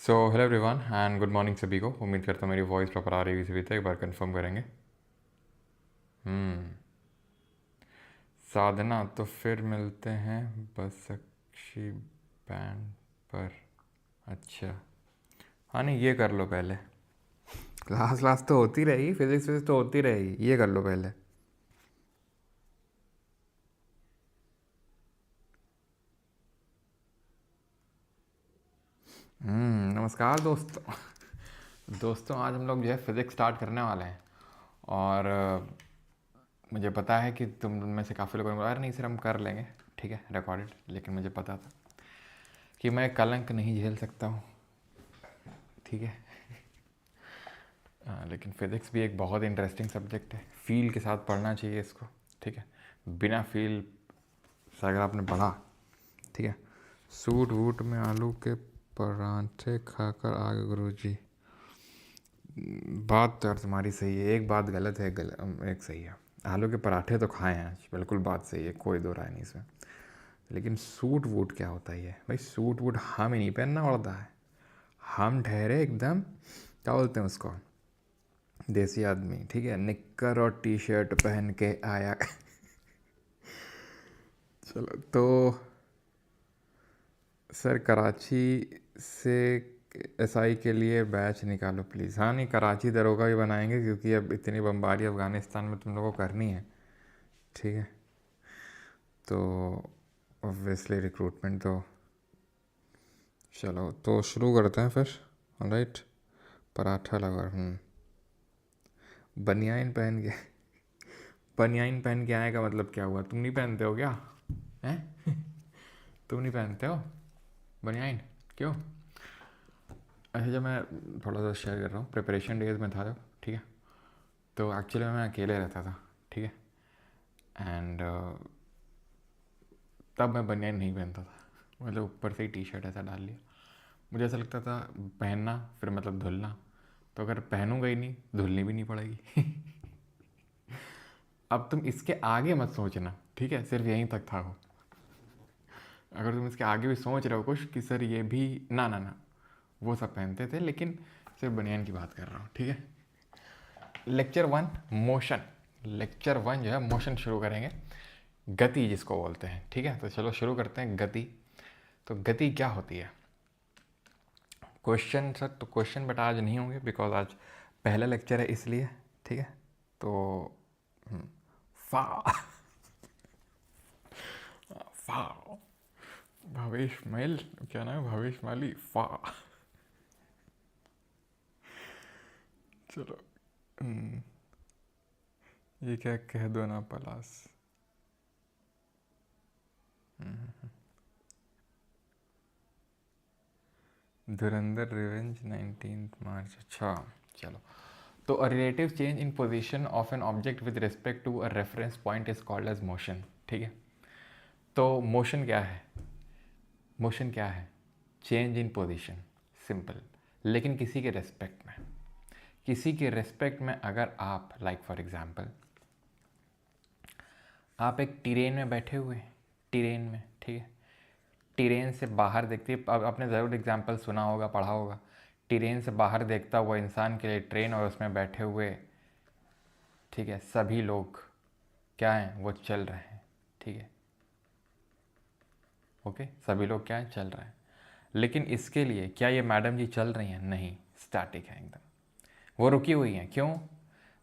So hello everyone and good morning सभी को। उम्मीद करता हूँ मेरी वॉइस प्रॉपर आ रही है सभी तक। एक बार कंफर्म करेंगे। साधना, तो फिर मिलते हैं बसक्षी बैंड पर। अच्छा, हाँ नहीं, ये कर लो पहले। क्लास क्लास तो होती रहेगी, फिजिक्स फिजिक्स तो होती रहेगी, ये कर लो पहले। नमस्कार दोस्तों। दोस्तों, आज हम लोग जो है फिज़िक्स स्टार्ट करने वाले हैं। और मुझे पता है कि तुम में से काफ़ी लोगों ने बोला, अरे नहीं सर हम कर लेंगे, ठीक है रिकॉर्डेड। लेकिन मुझे पता था कि मैं कलंक नहीं झेल सकता हूँ, ठीक है। लेकिन फ़िज़िक्स भी एक बहुत इंटरेस्टिंग सब्जेक्ट है, फील के साथ पढ़ना चाहिए इसको, ठीक है। बिना फील से अगर आपने पढ़ा, ठीक है। सूट वूट में आलू के परांठे खाकर आगे गुरुजी। बात तो यार तुम्हारी सही है, एक बात गलत है, एक सही है। आलू के पराठे तो खाए हैं आज, बिल्कुल बात सही है, कोई दो राय नहीं इसमें। लेकिन सूट वूट क्या होता है ये भाई? सूट वूट हम ही नहीं पहनना पड़ता है। हम ठहरे एकदम, क्या बोलते हैं उसको, देसी आदमी, ठीक है। निक्कर और टी शर्ट पहन के आया। चलो तो सर, कराची से एसआई के लिए बैच निकालो प्लीज़। हाँ नहीं, कराची दरोगा भी बनाएंगे, क्योंकि अब इतनी बमबारी अफ़गानिस्तान में तुम लोगों को करनी है, ठीक है। तो ऑब्वियसली रिक्रूटमेंट तो, चलो तो शुरू करते हैं फिर। ऑलराइट, पराठा लगा। बनियाइन पहन के। बनियाइन पहन के आए का मतलब क्या हुआ? तुम नहीं पहनते हो क्या? हैं? तुम नहीं पहनते हो बनियाइन? क्यों? अच्छा, जब मैं थोड़ा सा शेयर कर रहा हूँ, प्रिपरेशन डेज में था जब, ठीक है। तो एक्चुअली मैं अकेले रहता था, ठीक है। एंड तब मैं बनियाइन नहीं पहनता था, मतलब ऊपर से ही टी शर्ट ऐसा डाल लिया। मुझे ऐसा लगता था पहनना फिर मतलब धुलना, तो अगर पहनूंगा ही नहीं, धुलनी भी नहीं पड़ेगी। अब तुम इसके आगे मत सोचना, ठीक है, सिर्फ यहीं तक था वो। अगर तुम इसके आगे भी सोच रहे हो कुछ कि सर ये भी, ना ना ना, वो सब पहनते थे, लेकिन सिर्फ बनियान की बात कर रहा हूँ, ठीक है। Lecture one, motion. Lecture one जो है मोशन शुरू करेंगे, गति जिसको बोलते हैं, ठीक है। तो चलो शुरू करते हैं गति। तो गति क्या होती है? क्वेश्चन सर, तो क्वेश्चन बट आज नहीं होंगे, बिकॉज आज पहला लेक्चर है इसलिए, ठीक है। तो फा फा भावेश मैल, क्या नाम है, भावेश माली, फा। चलो, ये क्या कह दो ना पलास। धुरंधर रिवेंज 19 मार्च। अच्छा, चलो। तो a relative change in position of an object with respect to a reference point is called as motion, ठीक है। तो मोशन क्या है? मोशन क्या है? Change in position, simple. लेकिन किसी के रेस्पेक्ट में, किसी के रेस्पेक्ट में अगर आप, लाइक फॉर एग्जांपल, आप एक टिरेन में बैठे हुए हैं, टिरेन में, ठीक है। टिरेन से बाहर देखती है, अब आपने ज़रूर एग्जाम्पल सुना होगा, पढ़ा होगा। टिरेन से बाहर देखता हुआ इंसान के लिए ट्रेन, और उसमें बैठे हुए, ठीक है, सभी लोग क्या हैं? वो चल रहे हैं, ठीक है। ओके, सभी लोग क्या हैं? चल रहे हैं। लेकिन इसके लिए क्या ये मैडम जी चल रही हैं? नहीं, स्टैटिक है एकदम, वो रुकी हुई हैं। क्यों?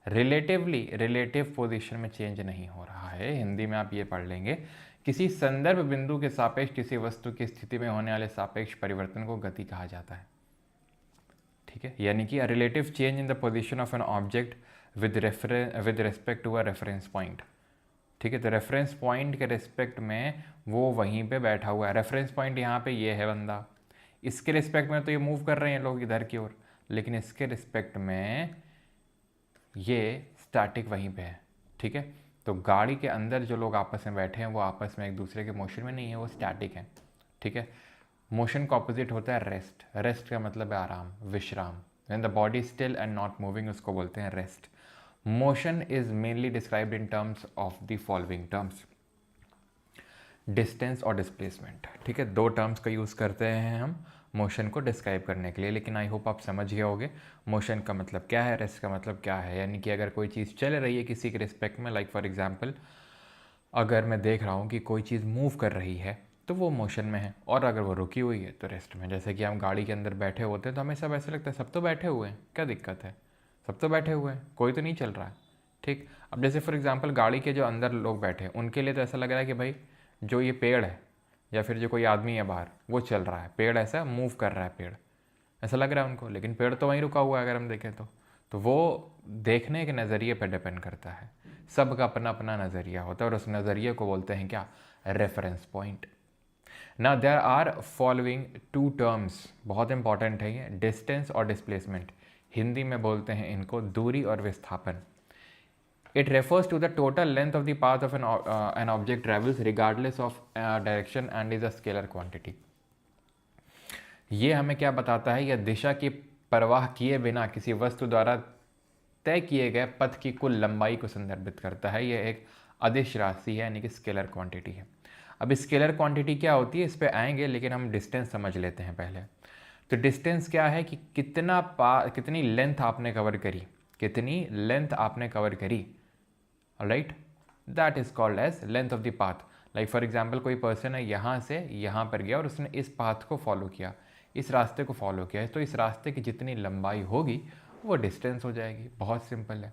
रिलेटिवली, रिलेटिव पोजीशन में चेंज नहीं हो रहा है। हिंदी में आप ये पढ़ लेंगे, किसी संदर्भ बिंदु के सापेक्ष किसी वस्तु की स्थिति में होने वाले सापेक्ष परिवर्तन को गति कहा जाता है, ठीक है। यानी कि a relative change in the position of an object with respect to a reference point, ठीक है। तो रेफरेंस पॉइंट के रिस्पेक्ट में वो वहीं पे बैठा हुआ है। रेफरेंस पॉइंट यहाँ पे ये है बंदा, इसके रिस्पेक्ट में तो ये मूव कर रहे हैं लोग इधर की ओर, लेकिन इसके रिस्पेक्ट में ये स्टैटिक वहीं पे है, ठीक है। तो गाड़ी के अंदर जो लोग आपस में बैठे हैं वो आपस में एक दूसरे के मोशन में नहीं है, वो स्टैटिक है, ठीक है। मोशन का ऑपोजिट होता है रेस्ट। रेस्ट का मतलब है आराम, विश्राम। When the body still and not moving, उसको बोलते हैं rest. Motion is mainly described in terms of the following terms, distance और डिस्प्लेसमेंट, ठीक है। दो टर्म्स का यूज़ करते हैं हम, मोशन को डिस्क्राइब करने के लिए। लेकिन आई होप आप समझ गए होगे मोशन का मतलब क्या है, रेस्ट का मतलब क्या है। यानी कि अगर कोई चीज़ चल रही है किसी के रिस्पेक्ट में, लाइक फॉर एग्जांपल अगर मैं देख रहा हूँ कि कोई चीज़ मूव कर रही है तो वो मोशन में है, और अगर वो रुकी हुई है तो रेस्ट में। जैसे कि हम गाड़ी के अंदर बैठे होते हैं तो हमें सब ऐसा लगता है सब तो बैठे हुए हैं, क्या दिक्कत है, सब तो बैठे हुए हैं, कोई तो नहीं चल रहा है। ठीक, अब जैसे फॉर एग्जांपल गाड़ी के जो अंदर लोग बैठे हैं उनके लिए तो ऐसा लग रहा है कि भाई जो ये पेड़ है या फिर जो कोई आदमी है बाहर वो चल रहा है, पेड़ ऐसा मूव कर रहा है, पेड़ ऐसा लग रहा है उनको, लेकिन पेड़ तो वहीं रुका हुआ है अगर हम देखें तो वो देखने के नज़रिए पर डिपेंड करता है। सबका अपना अपना नज़रिया होता है और उस नज़रिए को बोलते हैं क्या, रेफरेंस पॉइंट। ना there are following two terms, बहुत इंपॉर्टेंट है ये, डिस्टेंस और डिस्प्लेसमेंट। हिंदी में बोलते हैं इनको दूरी और विस्थापन। It refers to the total length of the path of an object travels regardless of direction and is a scalar quantity. ये हमें क्या बताता है, यह दिशा की परवाह किए बिना किसी वस्तु द्वारा तय किए गए पथ की कुल लंबाई को संदर्भित करता है। यह एक अदिश राशि है, यानी कि स्केलर क्वांटिटी है। अब स्केलर क्वांटिटी क्या होती है इस पे आएंगे, लेकिन हम डिस्टेंस समझ लेते हैं पहले। तो डिस्टेंस क्या है कि कितनी लेंथ आपने कवर करी, कितनी लेंथ आपने कवर करी, right, that is called as length of the path. Like for example कोई पर्सन है यहाँ से यहाँ पर गया और उसने इस पाथ को फॉलो किया, इस रास्ते को फॉलो किया है, तो इस रास्ते की जितनी लंबाई होगी वो डिस्टेंस हो जाएगी। बहुत सिंपल है।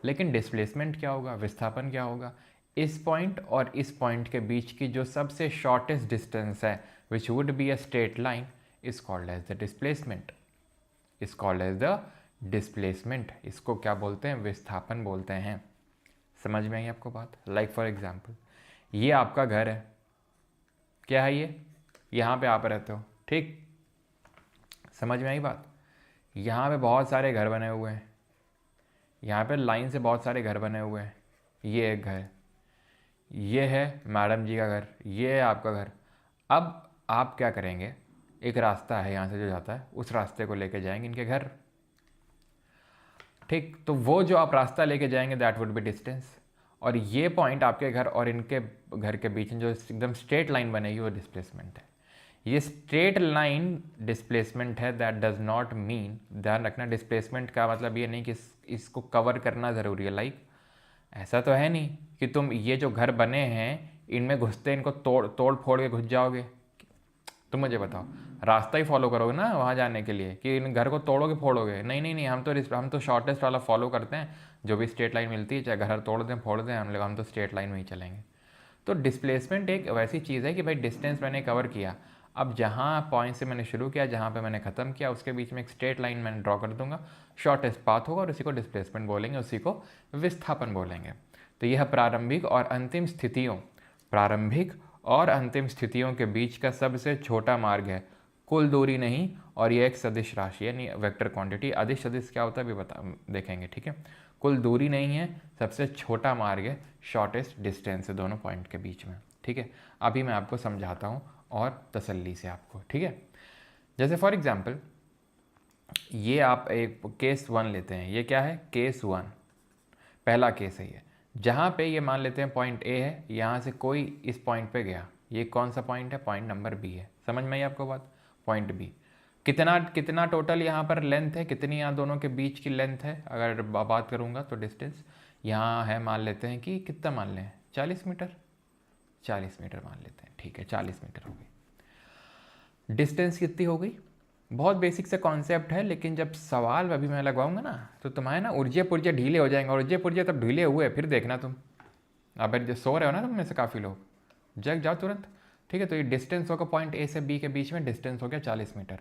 लेकिन डिस्प्लेसमेंट क्या होगा, विस्थापन क्या होगा, इस पॉइंट और इस पॉइंट के बीच की जो सबसे शॉर्टेस्ट डिस्टेंस है which would be a straight line is called as the displacement, is called as the displacement. इसको क्या बोलते हैं, विस्थापन बोलते हैं। समझ में आई आपको बात। लाइक फॉर एग्जाम्पल ये आपका घर है, क्या है ये, यहाँ पे आप रहते हो, ठीक, समझ में आई बात। यहाँ पे बहुत सारे घर बने हुए हैं, यहाँ पे लाइन से बहुत सारे घर बने हुए हैं। ये एक घर, ये है मैडम जी का घर, ये है आपका घर। अब आप क्या करेंगे, एक रास्ता है यहाँ से जो जाता है, उस रास्ते को लेके जाएंगे इनके घर, ठीक। तो वो जो आप रास्ता लेके जाएंगे दैट वुड बी डिस्टेंस, और ये पॉइंट आपके घर और इनके घर के बीच में जो एकदम स्ट्रेट लाइन बनेगी वो डिस्प्लेसमेंट है। ये स्ट्रेट लाइन डिस्प्लेसमेंट है, दैट डज नॉट मीन, ध्यान रखना, डिस्प्लेसमेंट का मतलब ये नहीं कि इसको कवर करना ज़रूरी है। लाइक ऐसा तो है नहीं कि तुम ये जो घर बने हैं इनमें घुसते इनको तोड़ फोड़ के घुस जाओगे। तुम मुझे बताओ, रास्ता ही फॉलो करोगे ना वहाँ जाने के लिए, कि इन घर को तोड़ोगे फोड़ोगे, नहीं नहीं नहीं, हम तो शॉर्टेस्ट वाला फॉलो करते हैं, जो भी स्ट्रेट लाइन मिलती है, चाहे घर तोड़ दें फोड़ दें, हम तो स्ट्रेट लाइन में ही चलेंगे। तो डिस्प्लेसमेंट एक वैसी चीज़ है कि भाई डिस्टेंस मैंने कवर किया, अब जहाँ पॉइंट से मैंने शुरू किया जहाँ पे मैंने ख़त्म किया उसके बीच में एक स्ट्रेट लाइन मैंने ड्रॉ कर दूंगा, शॉर्टेस्ट पाथ होगा और उसी को डिस्प्लेसमेंट बोलेंगे, उसी को विस्थापन बोलेंगे। तो यह प्रारंभिक और अंतिम स्थितियों के बीच का सबसे छोटा मार्ग है, कुल दूरी नहीं, और यह एक सदिश राशि यानी वेक्टर क्वांटिटी। अदिश सदिश क्या होता है अभी देखेंगे, ठीक है। कुल दूरी नहीं है, सबसे छोटा मार्ग है, शॉर्टेस्ट डिस्टेंस है दोनों पॉइंट के बीच में, ठीक है। अभी मैं आपको समझाता हूँ और तसल्ली से आपको, ठीक है। जैसे फॉर एग्जाम्पल ये आप एक केस 1 लेते हैं, ये क्या है, केस 1 पहला केस है ये, जहाँ पे ये मान लेते हैं पॉइंट ए है, यहाँ से कोई इस पॉइंट पे गया, ये कौन सा पॉइंट है, पॉइंट नंबर बी है। समझ में आई आपको बात, पॉइंट बी। कितना टोटल यहाँ पर लेंथ है, कितनी यहाँ दोनों के बीच की लेंथ है, अगर बात करूँगा तो डिस्टेंस यहाँ है, मान लेते हैं कि कितना मान लें, 40 मीटर, 40 मीटर मान लेते हैं, ठीक है, 40 मीटर हो गई। डिस्टेंस कितनी हो गई, बहुत बेसिक से कॉन्सेप्ट है, लेकिन जब सवाल अभी मैं लगवाऊंगा ना तो तुम्हारे ना ऊर्जे पुर्जे ढीले हो जाएंगे, ऊर्जे पुर्जे तब ढीले हुए फिर देखना तुम, अब जो सो रहे हो ना तुम में से काफ़ी लोग, जग जाओ तुरंत, ठीक है। तो ये डिस्टेंस होगा पॉइंट ए से बी के बीच में, डिस्टेंस हो गया 40 मीटर।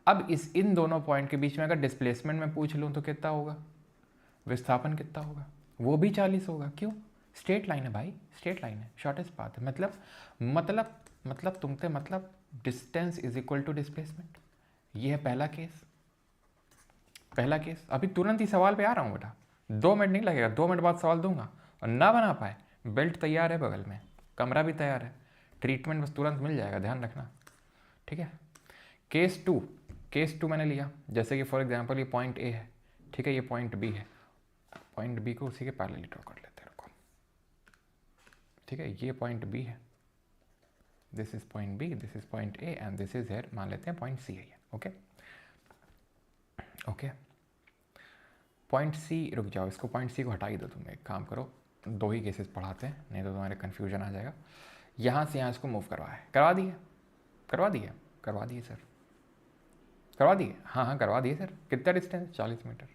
अब इन दोनों पॉइंट के बीच में अगर डिस्प्लेसमेंट में पूछ लूँ तो कितना होगा, विस्थापन कितना होगा, वो भी 40 होगा। क्यों, स्ट्रेट लाइन है भाई, स्ट्रेट लाइन है, शॉर्टेस्ट पाथ है, मतलब तुमसे मतलब distance is equal to displacement. ये है पहला केस। अभी तुरंत ही सवाल पे आ रहा हूँ बेटा, 2 मिनट नहीं लगेगा, 2 मिनट बाद सवाल दूंगा। और ना बना पाए, बेल्ट तैयार है बगल में, कमरा भी तैयार है, ट्रीटमेंट बस तुरंत मिल जाएगा, ध्यान रखना, ठीक है। केस टू मैंने लिया, जैसे कि फॉर एग्जांपल ये पॉइंट ए है, ठीक है, ये पॉइंट बी है, पॉइंट बी को उसी के पैरेलल ड्रॉ कर लेते हैं, रुको, ठीक है। ये पॉइंट बी है, this is point B, this is point A and this is here, मान लेते हैं पॉइंट सी है ये। ओके ओके, पॉइंट सी, रुक जाओ, इसको पॉइंट सी को हटा ही दो। तुम एक काम करो, दो ही केसेस पढ़ाते हैं, नहीं तो तुम्हारे कन्फ्यूजन आ जाएगा। यहाँ से यहाँ इसको मूव करवा दिए, करवा दिए सर, करवा दिए, हाँ करवा दिए सर। कितना डिस्टेंस? 40 मीटर।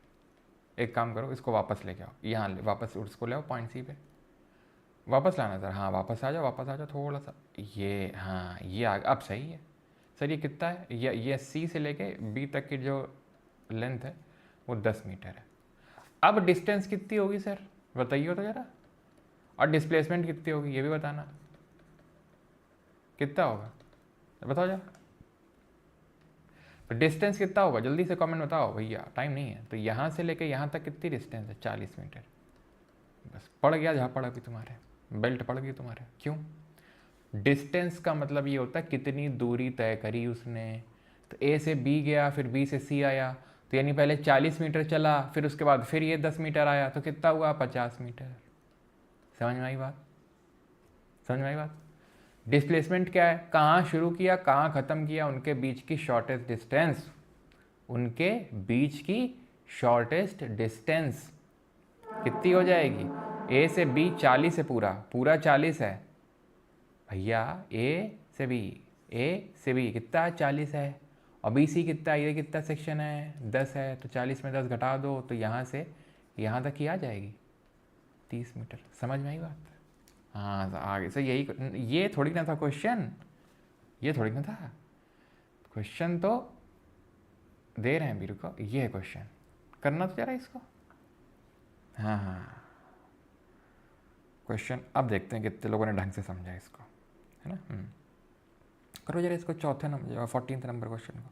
एक काम करो, इसको वापस लेके आओ, यहाँ वापस उसको ले आओ, पॉइंट सी पे वापस लाना सर। हाँ वापस आ जाओ थोड़ा सा, ये हाँ ये अब सही है सर। ये कितना है? ये सी से लेके बी तक की जो लेंथ है वो 10 मीटर है। अब डिस्टेंस कितनी होगी सर, बताइए तो ज़रा। और डिस्प्लेसमेंट कितनी होगी ये भी बताना, कितना होगा बताओ जरा। डिस्टेंस कितना होगा जल्दी से कमेंट बताओ भैया, टाइम नहीं है। तो यहाँ से लेके यहाँ तक कितनी डिस्टेंस है? 40 मीटर। बस पड़ गया जहाँ पड़ा, अभी तुम्हारे बेल्ट पड़ गई तुम्हारे। क्यों? डिस्टेंस का मतलब ये होता है कितनी दूरी तय करी उसने। तो ए से बी गया, फिर बी से सी आया, तो यानी पहले 40 मीटर चला, फिर उसके बाद फिर ये 10 मीटर आया, तो कितना हुआ? 50 मीटर। समझ में आई बात? समझ में आई बात? डिस्प्लेसमेंट क्या है? कहाँ शुरू किया कहाँ ख़त्म किया, उनके बीच की शॉर्टेस्ट डिस्टेंस, उनके बीच की शॉर्टेस्ट डिस्टेंस कितनी हो जाएगी? ए से बी 40 है, पूरा 40 है भैया। ए से बी कितना है? 40 है। और बी सी कितना है? ये कितना सेक्शन है? 10 है। तो 40 में 10 घटा दो, तो यहाँ से यहाँ तक ही आ जाएगी 30 मीटर। समझ में आई बात? हाँ आगे से यही, ये थोड़ी ना था क्वेश्चन, ये थोड़ी ना था क्वेश्चन, तो दे रहे हैं वीर को, ये है क्वेश्चन, करना तो जरा इसको। हाँ क्वेश्चन अब देखते हैं कितने लोगों ने ढंग से समझा इसको, है ना। करो जरा इसको, चौथे नंबर 14th नंबर क्वेश्चन को।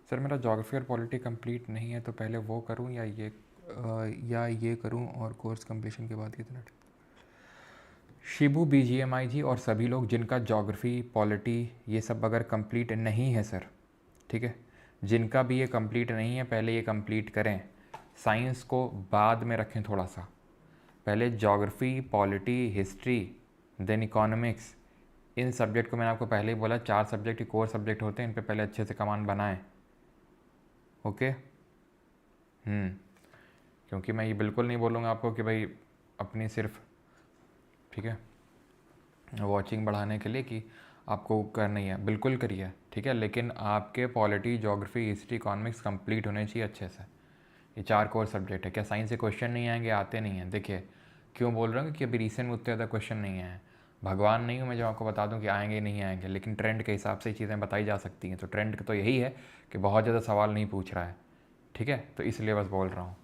सर मेरा ज्योग्राफी और पॉलिटी कंप्लीट नहीं है, तो पहले वो करूं या ये करूं और कोर्स कंप्लीशन के बाद कितना? शिबू BGMI जी और सभी लोग जिनका ज्योग्राफी पॉलिटी ये सब अगर कंप्लीट नहीं है सर, ठीक है, जिनका भी ये कंप्लीट नहीं है पहले ये कंप्लीट करें। साइंस को बाद में रखें थोड़ा सा, पहले geography, polity, history, then economics, इन सब्जेक्ट को मैंने आपको पहले ही बोला 4 सब्जेक्ट के कोर सब्जेक्ट होते हैं, इन पे पहले अच्छे से कमांड बनाएं। ओके क्योंकि मैं ये बिल्कुल नहीं बोलूँगा आपको कि भाई अपनी सिर्फ, ठीक है, वॉचिंग बढ़ाने के लिए कि आपको करना ही है, बिल्कुल करिए, ठीक है, लेकिन आपके polity, geography, history, economics complete होने चाहिए अच्छे से। ये 4 कोर सब्जेक्ट है। क्या साइंस से क्वेश्चन नहीं आएंगे? आते नहीं हैं। देखिए क्यों बोल रहा हूँ कि अभी रिसेंट में उतने ज़्यादा क्वेश्चन नहीं आए हैं। भगवान नहीं हूँ मैं जो आपको बता दूँ कि आएंगे नहीं आएंगे, लेकिन ट्रेंड के हिसाब से चीज़ें बताई जा सकती हैं। तो ट्रेंड तो यही है कि बहुत ज़्यादा सवाल नहीं पूछ रहा है, ठीक है, तो इसलिए बस बोल रहा हूँ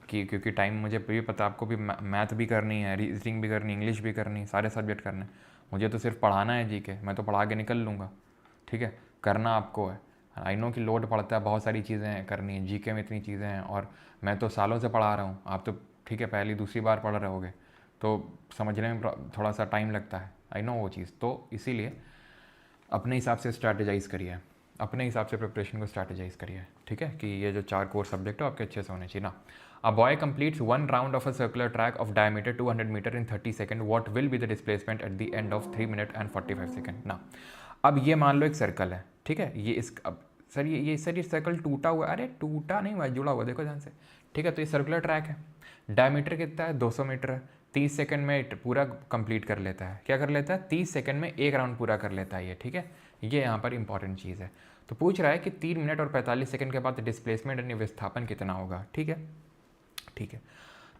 कि क्योंकि टाइम मुझे भी पता, आपको भी मैथ भी करनी है, रीजनिंग भी करनी, इंग्लिश भी करनी, सारे सब्जेक्ट करने। मुझे तो सिर्फ पढ़ाना है जी के, मैं तो पढ़ा के निकल लूँगा, ठीक है, करना आपको है। आई नो कि लोड पड़ता है, बहुत सारी चीज़ें करनी है, जीके में इतनी चीज़ें हैं, और मैं तो सालों से पढ़ा रहा हूँ, आप तो ठीक है पहली दूसरी बार पढ़ रहे होगे, तो समझने में थोड़ा सा टाइम लगता है, आई नो वो चीज़। तो इसीलिए अपने हिसाब से स्ट्रैटेजाइज करिए, अपने हिसाब से प्रिपरेशन को स्ट्रैटेजाइज करिए, ठीक है, कि ये जो 4 कोर सब्जेक्ट है आपके अच्छे से होने चाहिए ना। A boy completes 1 round of a circular track of diameter 200 meter in 30 seconds. What will be the displacement at the end of 3 minutes and 45 seconds? ना अब ये मान लो एक सर्कल है, ठीक है, ये इस अब सर ये सर्कल टूटा हुआ, अरे टूटा नहीं हुआ, जुड़ा हुआ, देखो ध्यान से, ठीक है। तो ये सर्कुलर ट्रैक है, डायमीटर कितना है? 200 मीटर है, 30 सेकंड में पूरा कंप्लीट कर लेता है। क्या कर लेता है? 30 सेकंड में एक राउंड पूरा कर लेता है ये, ठीक है। ये यहाँ पर इंपॉर्टेंट चीज़ है। तो पूछ रहा है कि 3 मिनट और 45 सेकंड के बाद डिस्प्लेसमेंट यानी विस्थापन कितना होगा, ठीक है, ठीक है।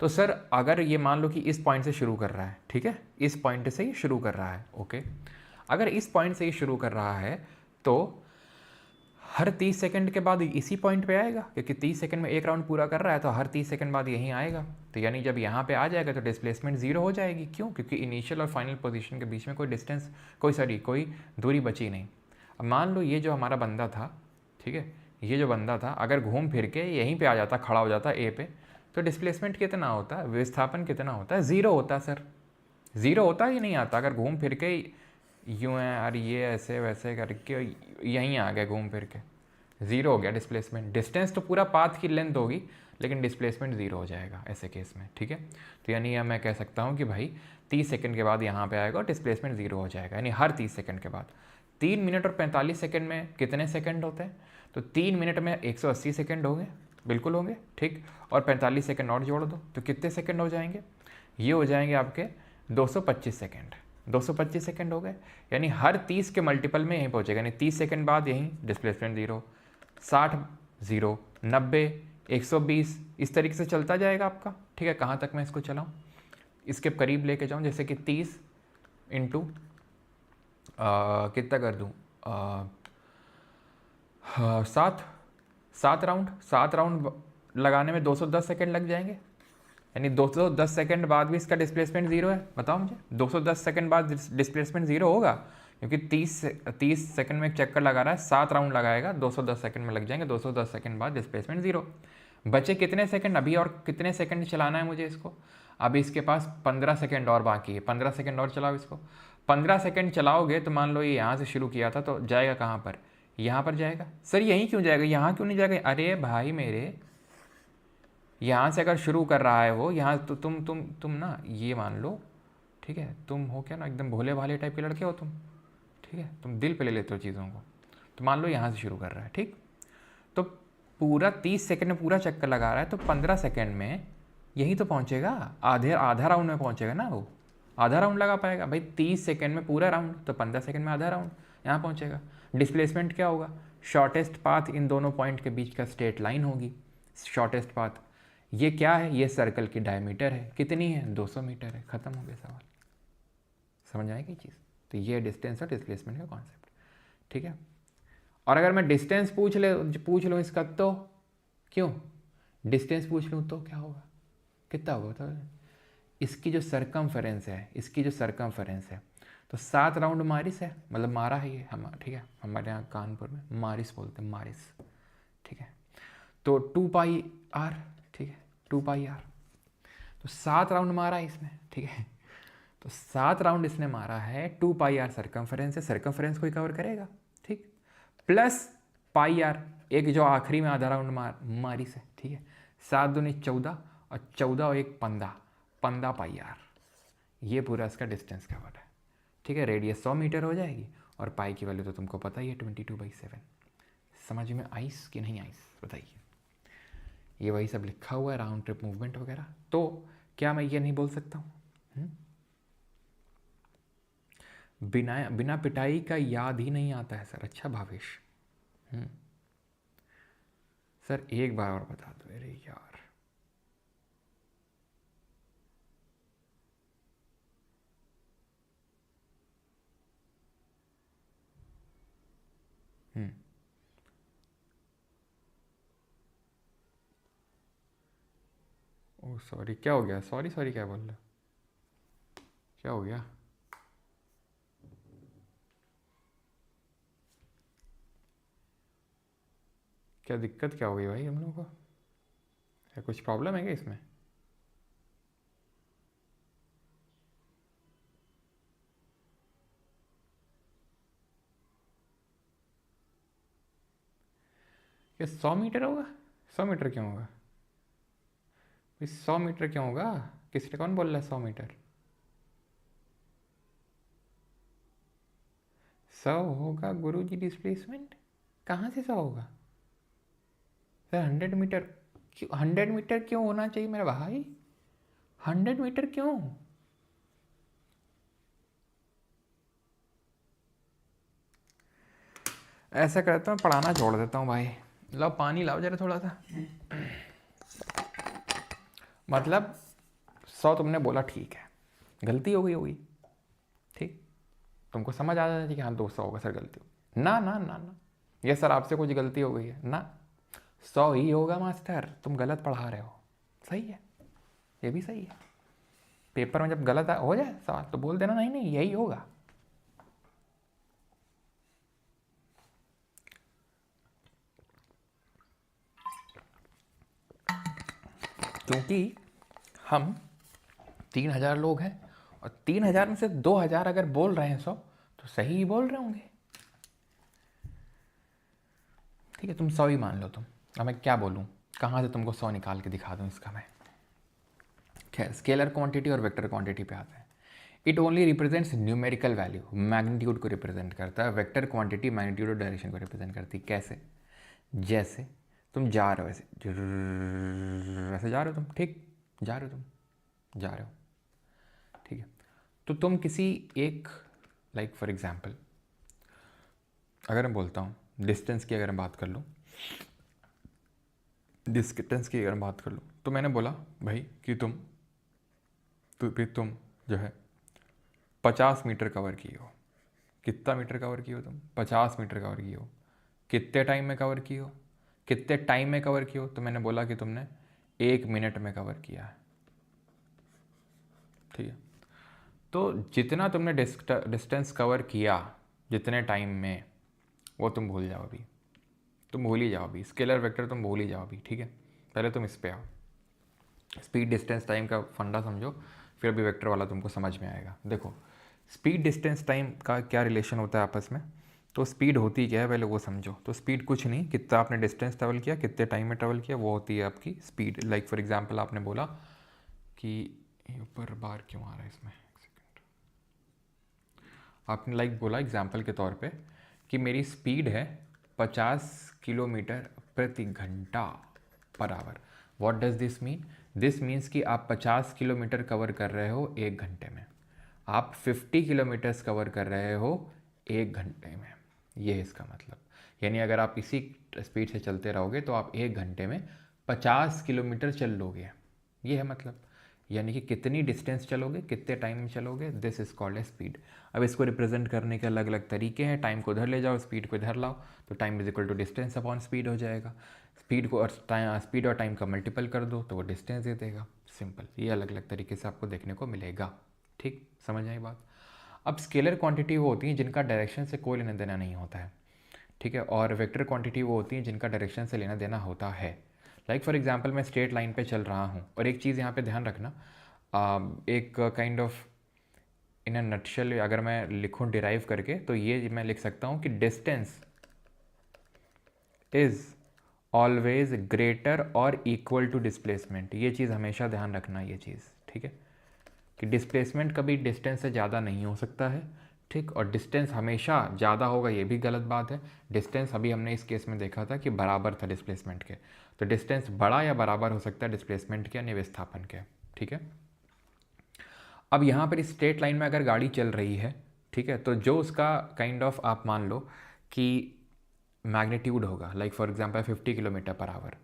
तो सर अगर ये मान लो कि इस पॉइंट से शुरू कर रहा है, ठीक है, इस पॉइंट से ही शुरू कर रहा है, ओके, अगर इस पॉइंट से ही शुरू कर रहा है तो हर 30 सेकंड के बाद इसी पॉइंट पे आएगा, क्योंकि 30 सेकंड में एक राउंड पूरा कर रहा है, तो हर 30 सेकंड बाद यहीं आएगा। तो यानी जब यहाँ पे आ जाएगा तो डिस्प्लेसमेंट 0 हो जाएगी। क्यों? क्योंकि इनिशियल और फाइनल पोजीशन के बीच में कोई दूरी बची नहीं। अब मान लो ये जो हमारा बंदा था, ठीक है, ये जो बंदा था अगर घूम फिर के यहीं पर आ जाता, खड़ा हो जाता ए पे, तो डिस्प्लेसमेंट कितना होता है? विस्थापन कितना होता है? 0 होता है सर, 0 होता ही नहीं आता। अगर घूम फिर के यूँ है और ये ऐसे वैसे करके यहीं आ गए घूम फिर के, 0 हो गया डिस्प्लेसमेंट। डिस्टेंस तो पूरा पाथ की लेंथ होगी, लेकिन डिस्प्लेसमेंट ज़ीरो हो जाएगा ऐसे केस में, ठीक है। तो यानी यह मैं कह सकता हूँ कि भाई 30 सेकंड के बाद यहाँ पे आएगा और डिस्प्लेसमेंट ज़ीरो हो जाएगा, यानी हर 30 सेकंड के बाद। 3 मिनट और 45 सेकंड में कितने सेकंड होते हैं? तो 3 मिनट में 180 सेकंड होंगे, बिल्कुल होंगे, ठीक। और 45 सेकंड और जोड़ दो तो कितने सेकंड हो जाएंगे? ये हो जाएंगे आपके 225 सेकंड। 225 सेकंड हो गए, यानी हर 30 के मल्टीपल में यहीं पहुँचेगा, यानी 30 सेकंड बाद यहीं डिस्प्लेसमेंट ज़ीरो, 60 ज़ीरो, 90, 120, इस तरीके से चलता जाएगा आपका, ठीक है। कहाँ तक मैं इसको चलाऊँ, इसके करीब लेके जाऊँ, जैसे कि 30 इंटू कितना कर दूँ, 7 राउंड, 7 राउंड लगाने में 210 सेकंड लग जाएंगे, यानी 210 सेकंड बाद भी इसका डिस्प्लेसमेंट ज़ीरो है। बताओ मुझे, 210 सेकंड बाद डिस्प्लेसमेंट ज़ीरो होगा, क्योंकि 30 सेकंड में एक चक्कर लगा रहा है, 7 राउंड लगाएगा, 210 सेकंड में लग जाएंगे, 210 सेकंड बाद डिस्प्लेसमेंट ज़ीरो। बचे कितने सेकंड अभी, और कितने सेकंड चलाना है मुझे इसको? अभी इसके पास 15 सेकंड और बाकी है, 15 सेकंड और चलाओ इसको। 15 सेकंड चलाओगे तो मान लो ये यहाँ से शुरू किया था, तो जाएगा कहाँ पर? यहाँ पर जाएगा। सर यहीं क्यों जाएगा, यहाँ क्यों नहीं जाएगा? अरे भाई मेरे, यहाँ से अगर शुरू कर रहा है वो, यहाँ तो तुम ना ये मान लो, ठीक है, तुम हो क्या ना एकदम भोले भाले टाइप के लड़के हो तुम, ठीक है, तुम दिल पे ले लेते हो चीज़ों को। तो मान लो यहाँ से शुरू कर रहा है, ठीक, तो पूरा 30 सेकंड में पूरा चक्कर लगा रहा है, तो 15 सेकंड में यही तो पहुँचेगा, आधा राउंड में पहुँचेगा ना वो, आधा राउंड लगा पाएगा भाई। 30 सेकंड में पूरा राउंड, तो 15 सेकंड में आधा राउंड यहाँ पहुँचेगा। डिस्प्लेसमेंट क्या होगा? शॉर्टेस्ट पाथ इन दोनों पॉइंट के बीच का स्ट्रेट लाइन होगी, शॉर्टेस्ट पाथ। ये क्या है? ये सर्कल की डायमीटर है, कितनी है? 200 मीटर है। ख़त्म हो गया सवाल, समझ आएगी चीज़। तो ये डिस्टेंस और डिस्प्लेसमेंट का कॉन्सेप्ट, ठीक है। और अगर मैं डिस्टेंस पूछ लूँ इसका, तो क्यों डिस्टेंस पूछ लूँ तो क्या होगा, कितना होगा? तो इसकी जो सरकमफेरेंस है, इसकी जो सरकमफेरेंस है, तो 7 राउंड मारिस है, मतलब मारा है ये हम, ठीक है, हमारे यहाँ कानपुर में मारिस बोलते हैं, मारिस, ठीक है। तो 2πr, ठीक है, 2πr, तो 7 राउंड मारा है इसने, ठीक है। तो 7 राउंड इसने मारा है, 2πr सरकमफेरेंस है, सरकमफेरेंस को ही कवर करेगा, ठीक, प्लस πr, एक जो आखिरी में आधा राउंड मारिस है, ठीक है। 7 दूनी 14 और 14 और 1 15 πr, ये पूरा इसका डिस्टेंस कवर है, ठीक है। रेडियस 100 मीटर हो जाएगी, और पाई की वैल्यू तो तुमको पता ही है 22/7। समझ में आइस कि नहीं आइस, बताइए। ये वही सब लिखा हुआ है, राउंड ट्रिप मूवमेंट वगैरह। तो क्या मैं ये नहीं बोल सकता हूँ? बिना पिटाई का याद ही नहीं आता है सर। अच्छा भावेश, सर एक बार और बता दो। अरे यार, ओह सॉरी, क्या हो गया? सॉरी सॉरी क्या बोल रहे हो? क्या हो गया? क्या दिक्कत क्या हो गई भाई हम लोगों को? क्या कुछ प्रॉब्लम है क्या इसमें? क्या 100 मीटर होगा? 100 मीटर क्यों होगा? 100 मीटर क्यों होगा? किसने, कौन बोल रहा है 100 मीटर? 100 होगा गुरुजी डिस्प्लेसमेंट, कहाँ से 100 होगा सर? 100 मीटर क्यों? 100 मीटर क्यों होना चाहिए मेरा भाई? 100 मीटर क्यों? ऐसा करता हूँ, पढ़ाना छोड़ देता हूँ भाई। लाओ पानी लाओ जरा थोड़ा सा। मतलब 100 तुमने बोला, ठीक है, गलती हो गई होगी, ठीक, तुमको समझ आ जाता है कि हाँ 200 होगा सर, गलती हो ना ना ना ना, ये सर आपसे कुछ गलती हो गई है ना, 100 ही होगा मास्टर, तुम गलत पढ़ा रहे हो। सही है, ये भी सही है। पेपर में जब गलत हो जाए सवाल तो बोल देना नहीं नहीं यही होगा। क्योंकि हम 3000 लोग हैं, और 3000 में से 2000 अगर बोल रहे हैं 100, तो सही ही बोल रहे होंगे, ठीक है। तुम 100 ही मान लो तुम, अब मैं क्या बोलूँ, कहाँ से तुमको 100 निकाल के दिखा दूँ इसका मैं। खैर, स्केलर क्वांटिटी और वेक्टर क्वांटिटी पे आते हैं। It only represents numerical value, magnitude को रिप्रेजेंट करता है। वेक्टर क्वांटिटी मैग्नीट्यूड और डायरेक्शन को रिप्रेजेंट करती है। कैसे? जैसे तुम जा रहे हो वैसे जा रहे हो तुम, ठीक जा रहे हो तुम, जा रहे हो, ठीक है। तो तुम किसी एक, लाइक फॉर एग्जाम्पल अगर मैं बोलता हूँ डिस्टेंस की, अगर मैं बात कर लूँ डिस्टेंस की, अगर मैं बात कर लूँ तो मैंने बोला भाई कि तुम जो है 50 मीटर कवर किए हो। कितना मीटर कवर किए हो तुम? 50 मीटर कवर किए हो। कितने टाइम में कवर किए हो? कितने टाइम में कवर किए हो? तो मैंने बोला कि तुमने 1 मिनट में कवर किया है, ठीक है। तो जितना तुमने डिस्टेंस कवर किया जितने टाइम में, वो तुम भूल जाओ अभी, तुम भूल ही जाओ अभी। स्केलर वेक्टर तुम भूल ही जाओ अभी, ठीक है। पहले तुम इस पे आओ, स्पीड डिस्टेंस टाइम का फंडा समझो, फिर अभी वेक्टर वाला तुमको समझ में आएगा। देखो स्पीड डिस्टेंस टाइम का क्या रिलेशन होता है आपस में। तो स्पीड होती क्या है पहले वो समझो। तो स्पीड कुछ नहीं, कितना आपने डिस्टेंस ट्रेवल किया, कितने टाइम में ट्रेवल किया, वो होती है आपकी स्पीड। लाइक फॉर एग्जांपल आपने बोला कि ऊपर बार क्यों आ रहा है इसमें, एक सेकेंड। आपने लाइक बोला एग्जांपल के तौर पे कि मेरी स्पीड है 50 किलोमीटर प्रति घंटा per hour. What does this mean? This means कि आप 50 किलोमीटर कवर कर रहे हो 1 घंटे में, आप 50 किलोमीटर्स कवर कर रहे हो 1 घंटे में। ये है इसका मतलब। यानी अगर आप इसी स्पीड से चलते रहोगे तो आप 1 घंटे में 50 किलोमीटर चल लोगे। ये है मतलब। यानी कि कितनी डिस्टेंस चलोगे, कितने टाइम में चलोगे, this is called a speed. अब इसको रिप्रेजेंट करने के अलग अलग तरीके हैं। टाइम को इधर ले जाओ, स्पीड को इधर लाओ, तो time is equal to distance upon speed हो जाएगा। स्पीड को और स्पीड और टाइम का मल्टीपल कर दो तो वो डिस्टेंस दे देगा। सिंपल। ये अलग अलग तरीके से आपको देखने को मिलेगा। ठीक, समझ आई बात। अब स्केलर क्वांटिटी वो होती हैं जिनका डायरेक्शन से कोई लेना देना नहीं होता है, ठीक है। और वेक्टर क्वांटिटी वो होती हैं जिनका डायरेक्शन से लेना देना होता है। लाइक फॉर एग्जांपल मैं स्ट्रेट लाइन पे चल रहा हूँ, और एक चीज़ यहाँ पे ध्यान रखना, एक kind of in a nutshell अगर मैं लिखूँ डिराइव करके, तो ये मैं लिख सकता हूँ कि डिस्टेंस इज़ ऑलवेज ग्रेटर और इक्वल टू डिस्प्लेसमेंट। ये चीज़ हमेशा ध्यान रखना, ये चीज़, ठीक है, कि डिस्प्लेसमेंट कभी डिस्टेंस से ज़्यादा नहीं हो सकता है, ठीक। और डिस्टेंस हमेशा ज़्यादा होगा, ये भी गलत बात है। डिस्टेंस अभी हमने इस केस में देखा था कि बराबर था डिस्प्लेसमेंट के, तो डिस्टेंस बड़ा या बराबर हो सकता है डिस्प्लेसमेंट के यानी विस्थापन के, ठीक है। अब यहाँ पर इस स्ट्रेट लाइन में अगर गाड़ी चल रही है, ठीक है, तो जो उसका काइंड ऑफ आप मान लो कि मैग्नीट्यूड होगा, like for example 50 kilometre per hour,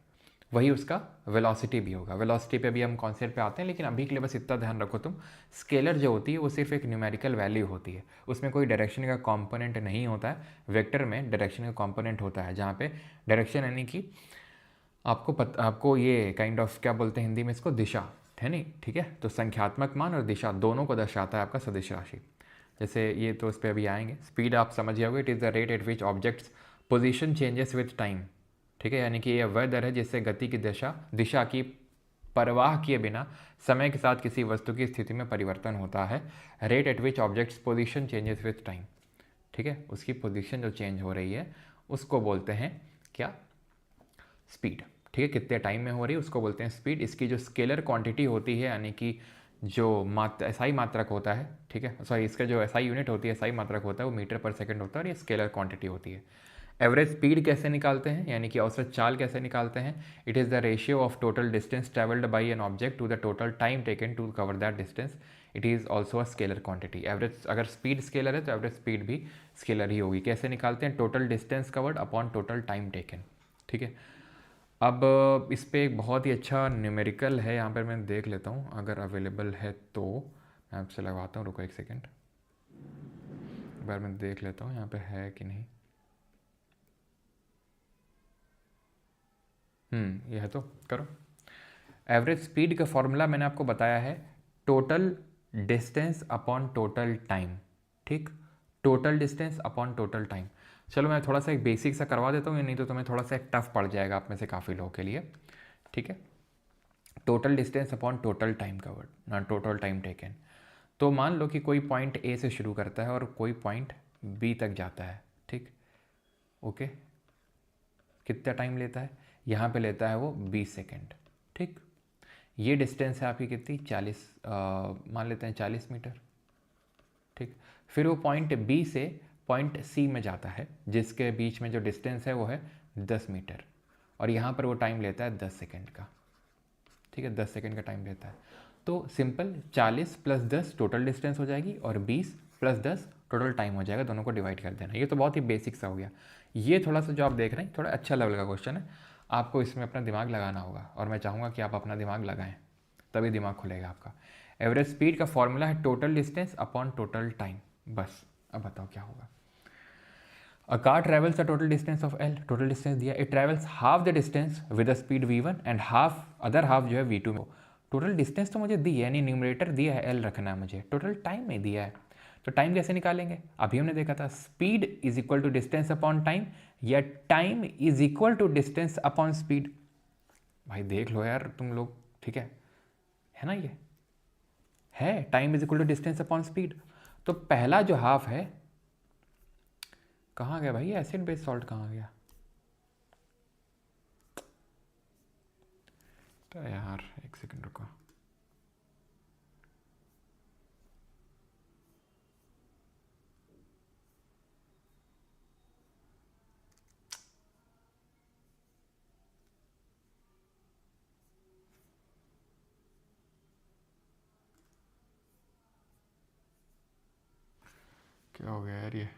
वही उसका वेलोसिटी भी होगा। वेलोसिटी पे भी हम कॉन्सेप्ट पे आते हैं, लेकिन अभी के लिए बस इतना ध्यान रखो तुम, स्केलर जो होती है वो सिर्फ एक न्यूमेरिकल वैल्यू होती है, उसमें कोई डायरेक्शन का कंपोनेंट नहीं होता है। वेक्टर में डायरेक्शन का कंपोनेंट होता है, जहाँ पे डायरेक्शन यानी कि आपको ये काइंड ऑफ क्या बोलते हैं हिंदी में इसको, दिशा है नहीं, ठीक है। तो संख्यात्मक मान और दिशा दोनों को दर्शाता है आपका सदिश राशि। जैसे ये तो उस पर अभी आएंगे। स्पीड आप समझ जाओगे, it is the rate at which objects position changes with time, ठीक है। यानी कि यह वह दर है जिससे गति की दिशा की परवाह किए बिना समय के साथ किसी वस्तु की स्थिति में परिवर्तन होता है। Rate at which objects position changes with time, ठीक है, उसकी पोजीशन जो चेंज हो रही है उसको बोलते हैं क्या, स्पीड, ठीक है। कितने टाइम में हो रही है उसको बोलते हैं स्पीड। इसकी जो स्केलर क्वांटिटी होती है, यानी कि जो एसआई मात्रक होता है, ठीक है, सॉरी, इसका जो एसआई यूनिट होती है, एसआई मात्रक होता है, वो मीटर पर सेकंड होता है, और ये स्केलर क्वांटिटी होती है। एवरेज स्पीड कैसे निकालते हैं, यानी कि औसत चाल कैसे निकालते हैं? It is the ratio of total distance travelled by an object to the total time taken to cover that distance. It is also a scalar quantity. Average, अगर स्पीड स्केलर है तो एवरेज स्पीड भी scalar ही होगी। कैसे निकालते हैं? Total distance covered upon total time taken, ठीक है। अब इस पर एक बहुत ही अच्छा न्यूमेरिकल है, यहाँ पर मैं देख लेता हूँ अगर अवेलेबल है तो मैं आपसे लगवाता हूँ, रुको एक सेकेंड, एक बार मैं देख लेता हूँ यहाँ पे है कि नहीं। ये है तो करो। एवरेज स्पीड का फॉर्मूला मैंने आपको बताया है, total distance upon total time, ठीक, total distance upon total time. चलो मैं थोड़ा सा एक बेसिक सा करवा देता हूँ, नहीं तो तुम्हें थोड़ा सा एक टफ पड़ जाएगा आप में से काफ़ी लोगों के लिए, ठीक है। Total distance upon total time covered, ना टोटल टाइम टेकन। तो मान लो कि कोई पॉइंट ए से शुरू करता है और कोई पॉइंट बी तक जाता है, ठीक, ओके। कितना टाइम लेता है? यहाँ पे लेता है वो 20 सेकेंड। ठीक, ये डिस्टेंस है आपकी कितनी, 40, मान लेते हैं 40 मीटर। ठीक, फिर वो पॉइंट बी से पॉइंट सी में जाता है, जिसके बीच में जो डिस्टेंस है वो है 10 मीटर, और यहाँ पर वो टाइम लेता है 10 सेकेंड का। ठीक है, 10 सेकेंड का टाइम लेता है। तो सिंपल 40 प्लस 10 टोटल डिस्टेंस हो जाएगी, और 20 प्लस 10 टोटल टाइम हो जाएगा, दोनों को डिवाइड कर देना। ये तो बहुत ही बेसिक सा हो गया। ये थोड़ा सा जो आप देख रहे हैं थोड़ा अच्छा लेवल का क्वेश्चन है, आपको इसमें अपना दिमाग लगाना होगा, और मैं चाहूँगा कि आप अपना दिमाग लगाएं, तभी दिमाग खुलेगा आपका। एवरेज स्पीड का फॉर्मूला है total distance upon total time, बस। अब बताओ क्या होगा। A car travels the total distance of L, total distance दिया, it travels half the distance with the speed v1 and half, other half जो है v2 में। टोटल डिस्टेंस तो मुझे दी है, यानी न्यूमरेटर दिया है, एल रखना है मुझे, टोटल टाइम में दिया है। तो टाइम कैसे निकालेंगे, अभी हमने देखा था speed is equal to distance upon time, या time is equal to distance upon speed. भाई देख लो यार तुम लोग, ठीक है ना, ये है time is equal to distance upon speed. तो पहला जो हाफ है, कहाँ गया भाई एसिड बेस सॉल्ट, कहाँ गया, तो यार एक सेकंड रुको। क्या हो गया यार ये,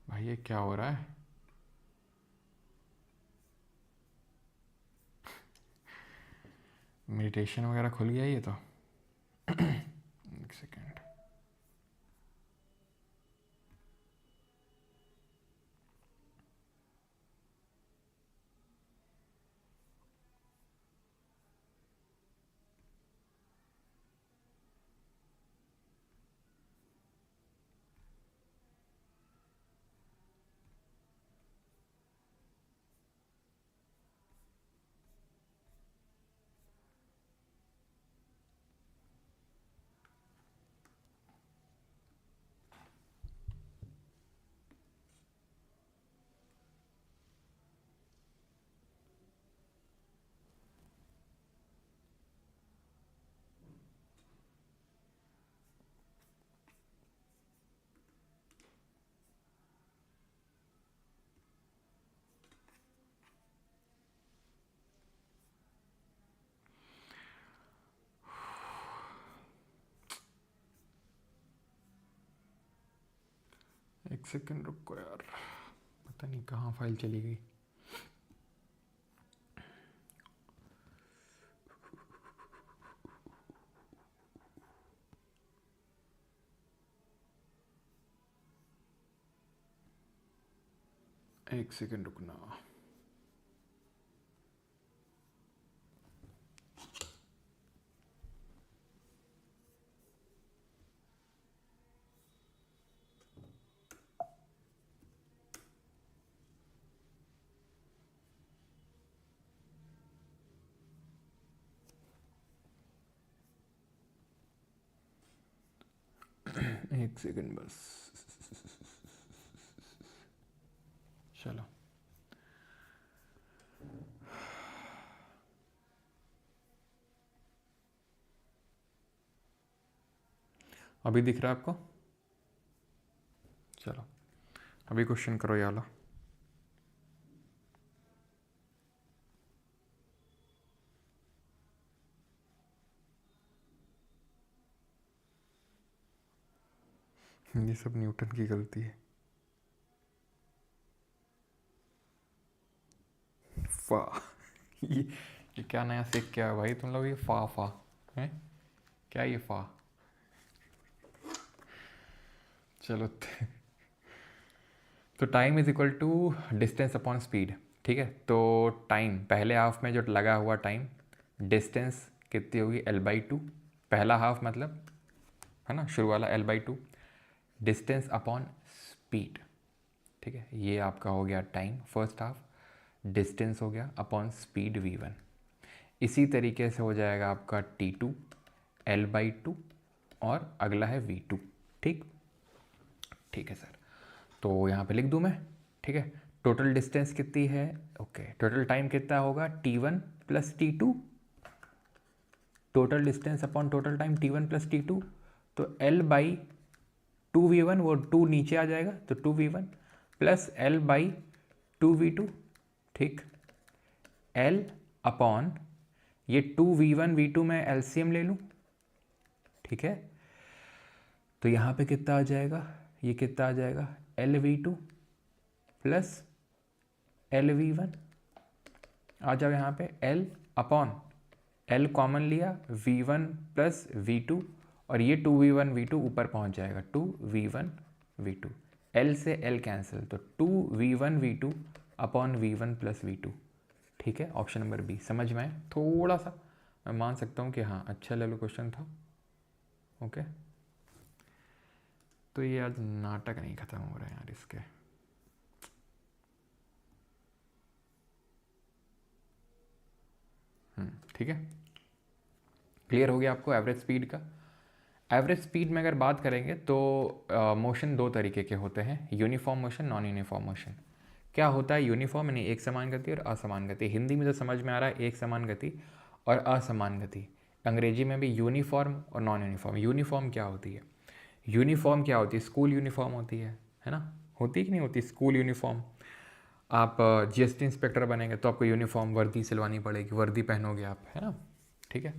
भाई ये क्या हो रहा है। मेडिटेशन वगैरह खुल गया ये तो। एक सेकेंड, एक सेकेंड रुको यार, पता नहीं कहाँ फाइल चली गई। एक सेकेंड रुकना। एक सेकेंड बस, चलो। अभी दिख रहा है आपको, चलो अभी क्वेश्चन करो ये वाला। ये सब न्यूटन की गलती है। फा ये क्या नया सीख क्या है भाई तुम लोग, ये फा फा है क्या, ये फा, चलो। तो time is equal to distance upon speed, ठीक है। तो टाइम पहले हाफ में जो लगा हुआ टाइम, डिस्टेंस कितनी होगी, L/2, पहला हाफ मतलब, है ना, शुरू वाला L/2, डिस्टेंस अपॉन स्पीड, ठीक है। ये आपका हो गया टाइम फर्स्ट हाफ, डिस्टेंस हो गया अपॉन स्पीड v1। इसी तरीके से हो जाएगा आपका T2 L/2 और अगला है v2। ठीक ठीक है सर, तो यहाँ पे लिख दूँ मैं, ठीक है। टोटल डिस्टेंस कितनी है, ओके, टोटल टाइम कितना होगा t1 plus t2, total distance upon total time t1 plus t2, तो L बाई 2v1, वो 2 नीचे आ जाएगा तो 2v1 plus L by 2v2, ठीक, L अपॉन ये 2v1 v2 में LCM ले लूँ, ठीक है। तो यहाँ पे कितना आ जाएगा, ये कितना आ जाएगा, LV2 प्लस LV1, आ जाओ यहाँ पे L अपॉन L कॉमन लिया, V1 प्लस V2, और ये 2v1 v2 ऊपर पहुँच जाएगा, 2v1 v2, L से L कैंसिल, तो 2v1 v2 upon v1 plus v2, ठीक है। ऑप्शन नंबर बी समझ में आए, थोड़ा सा मैं मान सकता हूँ कि हाँ अच्छा लेवल क्वेश्चन था, ओके। तो ये आज नाटक नहीं ख़त्म हो रहा है यार इसके। ठीक है, क्लियर हो गया आपको एवरेज स्पीड का। एवरेज स्पीड में अगर बात करेंगे तो मोशन दो तरीके के होते हैं, uniform motion, non uniform motion. क्या होता है यूनिफॉर्म, यानी एक समान गति और असमान गति। हिंदी में तो समझ में आ रहा है एक समान गति और असमान गति, अंग्रेजी में भी यूनिफॉर्म और नॉन यूनिफॉर्म। यूनिफॉर्म क्या होती है, यूनिफॉर्म क्या होती है, स्कूल यूनिफॉर्म होती है ना, होती है कि नहीं होती स्कूल यूनिफॉर्म। आप जीएसटी इंस्पेक्टर बनेंगे तो आपको यूनिफॉर्म वर्दी सिलवानी पड़ेगी, वर्दी पहनोगे आप, है ना, ठीक है।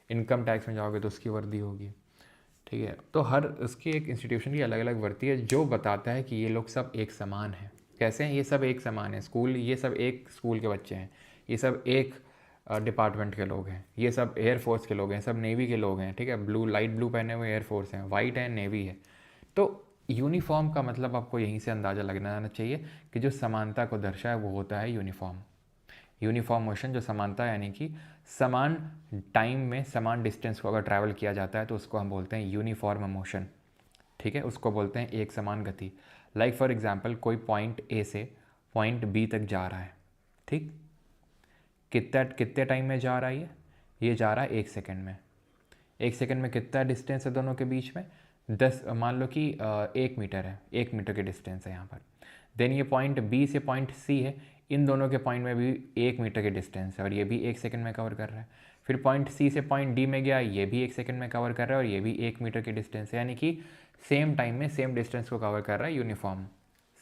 इनकम टैक्स में जाओगे तो उसकी वर्दी होगी, ठीक है। तो हर उसकी एक इंस्टीट्यूशन की अलग अलग वर्दी है जो बताता है कि ये लोग सब एक समान हैं। कैसे हैं, ये सब एक समान है, स्कूल, ये सब एक स्कूल के बच्चे हैं, ये सब एक डिपार्टमेंट के लोग हैं, ये सब एयरफोर्स के लोग हैं, सब नेवी के लोग हैं, ठीक है। ब्लू, लाइट ब्लू पहने हुए एयरफोर्स हैं, वाइट है नेवी है। तो यूनिफॉर्म का मतलब आपको यहीं से अंदाज़ा लगना आना चाहिए कि जो समानता को दर्शाए वो होता है यूनिफॉर्म। यूनिफॉर्म मोशन जो समानता, यानी कि समान टाइम में समान डिस्टेंस को अगर ट्रैवल किया जाता है तो उसको हम बोलते हैं यूनिफॉर्म मोशन, ठीक है। उसको बोलते हैं एक समान गति। लाइक फॉर एग्जांपल कोई पॉइंट ए से पॉइंट बी तक जा रहा है, ठीक, कितने टाइम में जा रहा है ये जा रहा है 1 सेकेंड में। 1 सेकेंड में कितना डिस्टेंस है दोनों के बीच में, 10, मान लो कि 1 मीटर है, 1 मीटर के डिस्टेंस है यहाँ पर। देन ये पॉइंट बी से पॉइंट सी है, इन दोनों के पॉइंट में भी 1 मीटर के डिस्टेंस है और ये भी 1 सेकंड में कवर कर रहा है। फिर पॉइंट सी से पॉइंट डी में गया, ये भी 1 सेकंड में कवर कर रहा है और ये भी 1 मीटर के डिस्टेंस है, यानी कि सेम टाइम में सेम डिस्टेंस को कवर कर रहा है यूनिफॉर्म।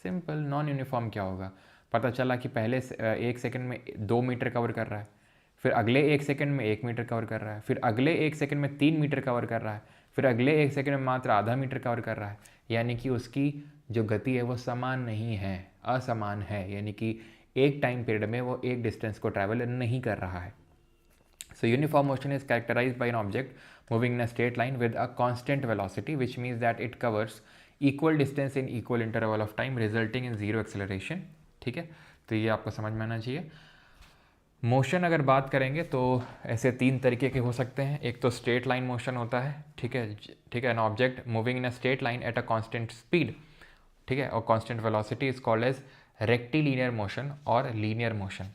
सिंपल। नॉन यूनिफॉर्म क्या होगा, पता चला कि पहले 1 सेकंड में 2 मीटर कवर कर रहा है, फिर अगले 1 सेकंड में 1 मीटर कवर कर रहा है, फिर अगले 1 सेकंड में 3 मीटर कवर कर रहा है, फिर अगले 1 सेकंड में मात्र आधा मीटर कवर कर रहा है, यानी कि उसकी जो गति है वो समान नहीं है, असमान है, यानी कि एक टाइम पीरियड में वो एक डिस्टेंस को ट्रैवल नहीं कर रहा है। So uniform motion is characterized by an object moving in a straight line with a constant velocity which means that it covers equal distance in equal interval of time resulting in zero acceleration, ठीक है। तो ये आपको समझ में आना चाहिए। Motion अगर बात करेंगे तो ऐसे 3 तरीके के हो सकते हैं। एक तो स्ट्रेट लाइन मोशन होता है, ठीक है, ठीक है, an object moving in a straight line at a constant speed, ठीक है, और constant velocity is called as rectilinear motion और लीनियर मोशन।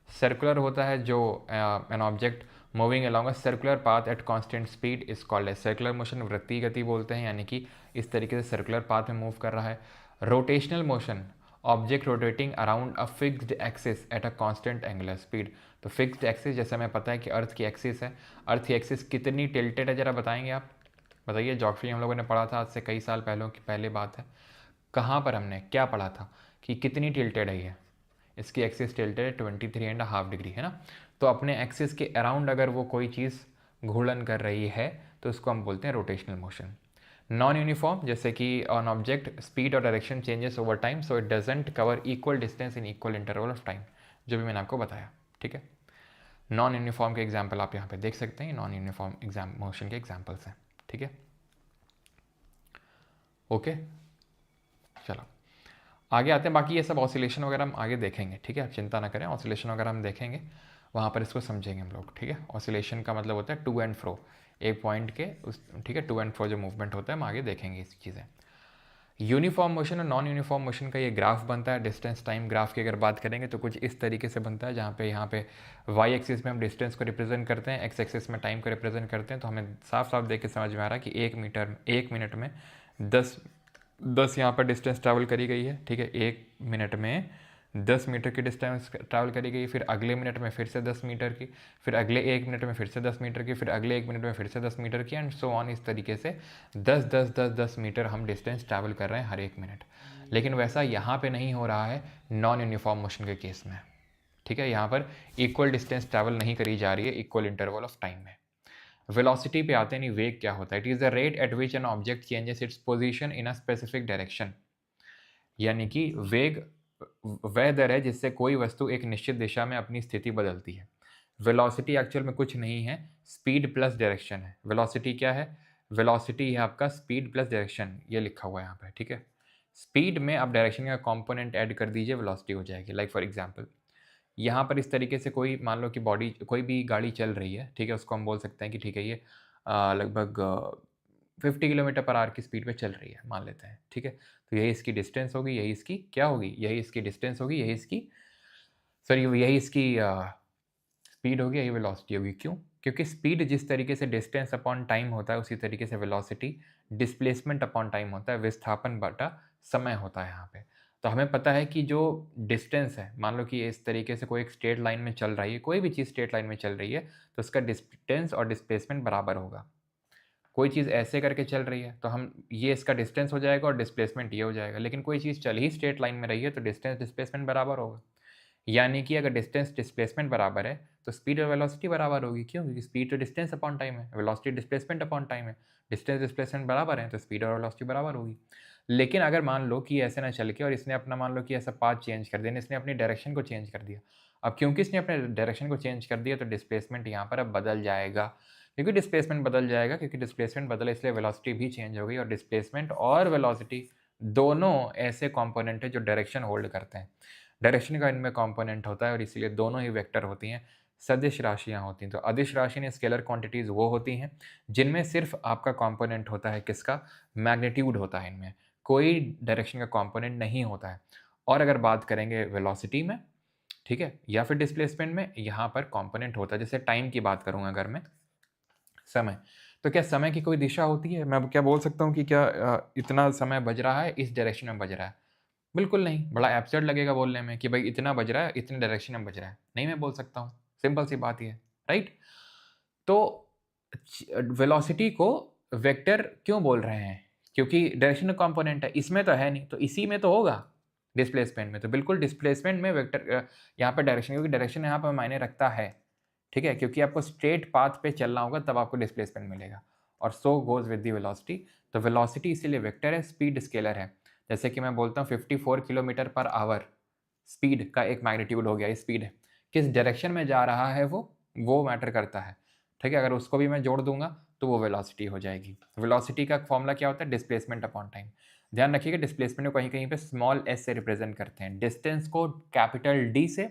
सर्कुलर होता है जो an object moving along a circular path at constant speed is called as circular motion, वृत्तीय गति बोलते हैं, यानी कि इस तरीके से सर्कुलर पाथ में मूव कर रहा है। Rotational motion, object rotating around a fixed axis at a constant angular speed. तो फिक्स्ड एक्सिस, जैसे हमें पता है कि अर्थ की एक्सिस है, अर्थ की एक्सिस कितनी टिल्टेड है जरा बताएंगे आप, बताइए। ज्योग्राफी हम लोगों ने पढ़ा था आज से कई साल पहले की पहले बात है, कहाँ पर हमने क्या पढ़ा था कि कितनी टिल्टेड है ये, इसकी एक्सिस टिल्टेड 23.5 डिग्री, है ना। तो अपने एक्सिस के अराउंड अगर वो कोई चीज़ घूर्णन कर रही है तो उसको हम बोलते हैं रोटेशनल मोशन। नॉन यूनिफॉर्म, जैसे कि ऑन ऑब्जेक्ट स्पीड और direction changes over time so it doesn't cover equal distance in equal interval of time, जो भी मैंने आपको बताया, ठीक है। नॉन यूनिफॉर्म के एग्जाम्पल आप यहाँ पे देख सकते हैं, नॉन यूनिफॉर्म मोशन के एग्जाम्पल्स हैं, ठीक है, ओके। चलो आगे आते हैं, बाकी ये सब ऑसिलेशन वगैरह हम आगे देखेंगे, ठीक है, आप चिंता ना करें, ऑसिलेशन वगैरह हम देखेंगे, वहाँ पर इसको समझेंगे हम लोग, ठीक है। ऑसिलेशन का मतलब होता है टू एंड फ्रो, एक पॉइंट के उस, ठीक है, टू एंड फ्रो जो मूवमेंट होता है हम आगे देखेंगे इस चीज़ें। यूनिफॉर्म मोशन और नॉन यूनिफॉर्म मोशन का ये ग्राफ बनता है। डिस्टेंस टाइम ग्राफ की अगर बात करेंगे तो कुछ इस तरीके से बनता है, जहाँ पे यहाँ पे वाई एक्सिस में हम डिस्टेंस को रिप्रेजेंट करते हैं, एक्स एक्सिस में टाइम को रिप्रेजेंट करते हैं। तो हमें साफ साफ देख के समझ में आ रहा है कि 1 मिनट में 10 यहाँ पर डिस्टेंस ट्रैवल करी गई है, ठीक है। 1 मिनट में 10 मीटर की डिस्टेंस ट्रैवल करी गई, फिर अगले मिनट में फिर से 10 मीटर की, फिर अगले 1 मिनट में फिर से 10 मीटर की, फिर अगले 1 मिनट में फिर से 10 मीटर की, एंड सो ऑन। इस तरीके से 10 मीटर हम डिस्टेंस ट्रैवल कर रहे हैं हर 1 मिनट। लेकिन वैसा यहाँ पे नहीं हो रहा है नॉन यूनिफॉर्म मोशन के केस में, ठीक है। यहाँ पर इक्वल डिस्टेंस ट्रैवल नहीं करी जा रही है इक्वल इंटरवल ऑफ टाइम में। वेलोसिटी पे आते नहीं, वेग क्या होता है? It is the rate at which an object changes its position in a specific direction. यानी कि वेग वह दर है जिससे कोई वस्तु एक निश्चित दिशा में अपनी स्थिति बदलती है। वेलोसिटी एक्चुअल में कुछ नहीं है, स्पीड प्लस डायरेक्शन है। वेलोसिटी क्या है? वेलोसिटी है आपका स्पीड प्लस डायरेक्शन, ये लिखा हुआ है यहाँ पे, ठीक है। स्पीड में आप डायरेक्शन का कंपोनेंट ऐड कर दीजिए, वेलोसिटी हो जाएगी। लाइक फॉर एग्जांपल, यहाँ पर इस तरीके से कोई मान लो कि बॉडी कोई भी गाड़ी चल रही है, ठीक है, उसको हम बोल सकते हैं कि ठीक है ये लगभग 50 किलोमीटर पर आवर की स्पीड पे चल रही है, मान लेते हैं, ठीक है। तो यही इसकी डिस्टेंस होगी, यही इसकी क्या होगी, यही इसकी डिस्टेंस होगी, यही इसकी सॉरी यही इसकी स्पीड होगी, यही वेलोसिटी होगी। क्यों? क्योंकि स्पीड जिस तरीके से डिस्टेंस अपॉन टाइम होता है, उसी तरीके से वेलोसिटी डिस्प्लेसमेंट अपॉन टाइम होता है, विस्थापन बटा समय होता है यहाँ पे। तो हमें पता है कि जो डिस्टेंस है, मान लो कि इस तरीके से कोई एक स्ट्रेट लाइन में चल रही है, कोई भी चीज़ स्ट्रेट लाइन में चल रही है, तो उसका डिस्टेंस और डिस्प्लेसमेंट बराबर होगा। कोई चीज़ ऐसे करके चल रही है तो हम ये इसका डिस्टेंस हो जाएगा और डिस्प्लेसमेंट ये हो जाएगा। लेकिन कोई चीज़ चल ही स्ट्रेट लाइन में रही है तो डिस्टेंस डिस्प्लेसमेंट बराबर होगा। यानी कि अगर डिस्टेंस डिस्प्लेसमेंट बराबर है तो स्पीड और वेलोसिटी बराबर होगी। क्यों? क्योंकि स्पीड तो डिस्टेंस अपॉन टाइम है, वेलोसिटी डिस्प्लेसमेंट अपॉन टाइम है। डिस्टेंस डिस्प्लेसमेंट बराबर है तो स्पीड और वेलोसिटी बराबर होगी। लेकिन अगर मान लो कि ऐसे ना चल के और इसने अपना मान लो कि ऐसा पाथ चेंज कर दिया, इसने अपनी डायरेक्शन को चेंज कर दिया। अब क्योंकि इसने अपने डायरेक्शन को चेंज कर दिया तो डिस्प्लेसमेंट यहाँ पर अब बदल जाएगा। क्योंकि डिस्प्लेसमेंट बदल जाएगा, क्योंकि डिस्प्लेसमेंट बदला इसलिए वेलोसिटी भी चेंज हो गई। और डिस्प्लेसमेंट और वेलोसिटी दोनों ऐसे कंपोनेंट है जो डायरेक्शन होल्ड करते हैं। डायरेक्शन का इनमें कंपोनेंट होता है और इसीलिए दोनों ही वेक्टर होती हैं, सदिश राशियां होती हैं। तो अदिश राशि ने स्केलर क्वांटिटीज़ वो होती हैं जिनमें सिर्फ आपका कंपोनेंट होता है किसका? मैग्नीट्यूड होता है इनमें, कोई डायरेक्शन का कंपोनेंट नहीं होता है। और अगर बात करेंगे वेलोसिटी में, ठीक है, या फिर डिस्प्लेसमेंट में, यहाँ पर कंपोनेंट होता है। जैसे टाइम की बात करूँगा अगर मैं, समय, तो क्या समय की कोई दिशा होती है? मैं क्या बोल सकता हूँ कि क्या इतना समय बज रहा है, इस डायरेक्शन में बज रहा है? बिल्कुल नहीं। बड़ा एब्सर्ड लगेगा बोलने में कि भाई इतना बज रहा है, इतने डायरेक्शन में बज रहा है। नहीं मैं बोल सकता हूँ, सिंपल सी बात ये है, राइट? तो वेलोसिटी को वेक्टर क्यों बोल रहे हैं? क्योंकि डायरेक्शन कंपोनेंट है, इसमें तो है नहीं, तो इसी में तो होगा डिस्प्लेसमेंट में। तो बिल्कुल डिस्प्लेसमेंट में वेक्टर यहाँ पर डायरेक्शन, क्योंकि डायरेक्शन यहाँ पर मायने रखता है, ठीक है, क्योंकि आपको स्ट्रेट पाथ पे चलना होगा तब आपको डिस्प्लेसमेंट मिलेगा। और सो गोज विद दी वेलोसिटी। तो वेलोसिटी इसीलिए वेक्टर है, स्पीड स्केलर है। जैसे कि मैं बोलता हूँ 54 किलोमीटर पर आवर स्पीड का एक मैग्नीट्यूड हो गया, ये स्पीड है। किस डायरेक्शन में जा रहा है वो मैटर करता है, ठीक है। अगर उसको भी मैं जोड़ दूंगा तो वो वेलोसिटी हो जाएगी। वेलोसिटी का फॉर्मूला क्या होता है? Displacement upon time. ध्यान रखिएगा, डिस्प्लेसमेंट को कहीं कहीं पे स्मॉल एस से रिप्रेजेंट करते हैं, डिस्टेंस को कैपिटल डी से,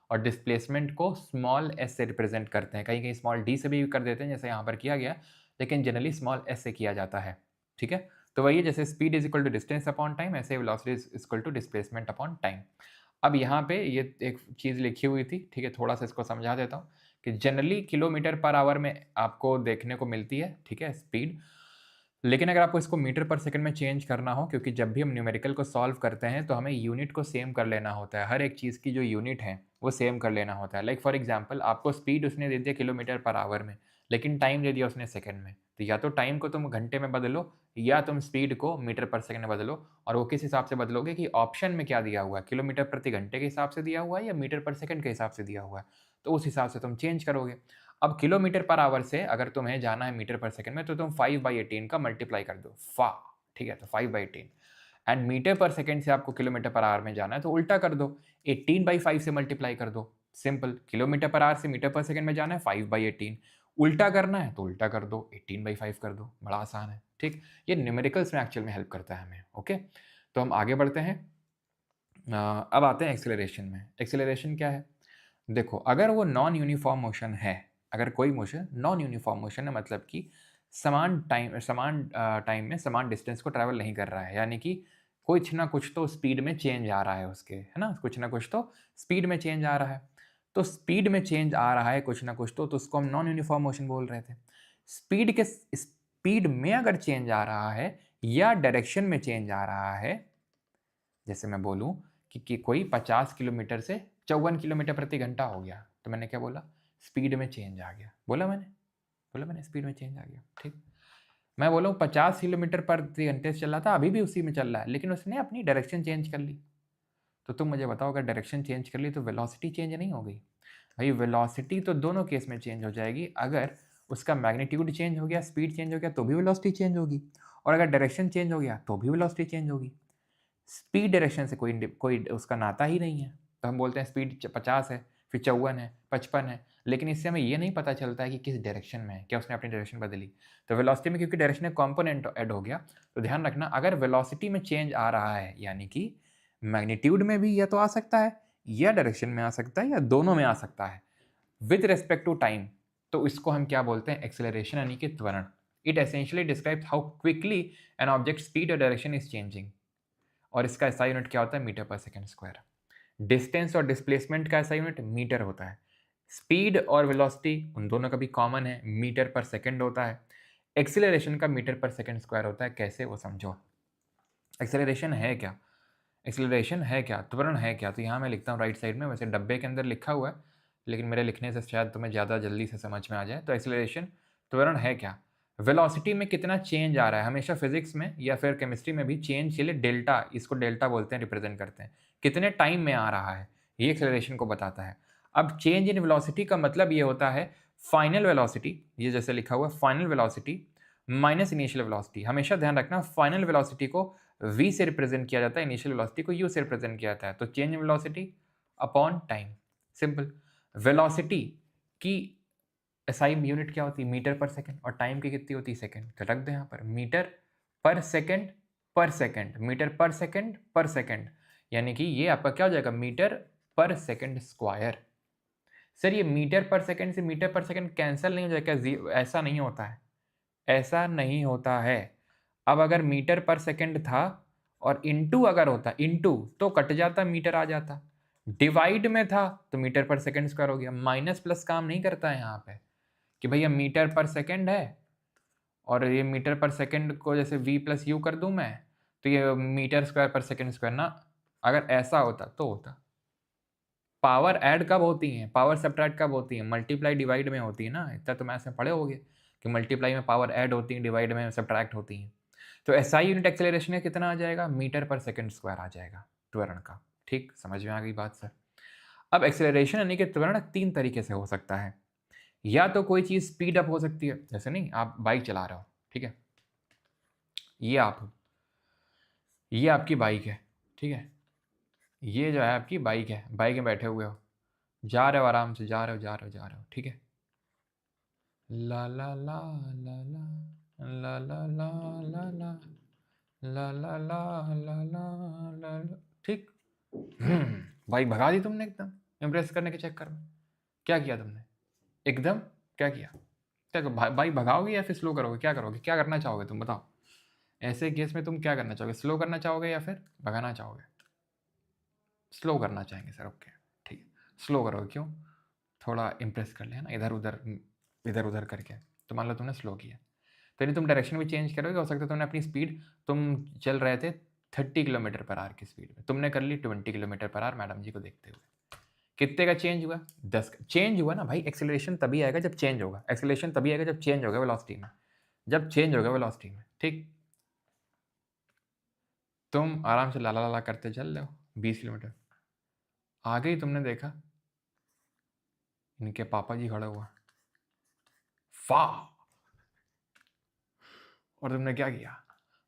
और डिस्प्लेसमेंट को स्मॉल एस से रिप्रेजेंट करते हैं। कहीं कहीं स्मॉल डी से भी कर देते हैं, जैसे यहाँ पर किया गया, लेकिन जनरली स्मॉल एस से किया जाता है, ठीक है। तो वही जैसे speed is equal to distance upon time, ऐसे velocity is equal to displacement upon time. अब यहाँ पे ये एक चीज़ लिखी हुई थी, ठीक है, थोड़ा सा इसको समझा देता हूँ कि जनरली किलोमीटर पर आवर में आपको देखने को मिलती है, ठीक है, स्पीड। लेकिन अगर आपको इसको मीटर पर सेकंड में चेंज करना हो, क्योंकि जब भी हम न्यूमेरिकल को सॉल्व करते हैं तो हमें यूनिट को सेम कर लेना होता है, हर एक चीज़ की जो यूनिट है वो सेम कर लेना होता है। लाइक फॉर एग्जांपल, आपको स्पीड उसने दे दिया किलोमीटर पर आवर में, लेकिन टाइम दे दिया उसने सेकंड में। तो या तो टाइम को तुम घंटे में बदलो, या तुम स्पीड को मीटर पर सेकंड में बदलो। और वो किस हिसाब से बदलोगे कि ऑप्शन में क्या दिया हुआ है, किलोमीटर प्रति घंटे के हिसाब से दिया हुआ है या मीटर पर सेकंड के हिसाब से दिया हुआ है, तो उस हिसाब से तुम चेंज करोगे। अब किलोमीटर पर आवर से अगर तुम्हें जाना है मीटर पर सेकंड में, तो तुम 5/18 का मल्टीप्लाई कर दो, ठीक है, तो 5/18। एंड मीटर पर सेकंड से आपको किलोमीटर पर आवर में जाना है तो उल्टा कर दो, 18/5 से मल्टीप्लाई कर दो। सिंपल, किलोमीटर पर आवर से मीटर पर सेकंड में जाना है 5/18, उल्टा करना है तो उल्टा कर दो, 18/5 कर दो, बड़ा आसान है, ठीक। ये न्यूमेरिकल्स में एक्चुअल में हेल्प करता है हमें, ओके। तो हम आगे बढ़ते हैं। अब आते हैं एक्सेलरेशन में। एक्सेलरेशन क्या है? देखो, अगर वो नॉन यूनिफॉर्म मोशन है, अगर कोई मोशन नॉन यूनिफॉर्म मोशन है, मतलब कि समान टाइम में समान डिस्टेंस को ट्रैवल नहीं कर रहा है, यानी कि कुछ ना कुछ तो स्पीड में चेंज आ रहा है उसके, है ना, कुछ ना कुछ तो स्पीड में चेंज आ रहा है। तो स्पीड में चेंज आ रहा है कुछ ना कुछ तो उसको हम नॉन यूनिफॉर्म मोशन बोल रहे थे। स्पीड में अगर चेंज आ रहा है या डायरेक्शन में चेंज आ रहा है, जैसे मैं बोलूं कि कोई 50 किलोमीटर से 54 किलोमीटर प्रति घंटा हो गया, तो मैंने क्या बोला, स्पीड में चेंज आ गया। बोला मैंने स्पीड में चेंज आ गया। ठीक, मैं बोला 50 किलोमीटर प्रति घंटे से चल रहा था, अभी भी उसी में चल रहा है, लेकिन उसने अपनी डायरेक्शन चेंज कर ली। तो तुम मुझे बताओ, अगर डायरेक्शन चेंज कर ली तो वेलोसिटी चेंज नहीं हो गई? भाई वेलोसिटी तो दोनों केस में चेंज हो जाएगी। अगर उसका मैग्नीट्यूड चेंज हो गया, स्पीड चेंज हो गया, तो भी वेलोसिटी चेंज होगी, और अगर डायरेक्शन चेंज हो गया तो भी वेलोसिटी चेंज होगी। स्पीड डायरेक्शन से कोई उसका नाता ही नहीं है। तो हम बोलते हैं स्पीड 50 है, फिर 54 है, 55 है, लेकिन इससे हमें ये नहीं पता चलता है कि किस डायरेक्शन में है, क्या उसने अपनी डायरेक्शन बदली। तो वेलोसिटी में क्योंकि डायरेक्शन कॉम्पोनेंट ऐड हो गया, तो ध्यान रखना, अगर वेलोसिटी में चेंज आ रहा है यानी कि मैग्नीट्यूड में भी या तो आ सकता है या डायरेक्शन में आ सकता है या दोनों में आ सकता है विद रेस्पेक्ट टू टाइम, तो इसको हम क्या बोलते हैं, एक्सेलरेशन यानी कि त्वरण। It essentially describes how quickly an object speed और डायरेक्शन इज चेंजिंग, और इसका एसआई यूनिट क्या होता है, metre per second square. Distance और डिस्प्लेसमेंट का एसआई यूनिट मीटर होता है। स्पीड और वेलोसिटी उन दोनों का भी कॉमन है, मीटर पर सेकेंड होता है। एक्सेलरेशन का मीटर पर सेकेंड स्क्वायर होता है। कैसे, वो समझो। एक्सेलरेशन है क्या, एक्सेलरेशन है क्या, त्वरण है क्या, तो यहाँ मैं लिखता हूँ राइट साइड में, वैसे डब्बे के अंदर लिखा हुआ है, लेकिन मेरे लिखने से शायद तुम्हें ज़्यादा जल्दी से समझ में आ जाए। तो एक्सेलरेशन, त्वरण है क्या, वेलोसिटी में कितना चेंज आ रहा है। हमेशा फिजिक्स में या फिर केमिस्ट्री में भी चेंज के लिए डेल्टा, इसको डेल्टा बोलते हैं, रिप्रेजेंट करते हैं, कितने टाइम में आ रहा है, ये एक्सेलरेशन को बताता है। अब चेंज इन वेलोसिटी का मतलब ये होता है फाइनल वेलोसिटी, ये जैसे लिखा हुआ final velocity minus initial velocity. हमेशा ध्यान रखना, फाइनल वेलोसिटी को v से रिप्रेजेंट किया जाता है, इनिशियल वेलोसिटी को u से रिप्रेजेंट किया जाता है। तो change in velocity upon time, simple. Velocity की एसआई यूनिट क्या होती है, मीटर पर सेकंड, और टाइम की कितनी होती है, सेकंड। तो रख दो यहाँ पर मीटर पर सेकंड पर सेकंड, मीटर पर सेकंड पर सेकंड, यानी कि ये आपका क्या हो जाएगा, मीटर पर सेकंड स्क्वायर। सर ये मीटर पर सेकंड से मीटर पर सेकंड कैंसिल नहीं हो जाएगा? ऐसा नहीं होता है, ऐसा नहीं होता है। अब अगर मीटर पर सेकंड था और इनटू अगर होता, इनटू तो कट जाता, मीटर आ जाता। डिवाइड में था तो मीटर पर सेकंड स्क्वायर हो गया। माइनस प्लस काम नहीं करता है यहाँ पे कि भैया मीटर पर सेकंड है और ये मीटर पर सेकंड को जैसे v प्लस यू कर दूं मैं, तो ये मीटर स्क्वायर पर सेकंड स्क्वायर ना। अगर ऐसा होता तो होता। पावर ऐड कब होती है, पावर सब्ट्रैक्ट कब होती है, मल्टीप्लाई डिवाइड में होती है ना। इतना तो मैथ्स में पढ़े होगे कि मल्टीप्लाई में पावर ऐड होती है, डिवाइड में सब्ट्रैक्ट होती है। तो एसआई यूनिट एक्सेलरेशन है कितना आ जाएगा, मीटर पर सेकंड स्क्वायर आ जाएगा त्वरण का। ठीक, समझ में आ गई बात सर। अब एक्सेलरेशन यानी कि त्वरण 3 तरीके से हो सकता है। या तो कोई चीज़ स्पीड अप हो सकती है, जैसे नहीं आप बाइक चला रहे हो, ठीक है, ये आपकी बाइक है, ठीक है, ये जो है आपकी बाइक है, बाइक में बैठे हुए हो, जा रहे हो आराम से, जा रहे हो जा रहे हो जा रहे हो, ठीक है, ला ला ला ला ला ला ला ला ला ला ला ला ला ला ला ला, ठीक। बाइक भगा दी तुमने एकदम इम्प्रेस करने के चक्कर में। क्या किया तुमने एकदम, क्या किया, क्या बाइक भगाओगे या फिर स्लो करोगे, क्या करोगे, क्या करना चाहोगे तुम बताओ। ऐसे केस में तुम क्या करना चाहोगे, स्लो करना चाहोगे या फिर भगाना चाहोगे। स्लो करना चाहेंगे सर, ओके ठीक है, स्लो करोगे, क्यों, थोड़ा इम्प्रेस कर लिया ना, इधर उधर करके। तो मान लो तुमने स्लो किया, तो नहीं तुम डायरेक्शन भी चेंज करोगे, हो सकता है तुमने अपनी स्पीड, तुम चल रहे थे 30 किलोमीटर पर आवर की स्पीड में, तुमने कर ली 20 किलोमीटर पर आवर मैडम जी को देखते हुए। कितने का चेंज हुआ, 10 का चेंज हुआ ना भाई। एक्सेलरेशन तभी आएगा जब चेंज होगा, एक्सेलरेशन तभी आएगा जब चेंज होगा वेलोसिटी में, जब चेंज होगा वेलोसिटी में, ठीक। तुम आराम से लाला लाला करते चल रहे हो 20 किलोमीटर, आगे ही तुमने देखा इनके पापा जी खड़ा हुआ, फा, और तुमने क्या किया,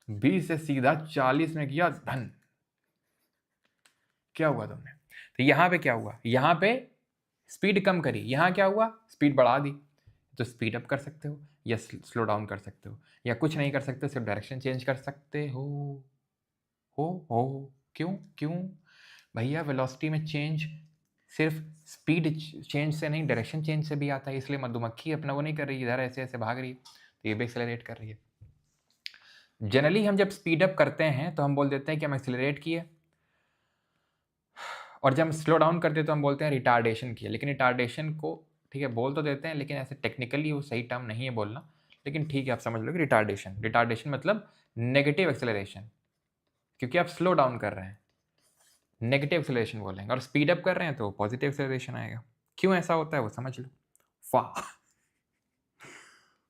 20 से सीधा 40 में किया धन। क्या हुआ तुमने, तो यहां पे क्या हुआ, यहां पे स्पीड कम करी, यहां क्या हुआ, स्पीड बढ़ा दी। तो स्पीड अप कर सकते हो या स्लो डाउन कर सकते हो, या कुछ नहीं कर सकते, सिर्फ डायरेक्शन चेंज कर सकते हो। क्यों क्यों भैया, वेलोसिटी में चेंज सिर्फ स्पीड चेंज से नहीं, डायरेक्शन चेंज से भी आता है। इसलिए मधुमक्खी अपना वो नहीं कर रही, इधर ऐसे ऐसे भाग रही है, तो ये भी एक्सेलरेट कर रही है। जनरली हम जब स्पीड अप करते हैं तो हम बोल देते हैं कि हम एक्सेलरेट किए, और जब हम स्लो डाउन करते हैं तो हम बोलते हैं रिटार्डेशन किए। लेकिन रिटार्डेशन को ठीक है बोल तो देते हैं, लेकिन ऐसे टेक्निकली वो सही टर्म नहीं है बोलना, लेकिन ठीक है आप समझ लो कि रिटार्डेशन मतलब नेगेटिव एक्सेलरेशन, क्योंकि आप स्लो डाउन कर रहे हैं, नेगेटिव एक्सेलरेशन बोलेंगे, और स्पीड अप कर रहे हैं तो पॉजिटिव एक्सेलरेशन आएगा। क्यों ऐसा होता है वो समझ लो। वाह,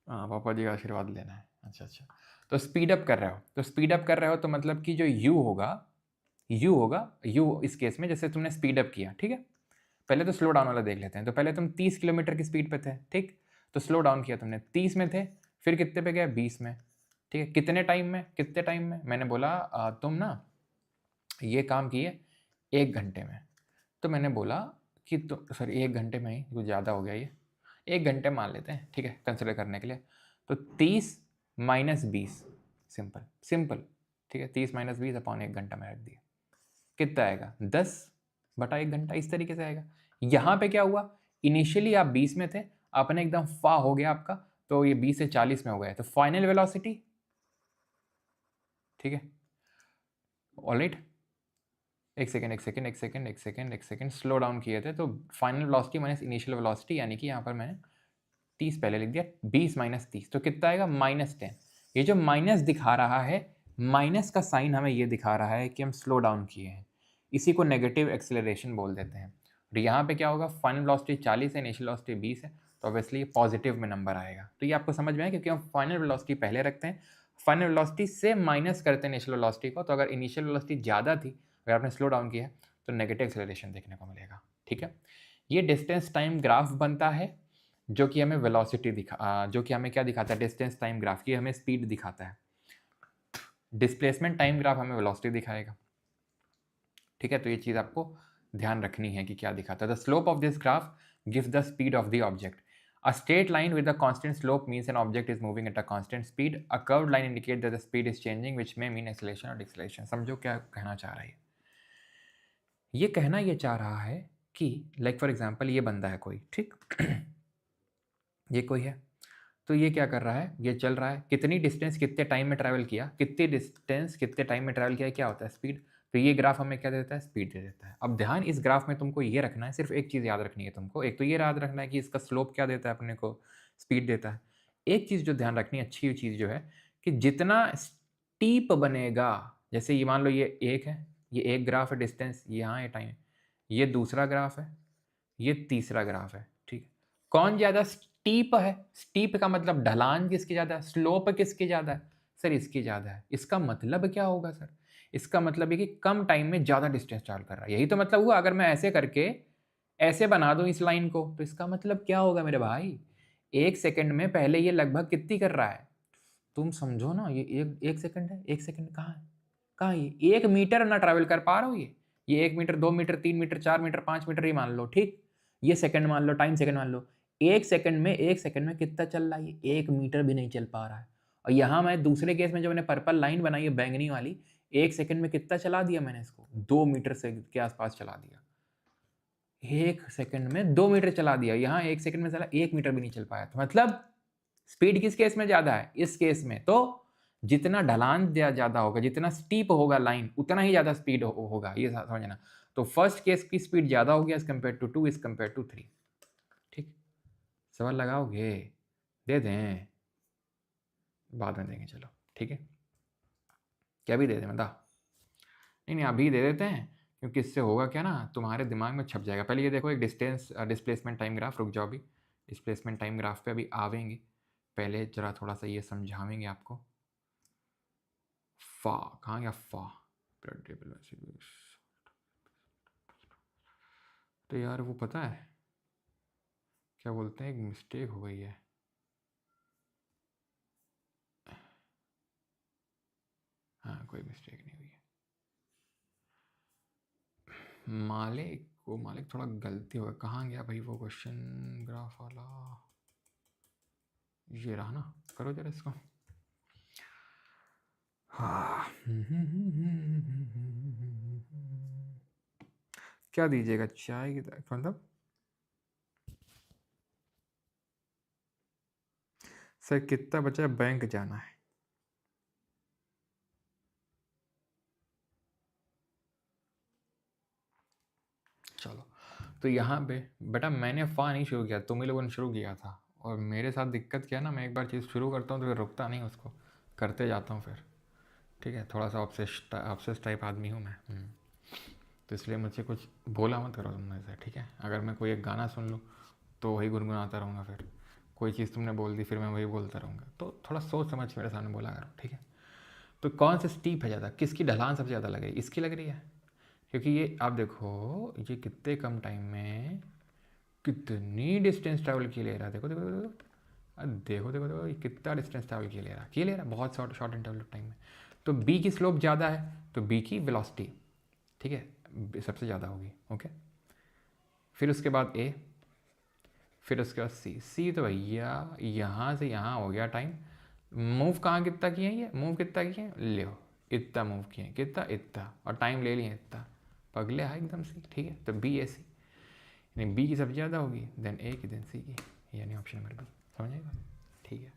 हाँ पापा जी का आशीर्वाद लेना है। अच्छा अच्छा, तो स्पीड अप कर रहे हो, तो स्पीड अप कर रहे हो तो मतलब कि जो यू इस केस में, जैसे तुमने स्पीड अप किया, ठीक है, पहले तो स्लो डाउन वाला देख लेते हैं। तो पहले तुम 30 किलोमीटर की स्पीड पे थे, ठीक, तो स्लो डाउन किया तुमने, 30 में थे, फिर कितने पे गए, 20 में, ठीक है, कितने टाइम में, मैंने बोला तुम ना ये काम किए 1 घंटे में, तो मैंने बोला कि तुम सॉरी 1 घंटे में ही कुछ ज़्यादा हो गया, ये 1 घंटे मान लेते हैं, ठीक है, कंसिडर करने के लिए। तो 30 माइनस 20, सिंपल सिंपल, ठीक है, 30 माइनस 20 अपॉन 1 घंटा में रख दिया, कितना आएगा 10 बटा 1 घंटा, इस तरीके से आएगा। यहाँ पे क्या हुआ, इनिशियली आप 20 में थे, आपने एकदम फा हो गया आपका, तो ये 20 से 40 में हो गया, तो फाइनल वेलोसिटी, ठीक है, ऑलराइट, एक सेकेंड स्लो डाउन किए थे, तो final velocity minus initial velocity, यानी कि यहाँ पर मैंने 30 पहले लिख दिया, 20 माइनस 30, तो कितना आएगा -10। ये जो माइनस दिखा रहा है, माइनस का साइन हमें ये दिखा रहा है कि हम स्लो डाउन किए हैं, इसी को नेगेटिव एक्सेलरेशन बोल देते हैं। और यहाँ पे क्या होगा, फाइनल वेलोसिटी 40 है, इनिशियल वेलोसिटी 20 है, तो ऑब्वियसली पॉजिटिव में नंबर आएगा। तो ये आपको समझ में आया, क्योंकि हम फाइनल वेलोसिटी पहले रखते हैं, फाइनल वेलोसिटी से माइनस करते हैं इनिशियल वेलोसिटी को, तो अगर इनिशियल वेलोसिटी ज़्यादा थी, अगर आपने स्लो डाउन किया है, तो नेगेटिव एक्सेलरेशन देखने को मिलेगा, ठीक है। ये डिस्टेंस टाइम ग्राफ बनता है, जो कि हमें वेलोसिटी जो कि हमें क्या दिखाता है, डिस्टेंस टाइम ग्राफ की हमें स्पीड दिखाता है, डिस्प्लेसमेंट टाइम ग्राफ हमें वेलोसिटी दिखाएगा, ठीक है। तो ये चीज़ आपको ध्यान रखनी है कि क्या दिखाता है। The slope of this graph gives the speed of the object. A straight line with a constant slope means an object is moving at a constant speed. A curved line indicates that the speed is changing, which may mean acceleration or deceleration. समझो क्या कहना चाह रहा है ये कहना ये चाह रहा है कि लाइक फॉर एग्जांपल ये बंदा है कोई, ठीक ये कोई है, तो ये क्या कर रहा है, ये चल रहा है, कितनी डिस्टेंस कितने टाइम में ट्रैवल किया, कितनी डिस्टेंस कितने टाइम में ट्रैवल किया, क्या होता है स्पीड। तो ये ग्राफ हमें क्या देता है, स्पीड दे देता है। अब ध्यान इस ग्राफ में तुमको ये रखना है, सिर्फ एक चीज़ याद रखनी है तुमको, एक तो ये याद रखना है कि इसका स्लोप क्या देता है अपने को, स्पीड देता है। एक चीज़ जो ध्यान रखनी है, अच्छी चीज़ जो है कि जितना स्टीप बनेगा, जैसे ये मान लो ये एक है, ये एक ग्राफ है डिस्टेंस, यहाँ ये टाइम है, ये दूसरा ग्राफ है, ये तीसरा ग्राफ है, ठीक है। कौन ज़्यादा स्टीप है, स्टीप का मतलब ढलान किसकी ज़्यादा है, स्लोप किसकी ज़्यादा है, सर इसकी ज़्यादा है। इसका मतलब क्या होगा सर, इसका मतलब है कि कम टाइम में ज़्यादा डिस्टेंस ट्रैवल कर रहा है, यही तो मतलब हुआ। अगर मैं ऐसे करके ऐसे बना दूं इस लाइन को, तो इसका मतलब क्या होगा मेरे भाई, 1 सेकंड में पहले ये लगभग कितनी कर रहा है, तुम समझो ना, ये एक सेकंड है, 1 सेकंड कहाँ है, कहाँ ये 1 मीटर ना ट्रैवल कर पा रहा हो, ये 1 metre, 2 metre, 3 metre, 4 metre, 5 metre ही मान लो, ठीक, ये सेकंड मान लो, टाइम सेकंड मान लो, 1 सेकंड में कितना चल रहा है, ये 1 मीटर भी नहीं चल पा रहा है। और यहाँ मैं दूसरे केस में जो मैंने पर्पल लाइन बनाई है बैंगनी वाली, 1 सेकंड में कितना चला दिया मैंने इसको, 2 मीटर से के आसपास चला दिया। 1 सेकंड में 2 मीटर चला दिया, यहाँ 1 सेकंड में चला 1 मीटर भी नहीं चल पाया। तो मतलब स्पीड किस केस में ज़्यादा है, इस केस में। तो जितना ढलान ज़्यादा होगा, जितना स्टीप होगा लाइन, उतना ही ज़्यादा स्पीड होगा, ये समझना। तो फर्स्ट केस की स्पीड ज़्यादा होगी as compare to 2 as compare to 3, ठीक। सवाल लगाओगे, दे दें, बाद में देंगे, चलो ठीक है, क्या भी दे दें बता, नहीं अभी दे देते हैं, क्योंकि इससे होगा क्या ना, तुम्हारे दिमाग में छप जाएगा। पहले ये देखो एक डिस्प्लेसमेंट टाइम ग्राफ, रुक जाओ, अभी डिस्प्लेसमेंट टाइम ग्राफ पे अभी आवेंगे, पहले जरा थोड़ा सा ये समझावेंगे आपको। फा कहाँ गया, फा, तो यार वो पता है क्या बोलते हैं, एक मिस्टेक हो गई है, हाँ कोई मिस्टेक नहीं हुई है, मालिक थोड़ा गलती हो गया, कहाँ गया भाई वो क्वेश्चन ग्राफ वाला, ये रहा ना, करो जरा इसको, हाँ क्या दीजिएगा, चाय की मतलब, सर कितना बचा है, बैंक जाना है, तो यहाँ पे बेटा मैंने फा नहीं शुरू किया, तुम ही लोगों ने शुरू किया था, और मेरे साथ दिक्कत क्या है ना, मैं एक बार चीज़ शुरू करता हूँ तो फिर रुकता नहीं, उसको करते जाता हूँ फिर, ठीक है। थोड़ा सा ऑब्सेस टाइप आदमी हूँ मैं। तो इसलिए मुझसे कुछ बोला मत करो तुमने से, ठीक है। अगर मैं कोई एक गाना सुन लूँ तो वही गुनगुनाता रहूँगा, फिर कोई चीज़ तुमने बोल दी फिर मैं वही बोलता रहूँगा, तो थोड़ा सोच समझ के मेरे सामने बोला करो, ठीक है। तो कौन सी स्टीप है ज़्यादा, किसकी ढलान सबसे ज़्यादा लग रही है, इसकी लग रही है, क्योंकि ये आप देखो ये कितने कम टाइम में कितनी डिस्टेंस ट्रैवल किए ले रहा है, देखो देखो देखो देखो देखो देखो ये कितना डिस्टेंस ट्रैवल किए ले रहा है बहुत short short interval of time में। तो बी की स्लोप ज़्यादा है तो बी की वेलोसिटी, ठीक है, सबसे ज़्यादा होगी, ओके। फिर उसके बाद ए, फिर उसके बाद सी तो भैया यहाँ से यहाँ हो गया टाइम। मूव कहाँ कितना किए हैं, ये मूव कितना किए हैं, ले इतना मूव किए हैं, कितना इतना, और टाइम ले लिए इतना, पगले है एकदम से, ठीक है। तो बी ए सी, यानी बी की सबसे ज़्यादा होगी, देन ए की, देन सी की, यानी ऑप्शन नंबर बी, समझेगा, ठीक है।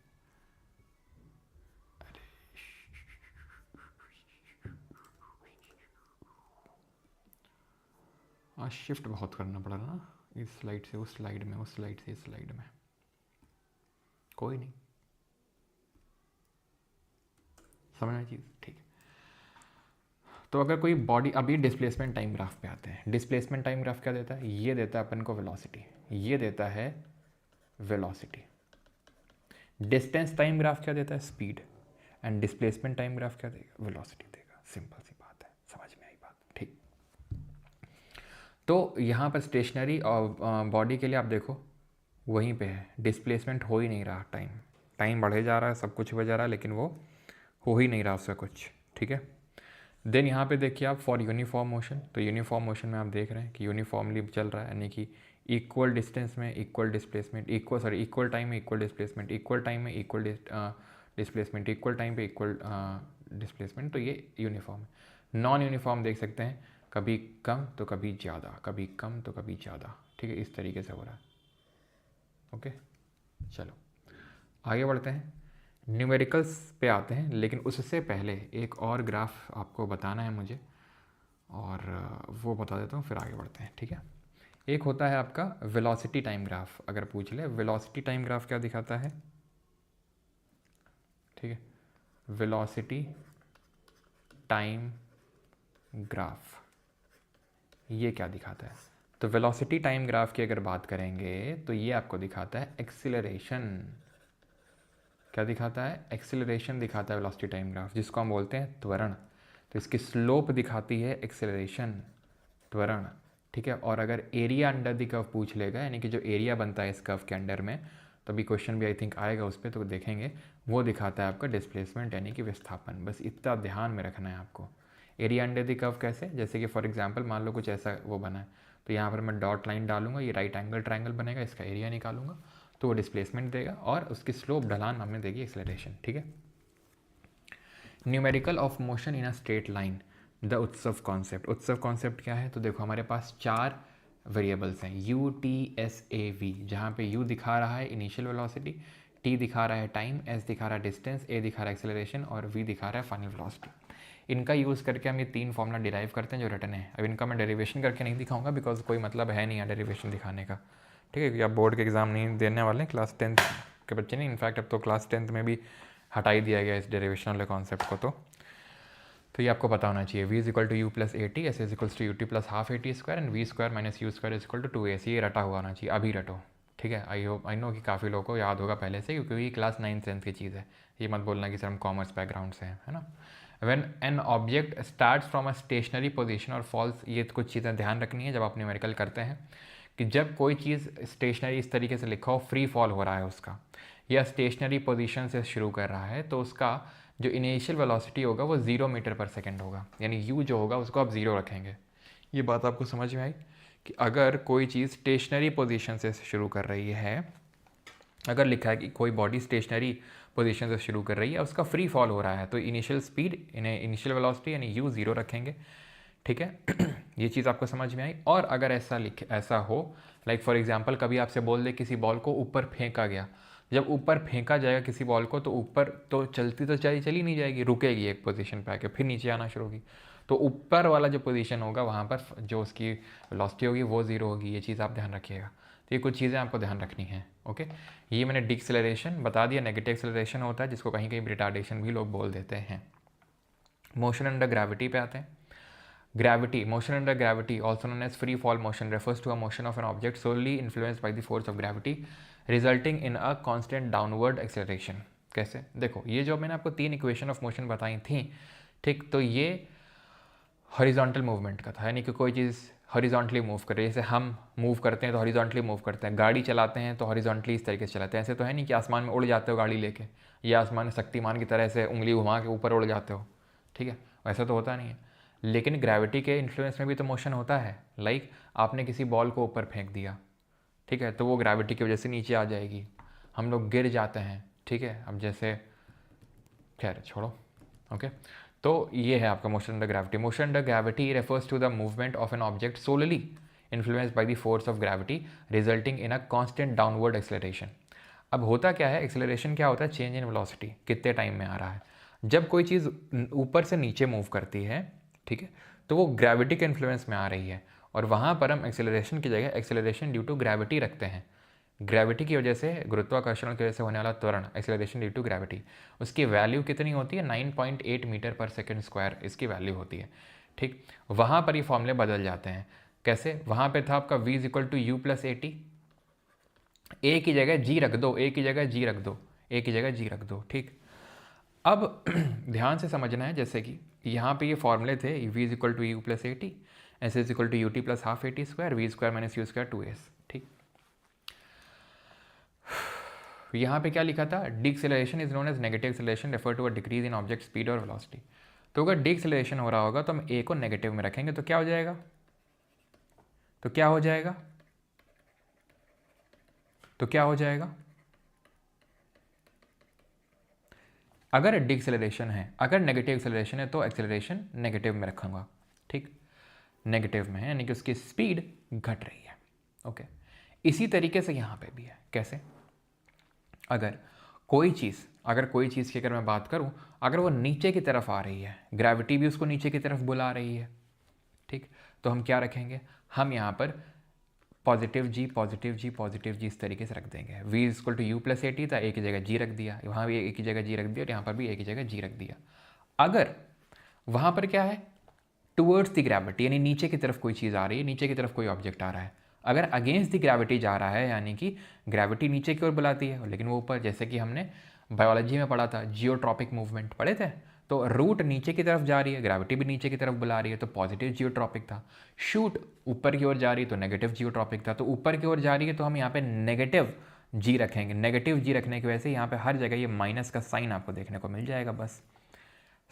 आज शिफ्ट बहुत करना पड़ा ना, इस स्लाइड से उस स्लाइड में, उस स्लाइड से इस स्लाइड में, कोई नहीं, समझना चीज़, ठीक है। तो अगर कोई बॉडी, अभी डिस्प्लेसमेंट टाइम ग्राफ पे आते हैं। डिस्प्लेसमेंट टाइम ग्राफ क्या देता है, ये देता है अपन को वेलोसिटी, ये देता है वेलोसिटी। डिस्टेंस टाइम ग्राफ क्या देता है, speed, and displacement time graph क्या देगा, वेलोसिटी देगा। सिंपल सी बात है, समझ में आई बात, ठीक। तो यहाँ पर स्टेशनरी और बॉडी के लिए आप देखो वहीं पे है, डिस्प्लेसमेंट हो ही नहीं रहा, टाइम बढ़े जा रहा है, सब कुछ हो जा रहा है, लेकिन वो हो ही नहीं रहा उसका कुछ, ठीक है। देन यहाँ पे देखिए आप फॉर यूनिफॉर्म मोशन, तो यूनिफॉर्म मोशन में आप देख रहे हैं कि यूनिफॉर्मली चल रहा है, यानी कि इक्वल डिस्टेंस में इक्वल डिस्प्लेसमेंट, इक्वल टाइम में इक्वल डिस्प्लेसमेंट, इक्वल टाइम में इक्वल डिस्प्लेसमेंट, इक्वल टाइम पे इक्वल डिस्प्लेसमेंट, तो ये यूनिफॉर्म है। नॉन यूनिफॉर्म देख सकते हैं, कभी कम तो कभी ज़्यादा, कभी कम तो कभी ज़्यादा, ठीक है, इस तरीके से हो रहा है, ओके। चलो आगे बढ़ते हैं, न्यूमेरिकल्स पे आते हैं, लेकिन उससे पहले एक और ग्राफ आपको बताना है मुझे, और वो बता देता हूँ, फिर आगे बढ़ते हैं, ठीक है। एक होता है आपका वेलोसिटी टाइम ग्राफ, अगर पूछ ले वेलोसिटी टाइम ग्राफ क्या दिखाता है, ठीक है, वेलोसिटी टाइम ग्राफ ये क्या दिखाता है। तो वेलोसिटी टाइम ग्राफ की अगर बात करेंगे तो ये आपको दिखाता है एक्सीलरेशन, क्या दिखाता है, एक्सेलरेशन दिखाता है वेलोसिटी टाइम ग्राफ, जिसको हम बोलते हैं त्वरण। तो इसकी स्लोप दिखाती है एक्सेलरेशन, त्वरण, ठीक है। और अगर एरिया अंडर द कर्व पूछ लेगा, यानी कि जो एरिया बनता है इस कर्व के अंडर में, तो अभी क्वेश्चन भी आई थिंक आएगा उस पर, तो देखेंगे, वो दिखाता है आपका डिस्प्लेसमेंट यानी कि विस्थापन। बस इतना ध्यान में रखना है आपको। एरिया अंडर द कर्व कैसे, जैसे कि फॉर एग्जांपल मान लो कुछ ऐसा वो बना है, तो यहाँ पर मैं डॉट लाइन डालूंगा, ये राइट एंगल ट्रायंगल बनेगा, इसका एरिया निकालूंगा, तो वो डिस्प्लेसमेंट देगा, और उसकी स्लोप ढलान हमें देगी एक्सेलरेशन, ठीक है। Numerical of motion in a straight line, the उत्सव कॉन्सेप्ट। उत्सव कॉन्सेप्ट क्या है, तो देखो हमारे पास 4 वेरिएबल्स हैं, U T S A V, जहाँ पे यू दिखा रहा है इनिशियल वेलोसिटी, टी दिखा रहा है टाइम, एस दिखा रहा है डिस्टेंस, ए दिखा रहा है एक्सेलरेशन, और वी दिखा रहा है फाइनल वेलोसिटी। इनका यूज़ करके हम ये 3 फॉर्मूला डिराइव करते हैं जो रिटर्न है। अब इनका मैं डेरिवेशन करके नहीं दिखाऊंगा, बिकॉज कोई मतलब है नहीं है डेरिवेशन दिखाने का, ठीक है, क्योंकि आप बोर्ड के एग्ज़ाम नहीं देने वाले, क्लास 10th के बच्चे नहीं, इनफैक्ट अब तो क्लास 10th में भी हटा ही दिया गया इस डेरिवेशन वाले कॉन्सेप्ट को। तो ये आपको पता होना चाहिए, v is equal to u plus a t, s is equals to u t plus half a t square, and v square minus u square is equal to 2ac, ये रटा हुआ होना चाहिए, अभी रटो, ठीक है। आई नो कि काफ़ी लोगों को याद होगा पहले से, क्योंकि ये क्लास 9th 10th की चीज़ है, ये मत बोलना कि सर हम कॉमर्स बैकग्राउंड से हैं, है ना। When an object starts from a stationary position और फॉल्स, ये कुछ चीज़ें ध्यान रखनी है जब आप न्यूमेरिकल करते हैं, कि जब कोई चीज़ स्टेशनरी इस तरीके से लिखा हो, फ्री फॉल हो रहा है उसका, या स्टेशनरी पोजीशन से शुरू कर रहा है, तो उसका जो इनिशियल वेलोसिटी होगा वो 0 मीटर पर सेकेंड होगा, यानी यू जो होगा उसको आप 0 रखेंगे। ये बात आपको समझ में आई कि अगर कोई चीज़ स्टेशनरी पोजीशन से शुरू कर रही है, अगर लिखा है कि कोई बॉडी स्टेशनरी पोजीशन से शुरू कर रही है, उसका फ्री फॉल हो रहा है, तो इनिशियल स्पीड, इनिशियल वेलोसिटी यानी यू 0 रखेंगे, ठीक है। ये चीज़ आपको समझ में आई। और अगर ऐसा हो, लाइक फॉर एग्जांपल कभी आपसे बोल दे किसी बॉल को ऊपर फेंका गया, जब ऊपर फेंका जाएगा किसी बॉल को, तो ऊपर तो चलती तो चली नहीं जाएगी, रुकेगी एक पोजीशन पे आके, फिर नीचे आना शुरू होगी। तो ऊपर वाला जो पोजीशन होगा वहाँ पर जो उसकी वेलोसिटी होगी वो ज़ीरो होगी। ये चीज़ आप ध्यान रखिएगा। तो ये कुछ चीज़ें आपको ध्यान रखनी है। ओके, ये मैंने डिक्सेलरेशन बता दिया। नेगेटिव एक्सेलरेशन होता है जिसको कहीं कहीं रिटार्डेशन भी लोग बोल देते हैं। मोशन अंडर ग्रेविटी पे आते हैं। Gravity, motion under gravity, also known as free fall motion, refers to a motion of an object solely influenced by the force of gravity, resulting in a constant downward acceleration. कैसे? देखो, ये जो मैंने आपको 3 equation of motion बताई थी, ठीक, तो ये हॉरिजॉन्टल मूवमेंट का था, यानी कि कोई चीज़ हॉरिजॉन्टली मूव कर रही है। जैसे हम मूव करते हैं तो हॉरिजॉन्टली मूव करते हैं, गाड़ी चलाते हैं तो हॉरिजॉन्टली इस तरीके से चलाते हैं। ऐसे तो है नहीं कि आसमान में उड़ जाते हो गाड़ी लेके, या आसमान में शक्तिमान की तरह से उंगली घुमा के ऊपर उड़ जाते हो, ठीक है, वैसा तो होता नहीं है। लेकिन ग्रेविटी के इन्फ्लुएंस में भी तो मोशन होता है। लाइक आपने किसी बॉल को ऊपर फेंक दिया, ठीक है, तो वो ग्रेविटी की वजह से नीचे आ जाएगी, हम लोग गिर जाते हैं, ठीक है। अब जैसे खैर छोड़ो, ओके, तो ये है आपका motion under gravity. Motion under gravity refers to the movement of an object solely influenced by the force of gravity resulting in a constant downward acceleration. अब होता क्या है, एक्सेलरेशन क्या होता है, चेंज इन वेलोसिटी, कितने टाइम में आ रहा है। जब कोई चीज़ ऊपर से नीचे मूव करती है, ठीक है, तो वो ग्रेविटी के इन्फ्लुएंस में आ रही है, और वहाँ पर हम एक्सेलरेशन की जगह एक्सेलरेशन ड्यू टू ग्रेविटी रखते हैं। ग्रेविटी की वजह से, गुरुत्वाकर्षण की वजह से होने वाला त्वरण, एक्सेलरेशन ड्यू टू ग्रेविटी, उसकी वैल्यू कितनी होती है, 9.8 मीटर पर सेकेंड स्क्वायर इसकी वैल्यू होती है, ठीक। वहाँ पर ये फॉर्मूले बदल जाते हैं। कैसे? वहाँ पे था आपका v equal to u plus a t, a की जगह जी रख दो, ए की जगह जी रख दो, ए की जगह जी रख दो, ठीक। अब ध्यान से समझना है, जैसे कि यहाँ पे ये फॉर्मूले थे, v is equal to u plus a t, s is equal to u t plus half a t square, v square minus u square 2s, ठीक। यहाँ पे क्या लिखा था, deceleration is known as negative acceleration refer to a decrease in object speed और velocity. तो अगर डिक्सेलरेशन हो रहा होगा तो हम ए को नेगेटिव में रखेंगे, तो क्या हो जाएगा, तो क्या हो जाएगा, तो क्या हो जाएगा, अगर डिक्सेलरेशन है, अगर नेगेटिव एक्सेलरेशन है तो एक्सेलरेशन नेगेटिव में रखूंगा, ठीक, नेगेटिव में है, यानी कि उसकी स्पीड घट रही है। ओके, इसी तरीके से यहाँ पे भी है। कैसे? अगर कोई चीज़ की अगर मैं बात करूँ, अगर वो नीचे की तरफ आ रही है, ग्रेविटी भी उसको नीचे की तरफ बुला रही है, ठीक, तो हम क्या रखेंगे, हम यहाँ पर positive g positive g positive g इस तरीके से रख देंगे। v equal to u plus a t था, ए की जगह जी रख दिया, वहाँ भी ए की जगह जी रख दिया, और यहाँ पर भी ए की जगह जी रख दिया। अगर वहाँ पर क्या है, टूवर्ड्स द ग्रेविटी, यानी नीचे की तरफ कोई चीज़ आ रही है, नीचे की तरफ कोई ऑब्जेक्ट आ रहा है, अगर अगेंस्ट द ग्रेविटी जा रहा है, यानी कि ग्रेविटी नीचे की ओर बुलाती है लेकिन वो ऊपर, जैसे कि हमने बायोलॉजी में पढ़ा था, जियोट्रॉपिक मूवमेंट पढ़े थे, तो रूट नीचे की तरफ जा रही है, ग्रेविटी भी नीचे की तरफ बुला रही है, तो पॉजिटिव जियोट्रॉपिक था। शूट ऊपर की ओर जा रही है तो नेगेटिव जियोट्रॉपिक था, तो ऊपर की ओर जा रही है तो हम यहाँ पे नेगेटिव जी रखेंगे। नेगेटिव जी रखने की वजह से यहाँ पे हर जगह ये माइनस का साइन आपको देखने को मिल जाएगा। बस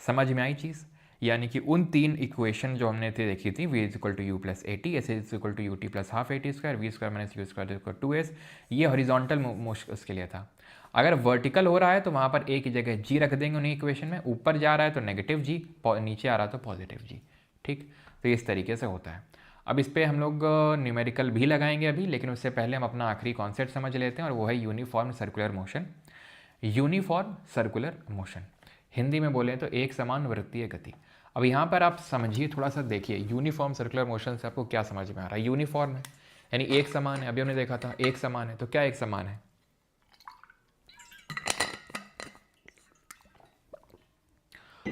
समझ में आई चीज़? यानी कि उन 3 इक्वेशन जो हमने थे देखी थी, v is equal to u plus a t, s is equal to u t plus half a t square, v square minus u square equal to s, ये हॉरिजॉन्टल मोशन उसके लिए था। अगर वर्टिकल हो रहा है तो वहाँ पर ए की जगह जी रख देंगे उन्हीं इक्वेशन में, ऊपर जा रहा है तो नेगेटिव जी, नीचे आ रहा है तो पॉजिटिव जी, ठीक। तो इस तरीके से होता है। अब इस पर हम लोग न्यूमेरिकल भी लगाएंगे अभी, लेकिन उससे पहले हम अपना आखिरी कॉन्सेप्ट समझ लेते हैं, और वो है uniform circular motion. Uniform circular motion, Hindi में बोलें तो एक समान वृत्तीय गति। अब यहाँ पर आप समझिए, थोड़ा सा देखिए, यूनिफॉर्म सर्कुलर मोशन से आपको क्या समझ में आ रहा है। यूनिफॉर्म है यानी एक समान है, अभी हमने देखा था एक समान है, तो क्या एक समान है,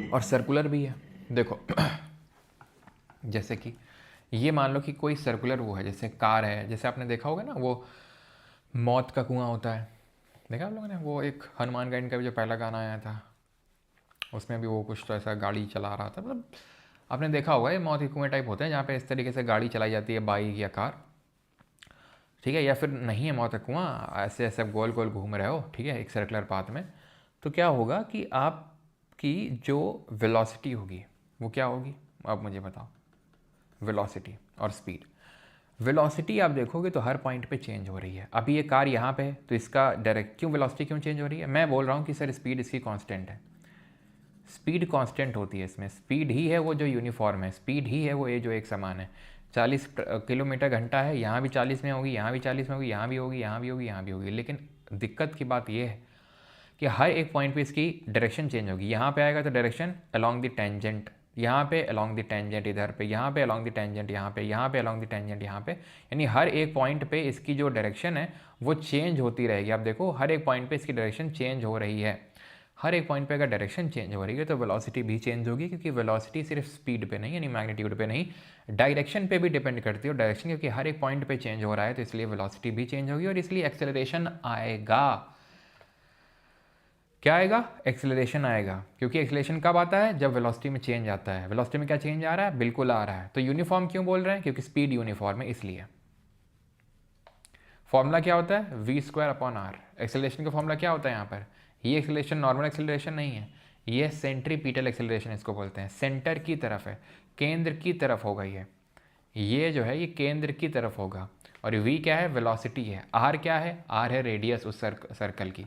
और सर्कुलर भी है। देखो जैसे कि ये मान लो कि कोई सर्कुलर वो है, जैसे कार है, जैसे आपने देखा होगा ना वो मौत का कुआं होता है, देखा आप लोगों ने, वो एक हनुमान गाइड का भी जो पहला गाना आया था उसमें भी वो कुछ तो ऐसा गाड़ी चला रहा था, मतलब आपने देखा होगा ये मौत के कुएं टाइप होते हैं जहाँ पे इस तरीके से गाड़ी चलाई जाती है, बाइक या कार, ठीक है, या फिर नहीं है मौत का कुआं, ऐसे ऐसे गोल गोल घूम रहे हो, ठीक है, एक सर्कुलर पाथ में, तो क्या होगा कि आपकी जो वेलोसिटी होगी वो क्या होगी, आप मुझे बताओ, वेलोसिटी और स्पीड। वेलोसिटी आप देखोगे तो हर पॉइंट पे चेंज हो रही है। अभी ये कार यहाँ पे है तो इसका डायरेक्ट क्यों वेलोसिटी क्यों चेंज हो रही है, मैं बोल रहा हूँ कि सर स्पीड इसकी कांस्टेंट है, स्पीड कांस्टेंट होती है इसमें, स्पीड ही है वो जो यूनिफॉर्म है, स्पीड ही है वो ये जो एक समान है। 40 किलोमीटर घंटा है, यहाँ भी 40 में होगी, यहाँ भी 40 में होगी, यहाँ भी होगी, यहाँ भी होगी, यहाँ भी होगी, लेकिन दिक्कत की बात ये है कि हर एक पॉइंट पे इसकी डायरेक्शन चेंज होगी। यहाँ पे आएगा तो डायरेक्शन अलॉन्ग द टेंजेंट यहाँ पे along द टेंजेंट, इधर पे, यहाँ पे along द टेंजेंट, यहाँ पे along द टेंजेंट, यहाँ पे, यानी हर एक पॉइंट पे इसकी जो डायरेक्शन है वो चेंज होती रहेगी। आप देखो हर एक पॉइंट पे इसकी डायरेक्शन चेंज हो रही है। हर एक पॉइंट पे अगर डायरेक्शन चेंज हो रही है तो वेलोसिटी भी चेंज होगी, क्योंकि वेलोसिटी सिर्फ स्पीड पे नहीं, यानी मैग्नीट्यूड पे नहीं, डायरेक्शन पे भी डिपेंड करती है। और डायरेक्शन क्योंकि हर एक पॉइंट पे चेंज हो रहा है तो इसलिए वेलोसिटी भी चेंज होगी और इसलिए एक्सेलरेशन आएगा। क्या आएगा? एक्सेलरेशन आएगा, क्योंकि एक्सेलरेशन कब आता है? जब वेलोसिटी में चेंज आता है। वेलोसिटी में क्या चेंज आ रहा है? बिल्कुल आ रहा है। तो यूनिफॉर्म क्यों बोल रहे हैं? क्योंकि स्पीड यूनिफॉर्म है, इसलिए। फॉर्मूला क्या होता है? V square upon r. Acceleration का फॉर्मूला क्या होता है यहाँ पर? ये एक्सेलरेशन नॉर्मल एक्सेलरेशन नहीं है, ये सेंट्रीपिटल एक्सेलरेशन इसको बोलते हैं। सेंटर की तरफ है, केंद्र की तरफ होगा ये जो है ये केंद्र की तरफ होगा। और वी क्या है? वेलोसिटी है। आर क्या है? आर है रेडियस उस सर्कल की,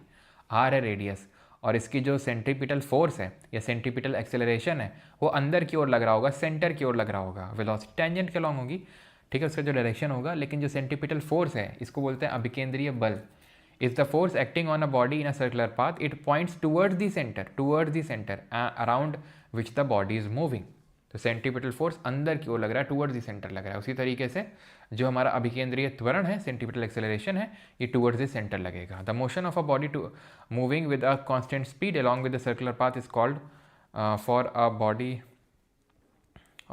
आर है रेडियस। और इसकी जो सेंट्रीपिटल फोर्स है या सेंट्रीपिटल एक्सेलरेशन है वो अंदर की ओर लग रहा होगा, सेंटर की ओर लग रहा होगा। वेलोसिटी टेंजेंट के लॉन्ग होगी, ठीक है, उसका जो डायरेक्शन होगा। लेकिन जो सेंट्रीपिटल फोर्स है इसको बोलते हैं अभिकेंद्रीय बल। If the force acting on a body in a circular path it points towards the centre around which the body is moving. तो सेंट्रीपिटल फोर्स अंदर की ओर लग रहा है, टुवर्ड्स द सेंटर लग रहा है। उसी तरीके से जो हमारा अभिकेंद्रीय त्वरण है, सेंट्रीपिटल एक्सेलरेशन है, ये टुवर्ड्स द सेंटर लगेगा। The motion of a body to moving with a constant speed along with the circular path is called for a body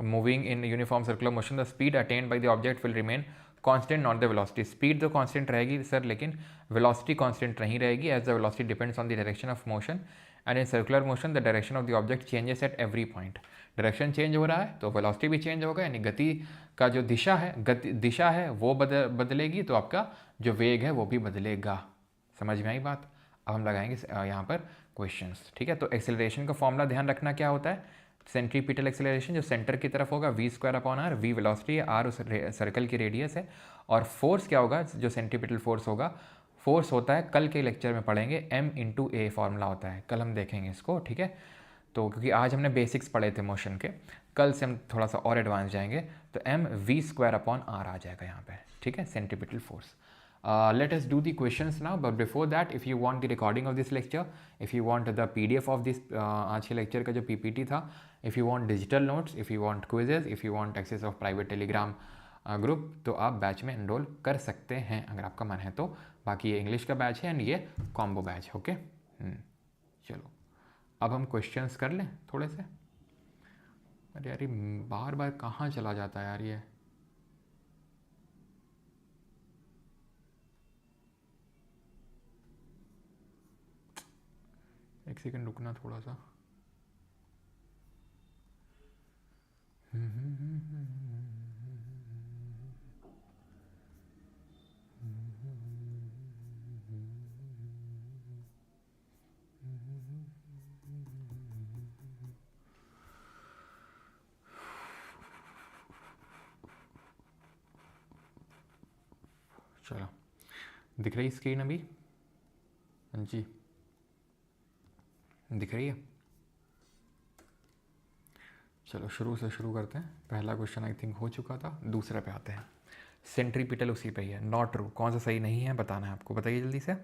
moving in uniform circular motion the speed attained by the object will remain constant, not the velocity. speed तो constant रहेगी sir, लेकिन velocity constant नहीं रहेगी, as the velocity depends on the direction of motion and in circular motion the direction of the object changes at every point. Direction change हो रहा है तो velocity भी चेंज होगा, यानी गति का जो दिशा है वो बदलेगी, तो आपका जो वेग है वो भी बदलेगा। समझ में आई बात? अब हम लगाएंगे यहाँ पर क्वेश्चंस, ठीक है। तो एक्सेलरेशन का फॉर्मूला ध्यान रखना क्या होता है? सेंट्रीपिटल एक्सेलरेशन जो सेंटर की तरफ होगा, v square upon r. V velocity है, आर उस सर्कल की रेडियस है। और फोर्स क्या होगा? जो सेंट्रीपिटल फोर्स होगा, फोर्स होता है, कल के लेक्चर में पढ़ेंगे, m इंटू ए फॉर्मूला होता है, कल हम देखेंगे इसको, ठीक है। तो क्योंकि आज हमने बेसिक्स पढ़े थे मोशन के, कल से हम थोड़ा सा और एडवांस जाएंगे, तो m v square upon r आ जाएगा यहाँ पे, ठीक है, centripetal force. Let us do the questions now, but before that if you want the recording of this lecture, if you want the PDF of this आज के lecture का जो PPT था, if you want digital notes, if you want quizzes, if you want access of private telegram group, तो आप batch में enroll कर सकते हैं अगर आपका मन है तो। बाकी ये इंग्लिश का बैच है एंड ये कॉम्बो बैच, ओके। चलो अब हम क्वेश्चंस कर लें थोड़े से। अरे यार ये बार बार कहाँ चला जाता है यार ये। एक सेकंड रुकना थोड़ा सा। चलो दिख रही स्क्रीन अभी? हाँ जी दिख रही है। चलो शुरू से शुरू करते हैं। पहला क्वेश्चन आई थिंक हो चुका था, दूसरे पे आते हैं। सेंट्रीपिटल उसी पे ही है, नॉट ट्रू। कौन सा सही नहीं है बताना है आपको, बताइए जल्दी से।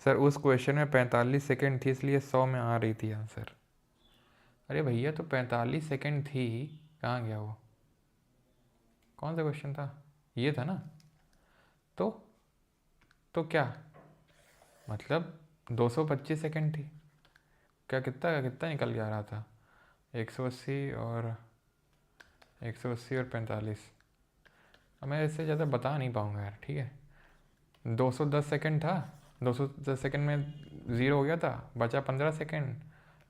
सर उस क्वेश्चन में 45 सेकंड थी इसलिए 100 में आ रही थी आंसर। अरे भैया तो 45 सेकंड थी, कहाँ गया वो? कौन सा क्वेश्चन था? ये था ना। तो क्या मतलब 225 सेकंड थी क्या? कितना निकल के आ रहा था? 180 और 45। अब मैं इससे ज़्यादा बता नहीं पाऊँगा यार, ठीक है। 210 सेकंड था, 210 सेकंड में 0 हो गया था, बचा 15 सेकंड,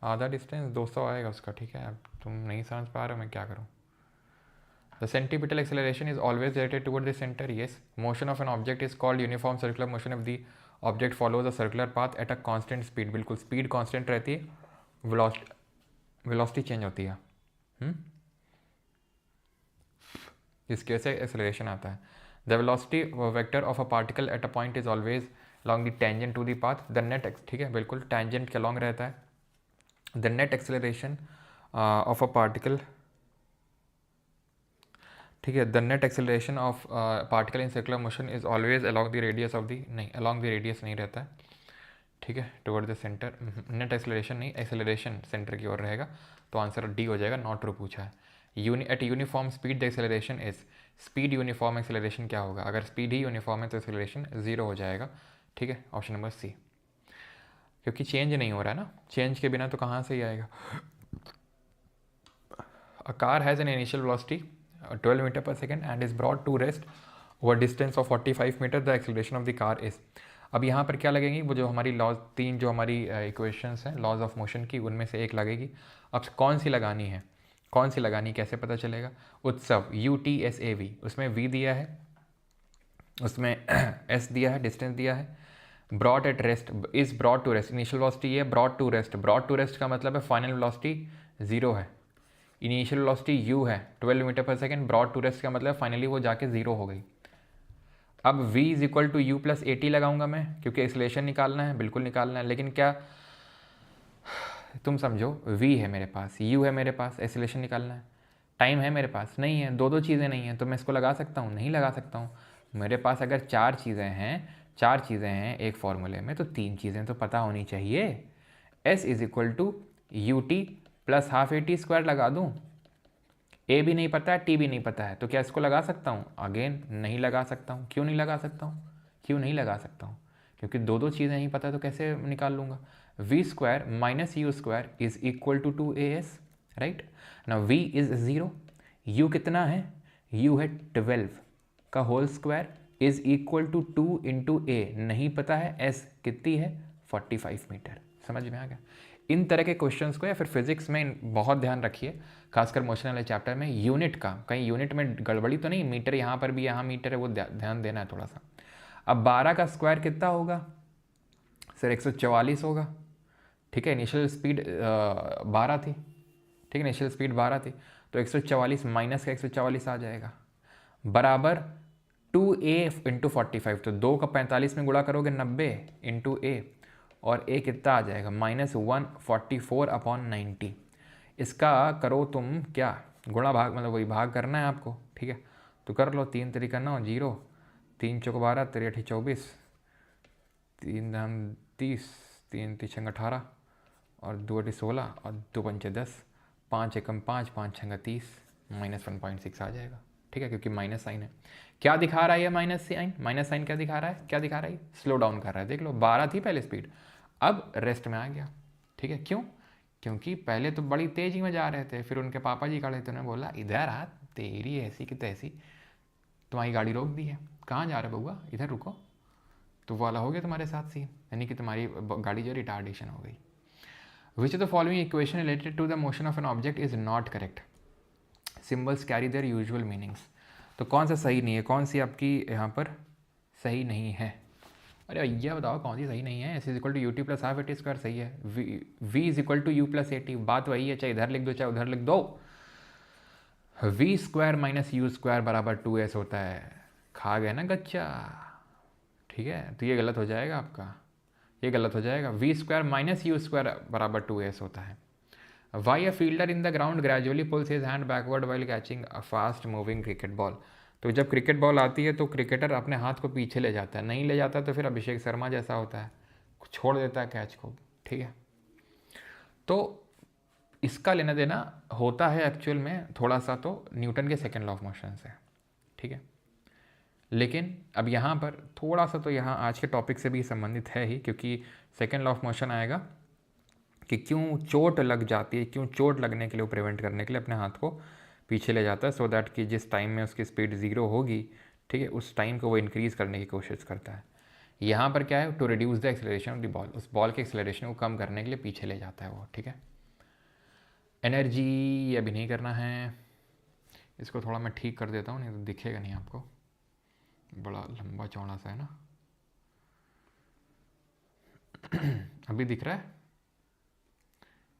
आधा डिस्टेंस 200 आएगा उसका, ठीक है। अब तुम नहीं समझ पा रहे हो, मैं क्या करूँ। The centripetal acceleration is always directed toward the center. Yes. Motion of an object is called uniform circular motion if the object follows a circular path at a constant speed. बिल्कुल स्पीड कांस्टेंट रहती है, velocity change होती है। इसके से acceleration आता है। The velocity vector of a particle at a point is always along the tangent to the path. The net, ठीक है, बिल्कुल टेंजेंट के along रहता है। The net acceleration of a particle ठीक है, the net acceleration of particle in circular motion is always along the radius of the, नहीं along the radius नहीं रहता है, ठीक है, toward the centre, net acceleration नहीं, एक्सेलरेशन सेंटर की ओर रहेगा, तो आंसर डी हो जाएगा, नॉट ट्रू पूछा है। Eight uniform speed the acceleration is, speed uniform, acceleration क्या होगा, अगर स्पीड ही यूनिफॉर्म है तो एक्सेलरेशन जीरो हो जाएगा, ठीक है, ऑप्शन नंबर सी, क्योंकि चेंज नहीं हो रहा है ना, चेंज के बिना तो कहाँ से ही आएगा। A car has an initial velocity 12 metre per second and is brought to rest over distance of 45 metre, the acceleration of the car is. अब यहाँ पर क्या लगेगी, वो जो हमारी लॉज, तीन जो हमारी इक्वेशंस हैं लॉज ऑफ मोशन की, उनमें से एक लगेगी। अब कौन सी लगानी है, कौन सी लगानी कैसे पता चलेगा। उत्सव UTSAV, उसमें V दिया है, उसमें S दिया है, डिस्टेंस दिया है। Brought at rest, is brought to rest, initial velocity है, brought to rest, brought to rest का मतलब है फाइनल वेलोसिटी 0 है, इनिशियल वेलोसिटी U है 12 metre per second, broad to rest का मतलब फाइनली वो जाके 0 हो गई। अब V is equal to U plus AT लगाऊंगा मैं, क्योंकि एक्सेलरेशन निकालना है, बिल्कुल निकालना है, लेकिन क्या तुम समझो, V है मेरे पास, U है मेरे पास, एक्सेलरेशन निकालना है, टाइम है मेरे पास नहीं है, दो चीज़ें नहीं हैं, तो मैं इसको लगा सकता हूँ, नहीं लगा सकता हूँ। मेरे पास अगर चार चीज़ें हैं एक फॉर्मूले में, तो तीन चीज़ें तो पता होनी चाहिए। S is equal to UT plus half AT square लगा दूँ, A भी नहीं पता है, T भी नहीं पता है, तो क्या इसको लगा सकता हूँ, अगेन नहीं लगा सकता हूँ। क्यों नहीं लगा सकता हूँ, क्यों नहीं लगा सकता हूँ, क्योंकि दो चीज़ें नहीं पता, तो कैसे निकाल लूँगा। V square minus U square is equal to 2AS, right ना। V इज 0, U कितना है, U है 12 का whole square is equal to 2 into A, नहीं पता है S कितनी है 45 मीटर। समझ में आ गया। इन तरह के क्वेश्चंस को या फिर फिजिक्स में बहुत ध्यान रखिए, खासकर मोशन वाले चैप्टर में, यूनिट का, कहीं यूनिट में गड़बड़ी तो नहीं, मीटर यहाँ पर भी, यहाँ मीटर है, वो ध्यान देना है थोड़ा सा। अब 12 का स्क्वायर कितना होगा सर, 144 होगा, ठीक है, इनिशियल स्पीड 12 थी, ठीक है, इनिशियल स्पीड 12 थी, तो 144 माइनस का 144 आ जाएगा, बराबर 2A इंटू 45, तो 2 का 45 में गुणा करोगे 90 इंटू A, और A कितना आ जाएगा -144/90। इसका करो तुम क्या, गुणा भाग, मतलब वही भाग करना है आपको, ठीक है, तो कर लो, 3 3 9 0, 3 चौक 12, 3 8 24, 3 धाम 30, 3 3 18, और 2 8 16, और 2 5 10, 5 एकम 5, 5 6 30, -1.6 आ जाएगा, ठीक है, क्योंकि माइनस साइन है। क्या दिखा रहा है ये माइनस साइन, माइनस साइन क्या दिखा रहा है, क्या दिखा रहा है, स्लो डाउन कर रहा है, देख लो 12 थी पहले स्पीड, अब रेस्ट में आ गया, ठीक है, क्यों, क्योंकि पहले तो बड़ी तेजी में जा रहे थे, फिर उनके पापा जी खड़े थे, उन्होंने बोला इधर आ, तेरी ऐसी कि तैसी, तुम्हारी गाड़ी रोक दी है, कहाँ जा रहे बउआ, इधर रुको, तो वो वाला हो गया तुम्हारे साथ सीन, यानी कि तुम्हारी गाड़ी जो रिटार्डेशन हो गई। Which of the following equation related to the motion of an object is not correct, symbols carry their usual meanings, तो कौन सा सही नहीं है, कौन सी आपकी यहाँ पर सही नहीं है। अरे भैया बताओ कौन सी सही नहीं है। S is equal to UT plus half AT square सही है, V is equal to U plus AT, बात वही है, चाहे इधर लिख दो चाहे उधर लिख दो। V square minus U square बराबर 2S होता है, खा गए ना गच्चा, ठीक है, तो ये गलत हो जाएगा आपका, ये गलत हो जाएगा। V square minus U square बराबर 2S होता है। Why a fielder in the ground gradually pulls his hand backward while catching a fast moving cricket ball, तो जब क्रिकेट बॉल आती है तो क्रिकेटर अपने हाथ को पीछे ले जाता है, नहीं ले जाता तो फिर अभिषेक शर्मा जैसा होता है, छोड़ देता है कैच को, ठीक है। तो इसका लेना देना होता है एक्चुअल में थोड़ा सा तो न्यूटन के सेकेंड लॉ ऑफ मोशन से, ठीक है, लेकिन अब यहाँ पर थोड़ा सा तो यहाँ आज के टॉपिक से भी संबंधित है ही, क्योंकि सेकेंड लॉ ऑफ मोशन आएगा कि क्यों चोट लग जाती है, क्यों चोट लगने के लिए वो प्रिवेंट करने के लिए अपने हाथ को पीछे ले जाता है, सो दैट कि जिस टाइम में उसकी स्पीड 0 होगी, ठीक है, उस टाइम को वो इंक्रीज़ करने की कोशिश करता है। यहाँ पर क्या है, to reduce the acceleration of the ball, उस बॉल के एक्सेलरेशन को कम करने के लिए पीछे ले जाता है वो, ठीक है। एनर्जी अभी नहीं करना है, इसको थोड़ा मैं ठीक कर देता हूँ, नहीं तो दिखेगा नहीं आपको, बड़ा लंबा चौड़ा सा है ना। अभी दिख रहा है,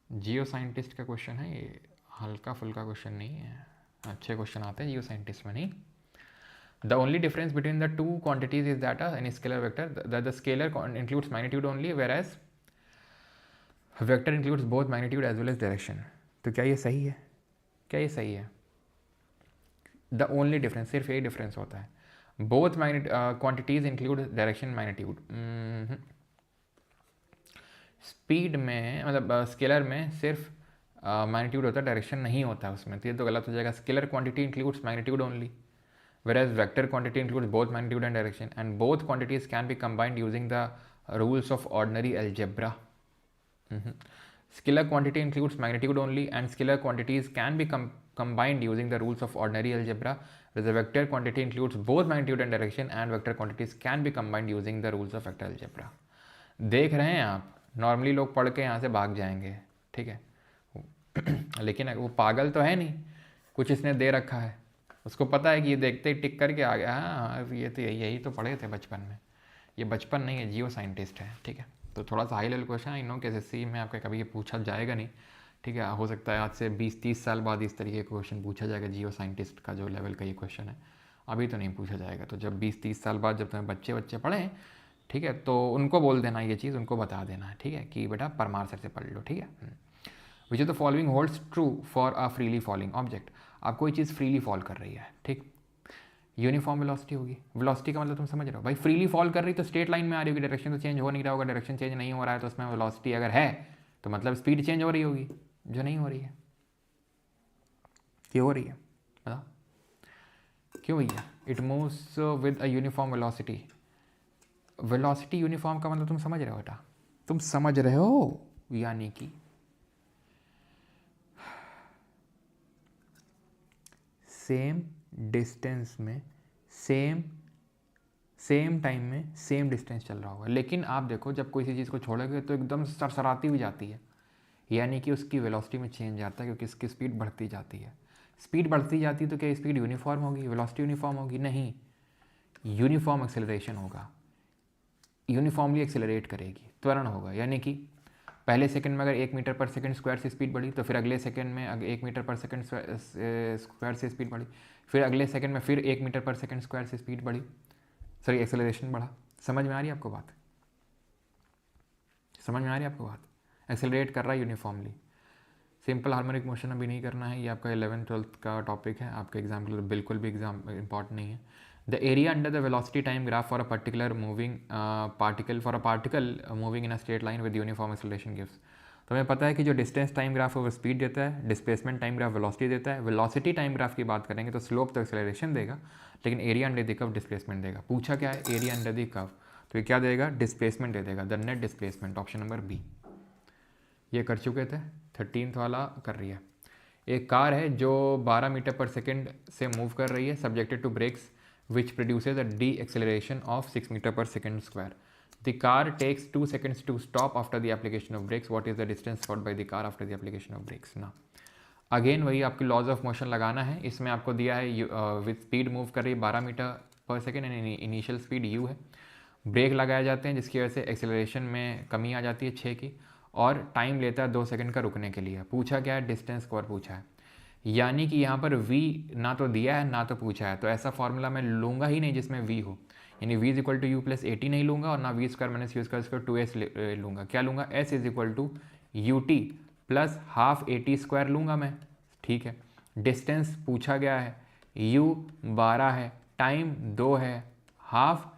जियो साइंटिस्ट का क्वेश्चन है ये, हल्का फुल्का क्वेश्चन नहीं है, अच्छे क्वेश्चन आते हैं जियो साइंटिस्ट में नहीं। The only difference between the two quantities is that an scalar vector the scalar includes magnitude only whereas vector includes both magnitude as well as direction. तो क्या ये सही है, क्या ये सही है, द ओनली डिफरेंस, सिर्फ यही डिफरेंस होता है। Both quantities include direction magnitude. Speed में मतलब स्केलर में सिर्फ मैग्नीट्यूड होता है, डायरेक्शन नहीं होता है उसमें, तो ये तो गलत हो जाएगा। Scalar quantity includes magnitude only, whereas vector quantity includes both magnitude and direction, and both quantities can be combined using the rules of ordinary algebra. Scalar quantity includes magnitude only, and scalar quantities can be combined using the rules of ordinary algebra, whereas the vector quantity includes both magnitude and direction, and vector quantities can be combined using the rules of vector algebra. देख रहे हैं आप, normally लोग पढ़ के यहाँ से भाग जाएंगे, ठीक है लेकिन वो पागल तो है नहीं, कुछ इसने दे रखा है, उसको पता है कि ये देखते ही टिक करके आ गया, हाँ ये तो यही तो पढ़े थे बचपन में, ये बचपन नहीं है, जियो साइंटिस्ट है, ठीक है। तो थोड़ा सा high level question, I know कि एसएससी में आपका कभी ये पूछा जाएगा नहीं, ठीक है, हो सकता है आज से 20-30 साल बाद इस तरीके का क्वेश्चन पूछा जाएगा, जियो साइंटिस्ट का जो लेवल का ये क्वेश्चन है, अभी तो नहीं पूछा जाएगा। तो जब 20-30 साल बाद जब तुम्हें बच्चे पढ़ें, ठीक है, तो उनको बोल देना ये चीज़, उनको बता देना है, ठीक है, कि बेटा परमार सर से पढ़ लो, ठीक है। Which of the following holds true for a freely falling object. आप कोई चीज़ फ्रीली फॉल कर रही है, ठीक, यूनिफॉर्म वेलोसिटी होगी। वेलोसिटी का मतलब तुम समझ रहे हो भाई, फ्रीली फॉल कर रही तो स्ट्रेट लाइन में आ रही होगी, डायरेक्शन तो चेंज हो नहीं रहा होगा, डायरेक्शन चेंज नहीं हो रहा है तो उसमें वेलोसिटी अगर है तो मतलब स्पीड चेंज हो रही होगी, जो नहीं हो रही है। क्यों हो रही है बताओ, क्यों भैया? It moves with a uniform velocity. Velocity uniform का मतलब तुम समझ रहे हो बेटा, तुम समझ रहे हो, यानी कि सेम डिस्टेंस में सेम टाइम में सेम डिस्टेंस चल रहा होगा, लेकिन आप देखो जब कोई सी चीज़ को छोड़ोगे तो एकदम सरसराती हुई जाती है, यानी कि उसकी वेलोसिटी में चेंज आता है, क्योंकि इसकी स्पीड बढ़ती जाती है। स्पीड बढ़ती जाती है तो क्या स्पीड यूनिफॉर्म होगी, वेलोसिटी यूनिफॉर्म होगी? नहीं, यूनिफॉर्म एक्सेलरेशन होगा, यूनिफॉर्मली एक्सेलरेट करेगी, त्वरण होगा। यानी कि पहले सेकंड में अगर 1 मीटर पर सेकंड स्क्वायर से स्पीड बढ़ी तो फिर अगले सेकंड में 1 मीटर पर सेकंड स्क्वायर से स्पीड बढ़ी, फिर अगले सेकंड में फिर 1 मीटर पर सेकंड स्क्वायर से स्पीड बढ़ी, सॉरी एक्सेलरेशन बढ़ा। समझ में आ रही है आपको बात? समझ में आ रही है आपको बात? एक्सेलरेट कर रहा है यूनिफॉर्मली। सिंपल हार्मोनिक मोशन अभी नहीं करना है, ये आपका 11th-12th का टॉपिक है, आपका एग्जाम के लिए बिल्कुल भी एग्जाम इंपॉर्टेंट नहीं है। The area under the velocity time graph for a particular moving particle moving in a straight line with uniform acceleration gives. तो हमें पता है कि जो डिस्टेंस टाइम ग्राफ है वो स्पीड देता है, डिस्प्लेसमेंट टाइम ग्राफ वेलोसिटी देता है। वेलोसिटी टाइम ग्राफ की बात करेंगे तो स्लोप तो एक्सेलरेशन देगा, लेकिन area under the curve displacement देगा। पूछा क्या है? एरिया अंडर द कर्व, तो ये क्या देगा? डिस्प्लेसमेंट दे देगा, the net displacement, option number B. ये कर चुके थे, 13th वाला कर रही है। एक कार है जो 12 मीटर पर सेकंड से मूव कर रही है, subjected to brakes which produces a deceleration of 6 meter per second square. The car takes 2 seconds to stop after the application of brakes. What is the distance covered by the car after the application of brakes? ना again वही आपकी laws of motion लगाना है। इसमें आपको दिया है with speed move कर रही है 12 metre per second, initial speed u है। ब्रेक लगाए जाते हैं जिसकी वजह से एक्सेलरेशन में कमी आ जाती है 6 की, और टाइम लेता है 2 सेकंड का रुकने के लिए। पूछा क्या है? डिस्टेंस कवर पूछा है, यानी कि यहाँ पर v ना तो दिया है ना तो पूछा है, तो ऐसा फॉर्मूला मैं लूँगा ही नहीं जिसमें v हो, यानी v is equal to u plus 80 नहीं लूँगा, और ना v square minus u square 2s लूँगा। क्या लूँगा? s is equal to u t plus half 80 square लूँगा मैं, ठीक है। डिस्टेंस पूछा गया है, u 12 है, टाइम 2 है, हाफ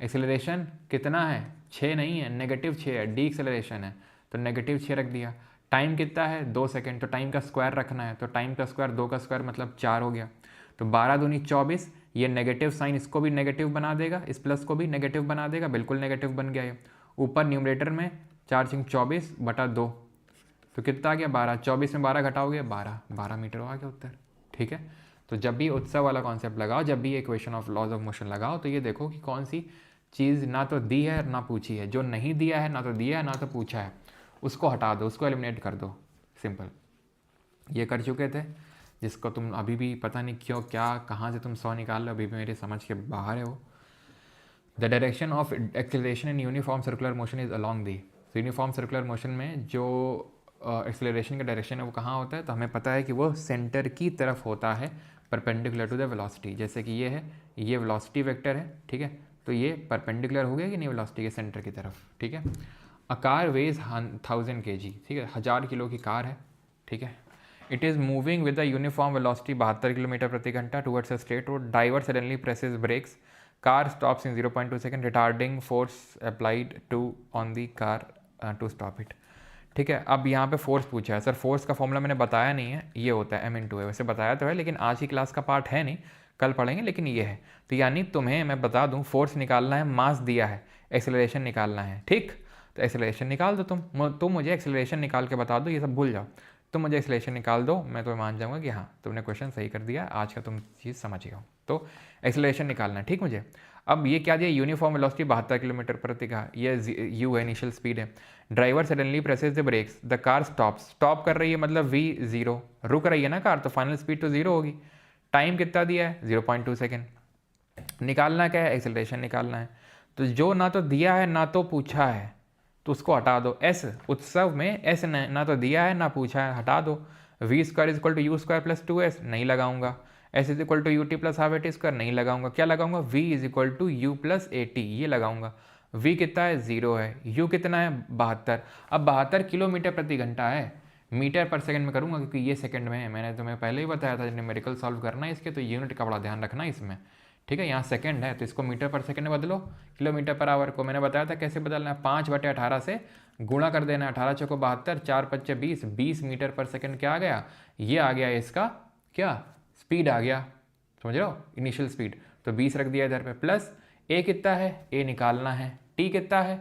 एक्सेलरेशन कितना है? 6 नहीं है, -6 है, डी एक्सेलरेशन है तो -6 रख दिया। टाइम कितना है? 2 सेकंड, तो टाइम का स्क्वायर रखना है, तो टाइम का स्क्वायर 2 का स्क्वायर मतलब 4 हो गया। तो 12 दूनी 24, ये नेगेटिव साइन इसको भी नेगेटिव बना देगा, इस प्लस को भी नेगेटिव बना देगा, बिल्कुल नेगेटिव बन गया ये। ऊपर न्यूमरेटर में 4×24/2, तो कितना आ गया? 12। 24 में 12 घटाओगे 12 मीटर आ गया उत्तर, ठीक है। तो जब भी उत्सव वाला कॉन्सेप्ट लगाओ, जब भी equation of laws of motion लगाओ, तो ये देखो कि कौन सी चीज़ ना तो दी है ना पूछी है। जो नहीं दिया है, ना तो दिया है ना तो पूछा है, उसको हटा दो, उसको एलिमिनेट कर दो, सिंपल। ये कर चुके थे, जिसको तुम अभी भी पता नहीं क्यों क्या कहाँ से तुम 100 निकाल लो, अभी भी मेरे समझ के बाहर है वो। The direction of acceleration in uniform circular motion is along the. तो यूनिफॉर्म सर्कुलर मोशन में जो एक्सेलरेशन का डायरेक्शन है वो कहाँ होता है? तो हमें पता है कि वो सेंटर की तरफ होता है, परपेंडिकुलर टू द वेलोसिटी। जैसे कि ये है, ये वेलोसिटी वेक्टर है, ठीक है, तो ये परपेंडिकुलर हो गया कि नहीं वेलोसिटी के सेंटर की तरफ, ठीक है। अ कार वेज 1000 kg, ठीक है, 1000 किलो की कार है, ठीक है। It is moving with the uniform velocity 72 kilometre प्रति घंटा towards a straight road, driver suddenly presses brakes, car stops in 0.2 second, retarding force applied to on the car to stop it. ठीक है, अब यहाँ पे फोर्स पूछा है। Sir force का फॉर्मूला मैंने बताया नहीं है, ये होता है m/a। वैसे बताया तो है लेकिन आज की क्लास का पार्ट है नहीं, कल पढ़ेंगे, लेकिन ये है। तो यानी तुम्हें मैं बता दूँ, फोर्स निकालना है, मास दिया है, एक्सेलरेशन निकालना है। ठीक, तो एक्सेलरेशन निकाल दो तुम मुझे एक्सेलरेशन निकाल के बता दो, ये सब भूल जाओ। तुम मुझे एक्सेलरेशन निकाल दो, मैं तो मान जाऊँगा कि हाँ तुमने क्वेश्चन सही कर दिया, आज का तुम चीज़ समझ गए हो। तो एक्सेलरेशन निकालना है, ठीक मुझे। अब ये क्या दिया, यूनिफॉर्म वेलोसिटी 72 किलोमीटर प्रति घंटा, ये यू है, इनिशियल स्पीड है। Driver suddenly presses the brakes, the car stop कर रही है, मतलब v 0, रुक रही है ना कार, तो फाइनल स्पीड तो 0 होगी। टाइम कितना दिया है, 0.2 सेकेंड। निकालना क्या है, एक्सेलरेशन निकालना है। तो जो ना तो दिया है ना तो पूछा है, तो उसको हटा दो। एस उत्सव में एस ना तो दिया है ना पूछा है, हटा दो। v² is equal to u square plus 2s, नहीं लगाऊंगा। s is equal to u t plus half a t square, नहीं लगाऊंगा। क्या लगाऊंगा, v is equal to u plus a t, ये लगाऊंगा। v कितना है, 0 है। u कितना है, 72। अब 72 किलोमीटर प्रति घंटा है, मीटर पर सेकंड में करूंगा क्योंकि ये सेकंड में है। मैंने तुम्हें पहले ही बताया था, न्यूमेरिकल सॉल्व करना है इसके, तो यूनिट का बड़ा ध्यान रखना इसमें। ठीक है, यहाँ सेकंड है तो इसको मीटर पर सेकंड में बदलो। किलोमीटर पर आवर को मैंने बताया था कैसे बदलना है, 5/18 से गुणा कर देना है। 18 चौको 72, 4 पच्चे 20, 20 मीटर पर सेकंड क्या आ गया, ये आ गया इसका क्या, स्पीड आ गया। समझ रहे हो, इनिशियल स्पीड। तो 20 रख दिया इधर पे, प्लस ए कितना है, ए निकालना है। टी कितना है,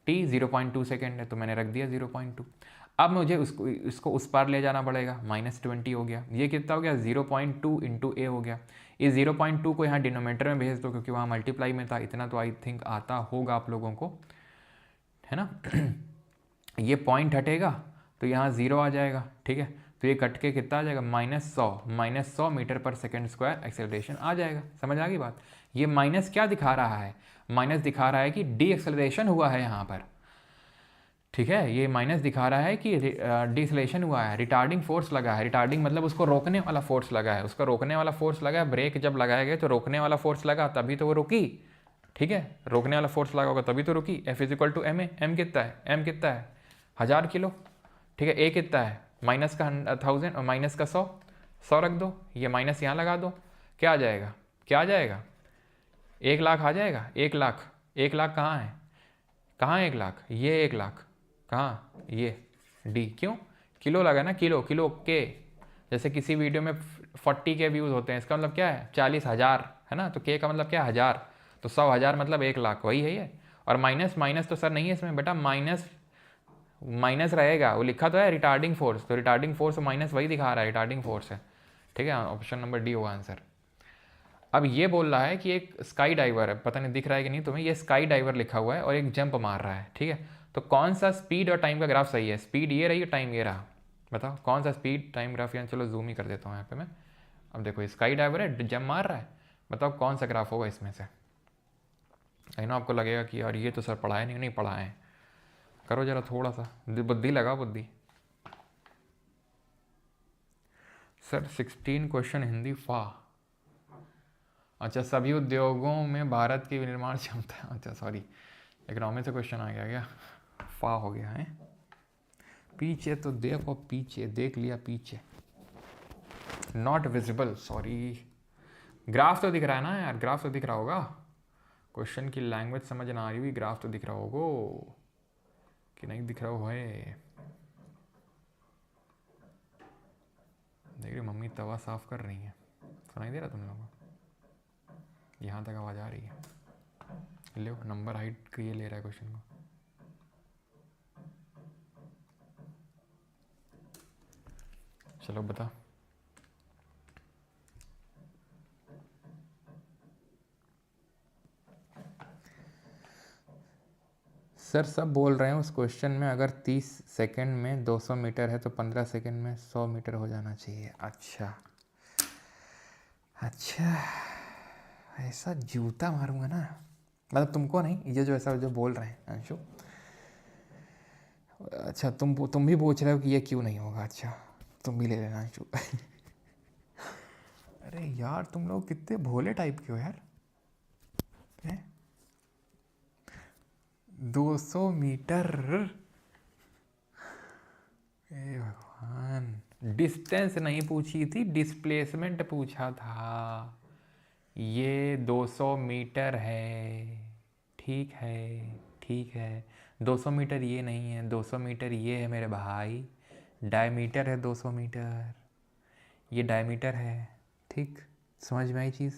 टी 0.2 सेकेंड है, तो मैंने रख दिया 0.2। अब मुझे इसको उस पार ले जाना पड़ेगा, -20 हो गया। ये कितना हो गया, 0.2 इंटू ए हो गया। इस 0.2 को यहाँ डिनोमीटर में भेज दो क्योंकि वहाँ मल्टीप्लाई में था। इतना तो आई थिंक आता होगा आप लोगों को, है ना। ये पॉइंट हटेगा तो यहाँ 0 आ जाएगा। ठीक है, तो ये कट के कितना आ जाएगा, -100 metre per second square acceleration आ जाएगा। समझ आ गई बात। ये माइनस क्या दिखा रहा है, माइनस दिखा रहा है कि डी एक्सेलरेशन हुआ है यहाँ पर। ठीक है, ये माइनस दिखा रहा है कि डिसलेशन हुआ है, रिटार्डिंग फोर्स लगा है। रिटार्डिंग मतलब उसको रोकने वाला फोर्स लगा है, उसका रोकने वाला फोर्स लगा है। ब्रेक जब लगाया गया तो रोकने वाला फोर्स लगा, तभी तो वो रुकी। ठीक है, रोकने वाला फोर्स लगा होगा तभी तो रुकी। F is equal to m a, m कितना है, एम कितना है 1000 किलो। ठीक है, ए कितना है, माइनस का 1000 और माइनस का 100 रख दो, ये माइनस यहाँ लगा दो, क्या आ जाएगा, क्या आ जाएगा, 1 लाख आ जाएगा। 1 लाख, 1 लाख कहाँ है, कहाँ है 1 लाख, ये 1 लाख कहाँ, ये डी, क्यों किलो लगा ना, किलो किलो के। जैसे किसी वीडियो में 40 के व्यूज़ होते हैं, इसका मतलब क्या है, 40,000 है ना, तो के का मतलब क्या है, 1000, तो 100,000 मतलब 1 लाख, वही है ये। और माइनस माइनस तो सर नहीं है इसमें बेटा, माइनस माइनस रहेगा, वो लिखा तो है रिटार्डिंग फोर्स, तो रिटार्डिंग फोर्स माइनस वही दिखा रहा है, रिटार्डिंग फोर्स है। ठीक है, ऑप्शन नंबर डी होगा आंसर। अब ये बोल रहा है कि एक स्काई डाइवर है, पता नहीं दिख रहा है कि नहीं तुम्हें, ये स्काई डाइवर लिखा हुआ है और एक जंप मार रहा है। ठीक है, तो कौन सा स्पीड और टाइम का ग्राफ सही है, स्पीड ये रही, टाइम ये रहा, बताओ कौन सा स्पीड टाइम ग्राफ। यहाँ चलो जूम ही कर देता हूँ यहाँ पे मैं। अब देखो स्काई डाइवर है, जंप मार रहा है, बताओ कौन सा ग्राफ होगा इसमें से। आई नो आपको लगेगा कि यार ये तो सर पढ़ा है, नहीं पढ़ा है, करो जरा थोड़ा सा बुद्धि लगा, बुद्धि। सर 16 क्वेश्चन हिंदी फा, अच्छा सभी उद्योगों में भारत की विनिर्माण क्षमता, अच्छा सॉरी इकोनॉमी से क्वेश्चन आ गया क्या, फा हो गया है। पीछे तो देखो, पीछे देख लिया, पीछे नॉट विजिबल, सॉरी। ग्राफ तो दिख रहा है ना यार, ग्राफ तो दिख रहा होगा, क्वेश्चन की लैंग्वेज समझ ना आ रही हुई, ग्राफ तो दिख रहा होगा कि नहीं दिख रहा हो है। देख रही मम्मी तवा साफ कर रही है, सुनाई दे रहा तुम लोगों को, यहाँ तक आवाज़ आ रही है। लो नंबर हाइट के ये ले रहा है क्वेश्चन को। चलो बता, सर सब बोल रहे हैं उस क्वेश्चन में अगर 30 सेकंड में 200 मीटर है तो 15 सेकंड में 100 मीटर हो जाना चाहिए। अच्छा अच्छा, ऐसा जूता मारूंगा ना, मतलब तुमको नहीं, ये जो ऐसा जो बोल रहे हैं अंशु। अच्छा तुम भी पूछ रहे हो कि ये क्यों नहीं होगा, अच्छा तुम भी ले लेना अंशु। अरे यार तुम लोग कितने भोले टाइप के हो यार, 200 मीटर, ए भगवान, डिस्टेंस नहीं पूछी थी, डिस्प्लेसमेंट पूछा था। ये 200 मीटर है, ठीक है, ठीक है। 200 मीटर ये नहीं है, 200 मीटर ये है मेरे भाई। डायमीटर है 200 मीटर, ये डायमीटर है। ठीक, समझ में आई चीज़?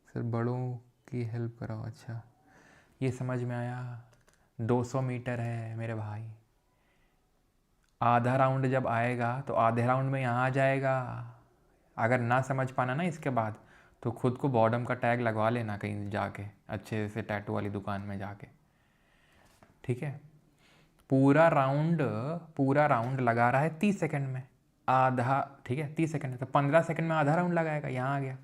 सर बड़ों की हेल्प कराओ। अच्छा, ये समझ में आया। 200 मीटर है मेरे भाई। आधा राउंड जब आएगा तो आधे राउंड में यहाँ आ जाएगा। अगर ना समझ पाना ना इसके बाद, तो खुद को बॉर्डम का टैग लगवा लेना कहीं जाके, अच्छे से टैटू वाली दुकान में जाके। ठीक है, पूरा राउंड लगा रहा है 30 सेकंड में, आधा, ठीक है 30 सेकंड है तो 15 सेकंड में आधा राउंड लगाएगा। यहाँ आ गया,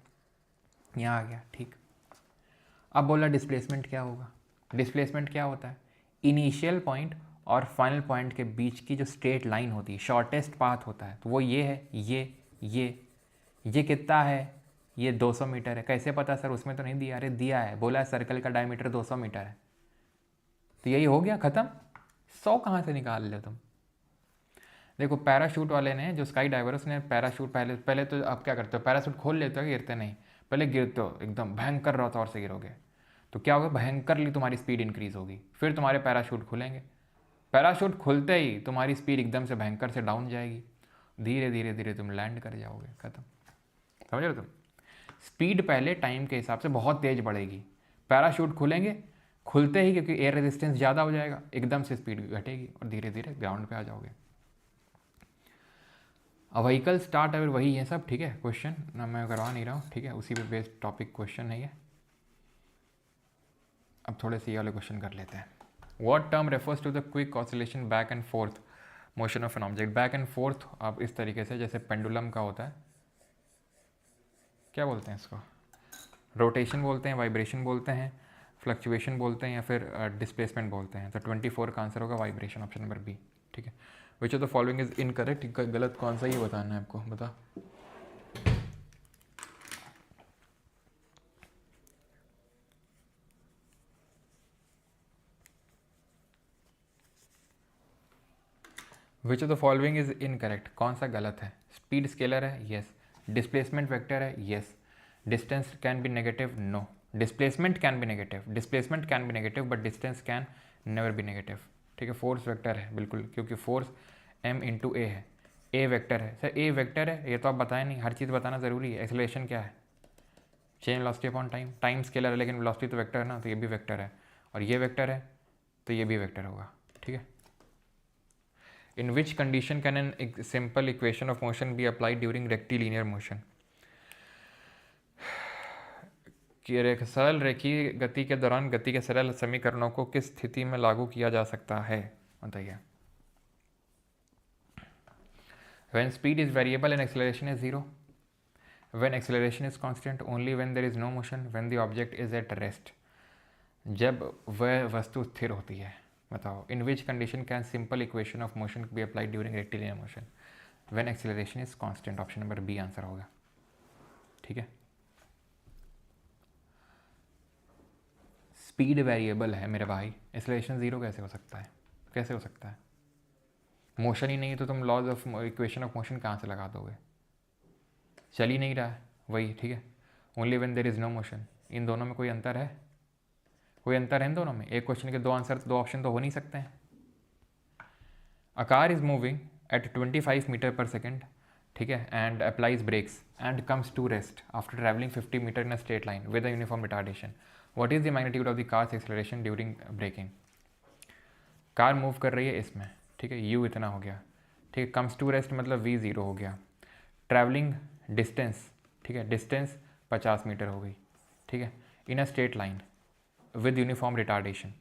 यहाँ आ गया, ठीक। अब बोला डिस्प्लेसमेंट क्या होगा। डिस्प्लेसमेंट क्या होता है? इनिशियल पॉइंट और फाइनल पॉइंट के बीच की जो स्ट्रेट लाइन होती है, शॉर्टेस्ट पाथ होता है, तो वो ये है। ये कितना है? ये 200 मीटर है। कैसे पता सर? उसमें तो नहीं दिया। अरे दिया है, बोला है सर्कल का डायमीटर 200 मीटर है, तो यही हो गया, ख़त्म। 100 कहाँ से निकाल ले तुम? देखो पैराशूट वाले ने, जो स्काई डाइवर, उसने पैराशूट पहले तो आप क्या करते हो, पैराशूट खोल लेते हो, गिरते नहीं, पहले गिरते हो एकदम भयंकर रफ्तार से गिरोगे, तो क्या होगा, भयंकरली तुम्हारी स्पीड इंक्रीज़ होगी। फिर तुम्हारे पैराशूट खुलेंगे, पैराशूट खुलते ही तुम्हारी स्पीड एकदम से भयंकर से डाउन जाएगी, धीरे धीरे धीरे तुम लैंड कर जाओगे, ख़त्म। समझ रहे हो तुम? स्पीड पहले टाइम के हिसाब से बहुत तेज़ बढ़ेगी, पैराशूट खुलेंगे, खुलते ही क्योंकि एयर रेजिस्टेंस ज़्यादा हो जाएगा, एकदम से स्पीड घटेगी और धीरे धीरे ग्राउंड पे आ जाओगे। अब व्हीकल स्टार्ट अगर वही है सब, ठीक है। क्वेश्चन ना मैं करवा नहीं रहा हूँ, ठीक है, उसी पे बेस्ड टॉपिक क्वेश्चन नहीं है। अब थोड़े से ये वाले क्वेश्चन कर लेते हैं। What term refers to the quick oscillation back and forth motion of an object? Back and forth आप इस तरीके से, जैसे पेंडुलम का होता है, क्या बोलते हैं इसको, रोटेशन बोलते हैं, वाइब्रेशन बोलते हैं, फ्लक्चुएशन बोलते हैं, या फिर डिस्प्लेसमेंट बोलते हैं। तो 24 का आंसर होगा वाइब्रेशन, ऑप्शन नंबर बी, ठीक है। Which of the following is incorrect? गलत कौन सा, ये बताना है आपको, बता। Which of the following is incorrect? कौन सा गलत है? स्पीड स्केलर है, यस। डिस्प्लेसमेंट वेक्टर है, yes. Distance can be negative, no. Displacement can be negative, displacement can be negative but distance can never be negative, ठीक है। Force vector है बिल्कुल, क्योंकि फोर्स m इंटू ए है। ए वेक्टर है sir, ए vector है, ये तो आप बताए नहीं, हर चीज़ बताना ज़रूरी है। एक्सेलरेशन क्या है? Change velocity upon time, time scalar है लेकिन वेलोसिटी तो वेक्टर है ना, तो ये भी वेक्टर है, और ये वेक्टर है तो ये भी वेक्टर होगा, ठीक है। In which condition can an simple equation of motion be applied during rectilinear motion? कि सरल रेखीय गति के दौरान गति के सरल समीकरणों को किस स्थिति में लागू किया जा सकता है, बताइए। When speed is variable and acceleration is 0, when acceleration is constant, only when there is no motion, when the object is at rest, जब वह वस्तु स्थिर होती है। बताओ, in which condition can simple equation of motion be applied during rectilinear motion? When acceleration is constant, option number B answer होगा, ठीक है। स्पीड वेरिएबल है मेरे भाई, एक्सेलरेशन 0 कैसे हो सकता है? कैसे हो सकता है? मोशन ही नहीं तो तुम laws of equation of motion कहाँ से लगा दोगे? चल ही नहीं रहा है वही, ठीक है। Only when there is no motion, इन दोनों में कोई अंतर है? कोई अंतर है इन दोनों में? एक क्वेश्चन के दो आंसर, दो ऑप्शन तो हो नहीं सकते हैं। A car is moving at 25 metre per second, ठीक है, and applies brakes and comes to rest after travelling 50 metre in a straight line with a uniform retardation. What is the magnitude of the car's acceleration during braking? Car move कर रही है इसमें, ठीक है, you इतना हो गया, ठीक है। कम्स टू रेस्ट मतलब वी 0 हो गया। ट्रैवलिंग डिस्टेंस, ठीक है, डिस्टेंस 50 मीटर हो गई, ठीक है, in a straight line with uniform retardation.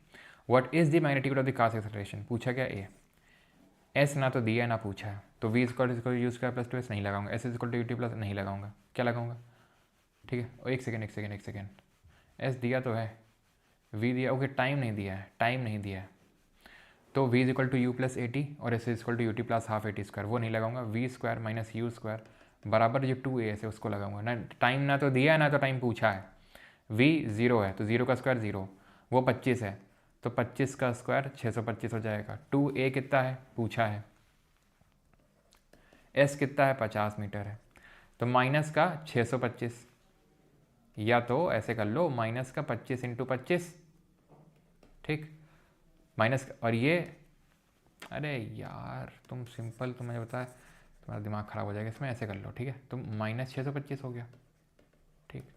What is the magnitude of the car's acceleration? पूछा क्या? ए। एस ना तो दिया है ना पूछा है, तो वी इसको यूज़ कर प्लस टू एस नहीं लगाऊंगा, s is equal to u t plus नहीं लगाऊंगा, क्या लगाऊंगा? ठीक है, एक सेकेंड, एस दिया तो है, वी दिया, ओके, टाइम नहीं दिया है, टाइम नहीं दिया है, तो v is equal to u plus 80 और s is equal to u t plus half 80 square, वो नहीं लगाऊंगा। V square minus u square बराबर जो 2a है उसको लगाऊंगा ना। टाइम ना तो दिया है ना तो टाइम पूछा है। v 0 है तो 0 का स्क्वायर 0, वो 25 है तो 25 का स्क्वायर 625 हो जाएगा। 2a कितना है पूछा है, s कितना है 50 मीटर है, तो माइनस का 625, या तो ऐसे कर लो माइनस का 25 इंटू 25, ठीक, माइनस, और ये, अरे यार तुम सिंपल, तुम्हें बताया तुम्हारा दिमाग ख़राब हो जाएगा इसमें, ऐसे कर लो, ठीक है, तो माइनस 625 हो गया, ठीक,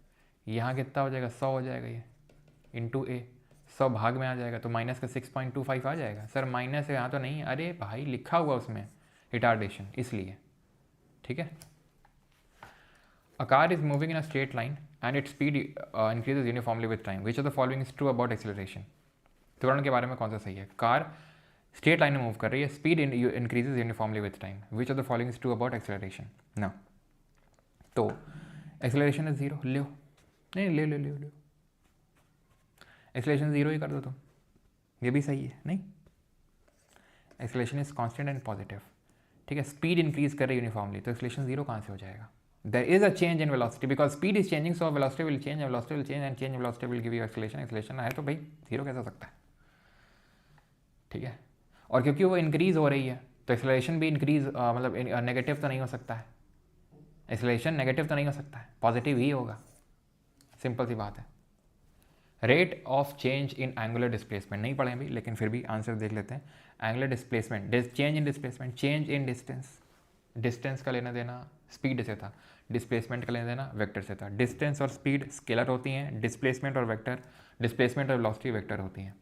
यहाँ कितना हो जाएगा 100 हो जाएगा ये, इंटू ए, 100 भाग में आ जाएगा तो माइनस का 6.25 आ जाएगा। सर माइनस है यहाँ तो नहीं, अरे भाई लिखा हुआ उसमें रिटार्डेशन, इसलिए, ठीक है। A car is moving in a straight line and its speed increases uniformly with time. Which of the following is true about acceleration? त्वरण के बारे में कौन सा सही है? कार स्ट्रेट लाइन में मूव कर रही है, speed increases uniformly with time. Which of the following is true about acceleration? ना, तो एक्सेलरेशन इज जीरो, लो, नहीं ले लो लो लो, एक्सेलरेशन जीरो ही कर दो तुम, ये भी सही है, नहीं, acceleration is constant and positive, ठीक है, स्पीड इंक्रीज कर रही है यूनिफॉर्मली, तो एक्सेलरेशन जीरो कहाँ से हो जाएगा? There is a change in velocity because speed is changing, so velocity will change, and velocity will change, and change in velocity will give you acceleration. acceleration है तो भाई जीरो कैसे हो सकता है, ठीक है, और क्योंकि वो इंक्रीज हो रही है तो एक्सेलरेशन भी इंक्रीज, मतलब नेगेटिव तो नहीं हो सकता है, एक्सेलरेशन नेगेटिव तो नहीं हो सकता है, पॉजिटिव ही होगा, सिंपल सी बात है। Rate of change in angular displacement नहीं पढ़े अभी, लेकिन फिर भी आंसर देख लेते हैं। Angular displacement, change in displacement, change in distance, distance का लेना देना स्पीड से था, डिस्प्लेसमेंट का लेना देना वेक्टर से था। डिस्टेंस और स्पीड स्केलर होती हैं, डिस्प्लेसमेंट और वेक्टर, डिस्प्लेसमेंट और वेलोसिटी वेक्टर होती हैं।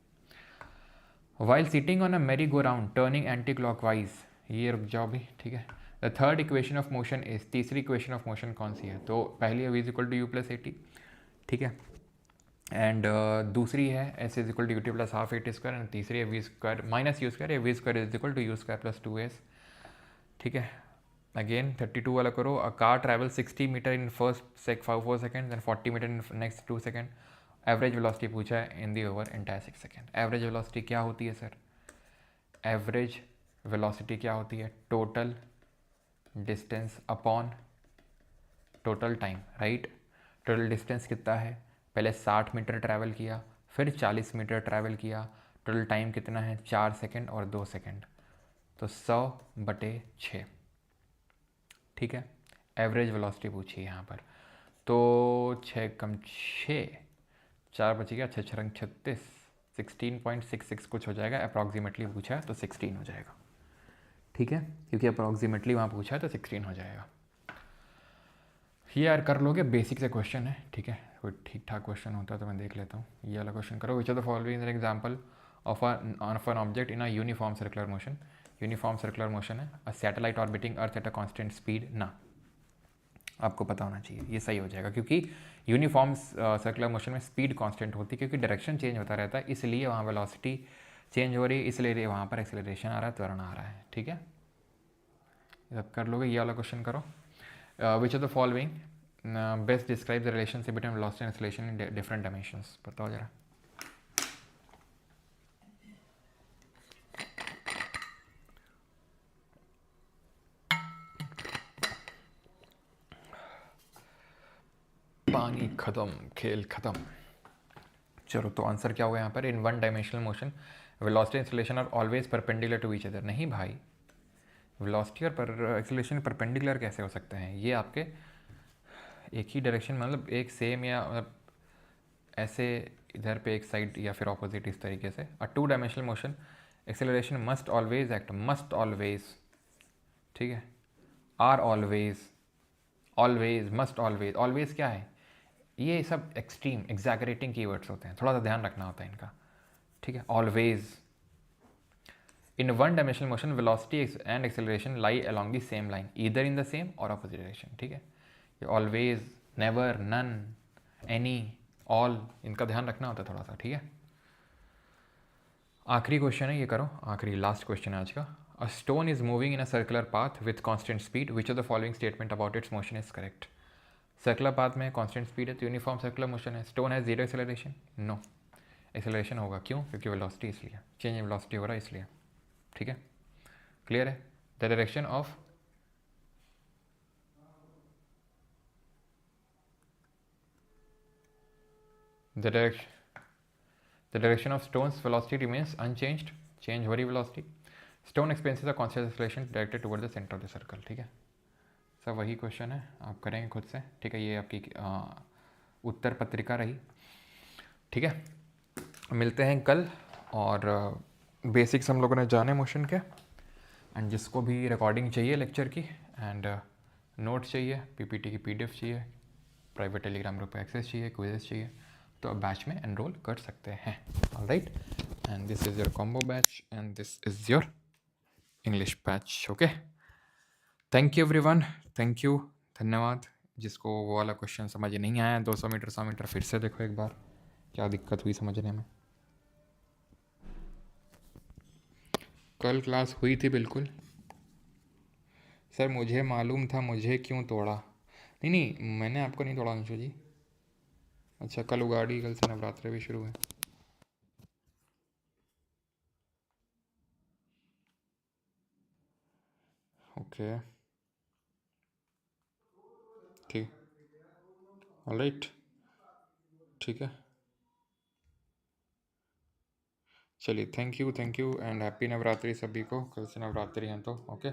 While sitting on a merry go round turning anti clockwise, ये रुक जाओ भी, ठीक है। The third equation of motion is, तीसरी इक्वेशन ऑफ मोशन कौन सी है? तो पहली है v equal to u plus a t, ठीक है, एंड दूसरी है s is equal to u t plus half a t square, and तीसरी है v square minus u square, v square is equal to u square plus 2s, ठीक है। Again 32 वाला करो। A car travel 60 metre in first 4 second and 40 metre in next 2 second. Average velocity पूछा है in the over entire 6 second. Average velocity क्या होती है sir? Average velocity क्या होती है? Total distance upon total time, right. Total distance कितना है? पहले 60 मीटर ट्रैवल किया, फिर 40 मीटर ट्रैवल किया, टोटल टाइम कितना है? 4 सेकेंड और 2 सेकेंड, तो 100/6, ठीक है। एवरेज वेलोसिटी पूछी है यहाँ पर, तो 6 कम 6, 4 बच गया, 6 रंग 36, 16.66 कुछ हो जाएगा, अप्रॉक्सीमेटली पूछा है तो 16 हो जाएगा, ठीक है, क्योंकि अप्रॉक्सीमेटली वहाँ पूछा है तो 16 हो जाएगा। ये यार कर लोगे, बेसिक से क्वेश्चन है, ठीक है, कोई ठीक ठाक क्वेश्चन होता है तो मैं देख लेता हूँ। ये वाला क्वेश्चन करो। Which are the following example of an object in a uniform circular motion. Uniform circular motion है, a satellite orbiting earth at a constant speed. ना, आपको पता होना चाहिए, ये सही हो जाएगा, क्योंकि यूनिफॉर्म सर्कुलर मोशन में स्पीड कांस्टेंट होती है, क्योंकि डायरेक्शन चेंज होता रहता है, इसलिए वहाँ वेलोसिटी चेंज हो रही है, इसलिए वहाँ पर एक्सेलरेशन आ रहा है, त्वरण आ रहा है, ठीक है। ये सब कर लोगे। ये वाला क्वेश्चन करो। विच of the following best describe the relationship between velocity and acceleration in different dimensions. बताओ जरा। पानी खत्म, खेल खत्म। चलो, तो आंसर क्या होगा यहाँ पर? In one dimensional motion velocity and acceleration are always perpendicular to each other. नहीं भाई, वेलोसिटी और एक्सेलरेशन परपेंडिकुलर कैसे हो सकते हैं? ये आपके एक ही डायरेक्शन, मतलब एक सेम, या मतलब ऐसे इधर पे एक साइड या फिर ऑपोजिट, इस तरीके से। A 2 dimensional motion acceleration must always act, must always, ठीक है, are always, always, must always. Always क्या है? ये सब एक्सट्रीम एग्जैगरेटिंग कीवर्ड्स होते हैं, थोड़ा सा ध्यान रखना होता है इनका, ठीक है। Always in one dimensional motion velocity and acceleration lie along the same line, either in the same or opposite direction, ठीक है। ये always, never, none, any, all, इनका ध्यान रखना होता है थोड़ा सा, ठीक है। आखिरी क्वेश्चन है, ये करो, आखिरी लास्ट क्वेश्चन है आज का। A stone is moving in a circular path with constant speed, which of the following statement about it's motion is correct. Circular path में कांस्टेंट स्पीड है तो यूनिफॉर्म सर्कुलर मोशन है। स्टोन है zero acceleration, no, acceleration होगा, क्यों? क्योंकि velocity, इसलिए change in velocity हो रहा है, इसलिए, ठीक है। क्लियर है? The direction of the direction the direction of stone's velocity remains unchanged, change हो रही velocity. Stone expenses are constant acceleration directed toward the centre of the circle. ठीक है, सब वही क्वेश्चन है, आप करेंगे खुद से. ठीक है, ये आपकी उत्तर पत्रिका रही. ठीक है, मिलते हैं कल. और बेसिक्स हम लोगों ने जाने मोशन के. एंड जिसको भी रिकॉर्डिंग चाहिए लेक्चर की एंड नोट्स चाहिए, पीपीटी की पीडीएफ चाहिए, प्राइवेट टेलीग्राम ग्रुप पे एक्सेस चाहिए, क्विजेस चाहिए, तो आप बैच में एनरोल कर सकते हैं. Alright, and this is your combo batch and this is your English batch. Okay, thank you everyone, thank you, धन्यवाद. जिसको वो वाला क्वेश्चन समझ नहीं आया 200 मीटर 100 मीटर, फिर से देखो एक बार क्या दिक्कत हुई समझने में. कल क्लास हुई थी बिल्कुल. सर मुझे मालूम था, मुझे क्यों तोड़ा? नहीं नहीं, मैंने आपको नहीं तोड़ा अंशु जी. अच्छा, कल उगाड़ी, कल से नवरात्रे भी शुरू है. ओके, ठीक, ऑलराइट, ठीक है. चलिए, thank you and happy Navratri सभी को. कल से नवरात्रि हैं तो ओके.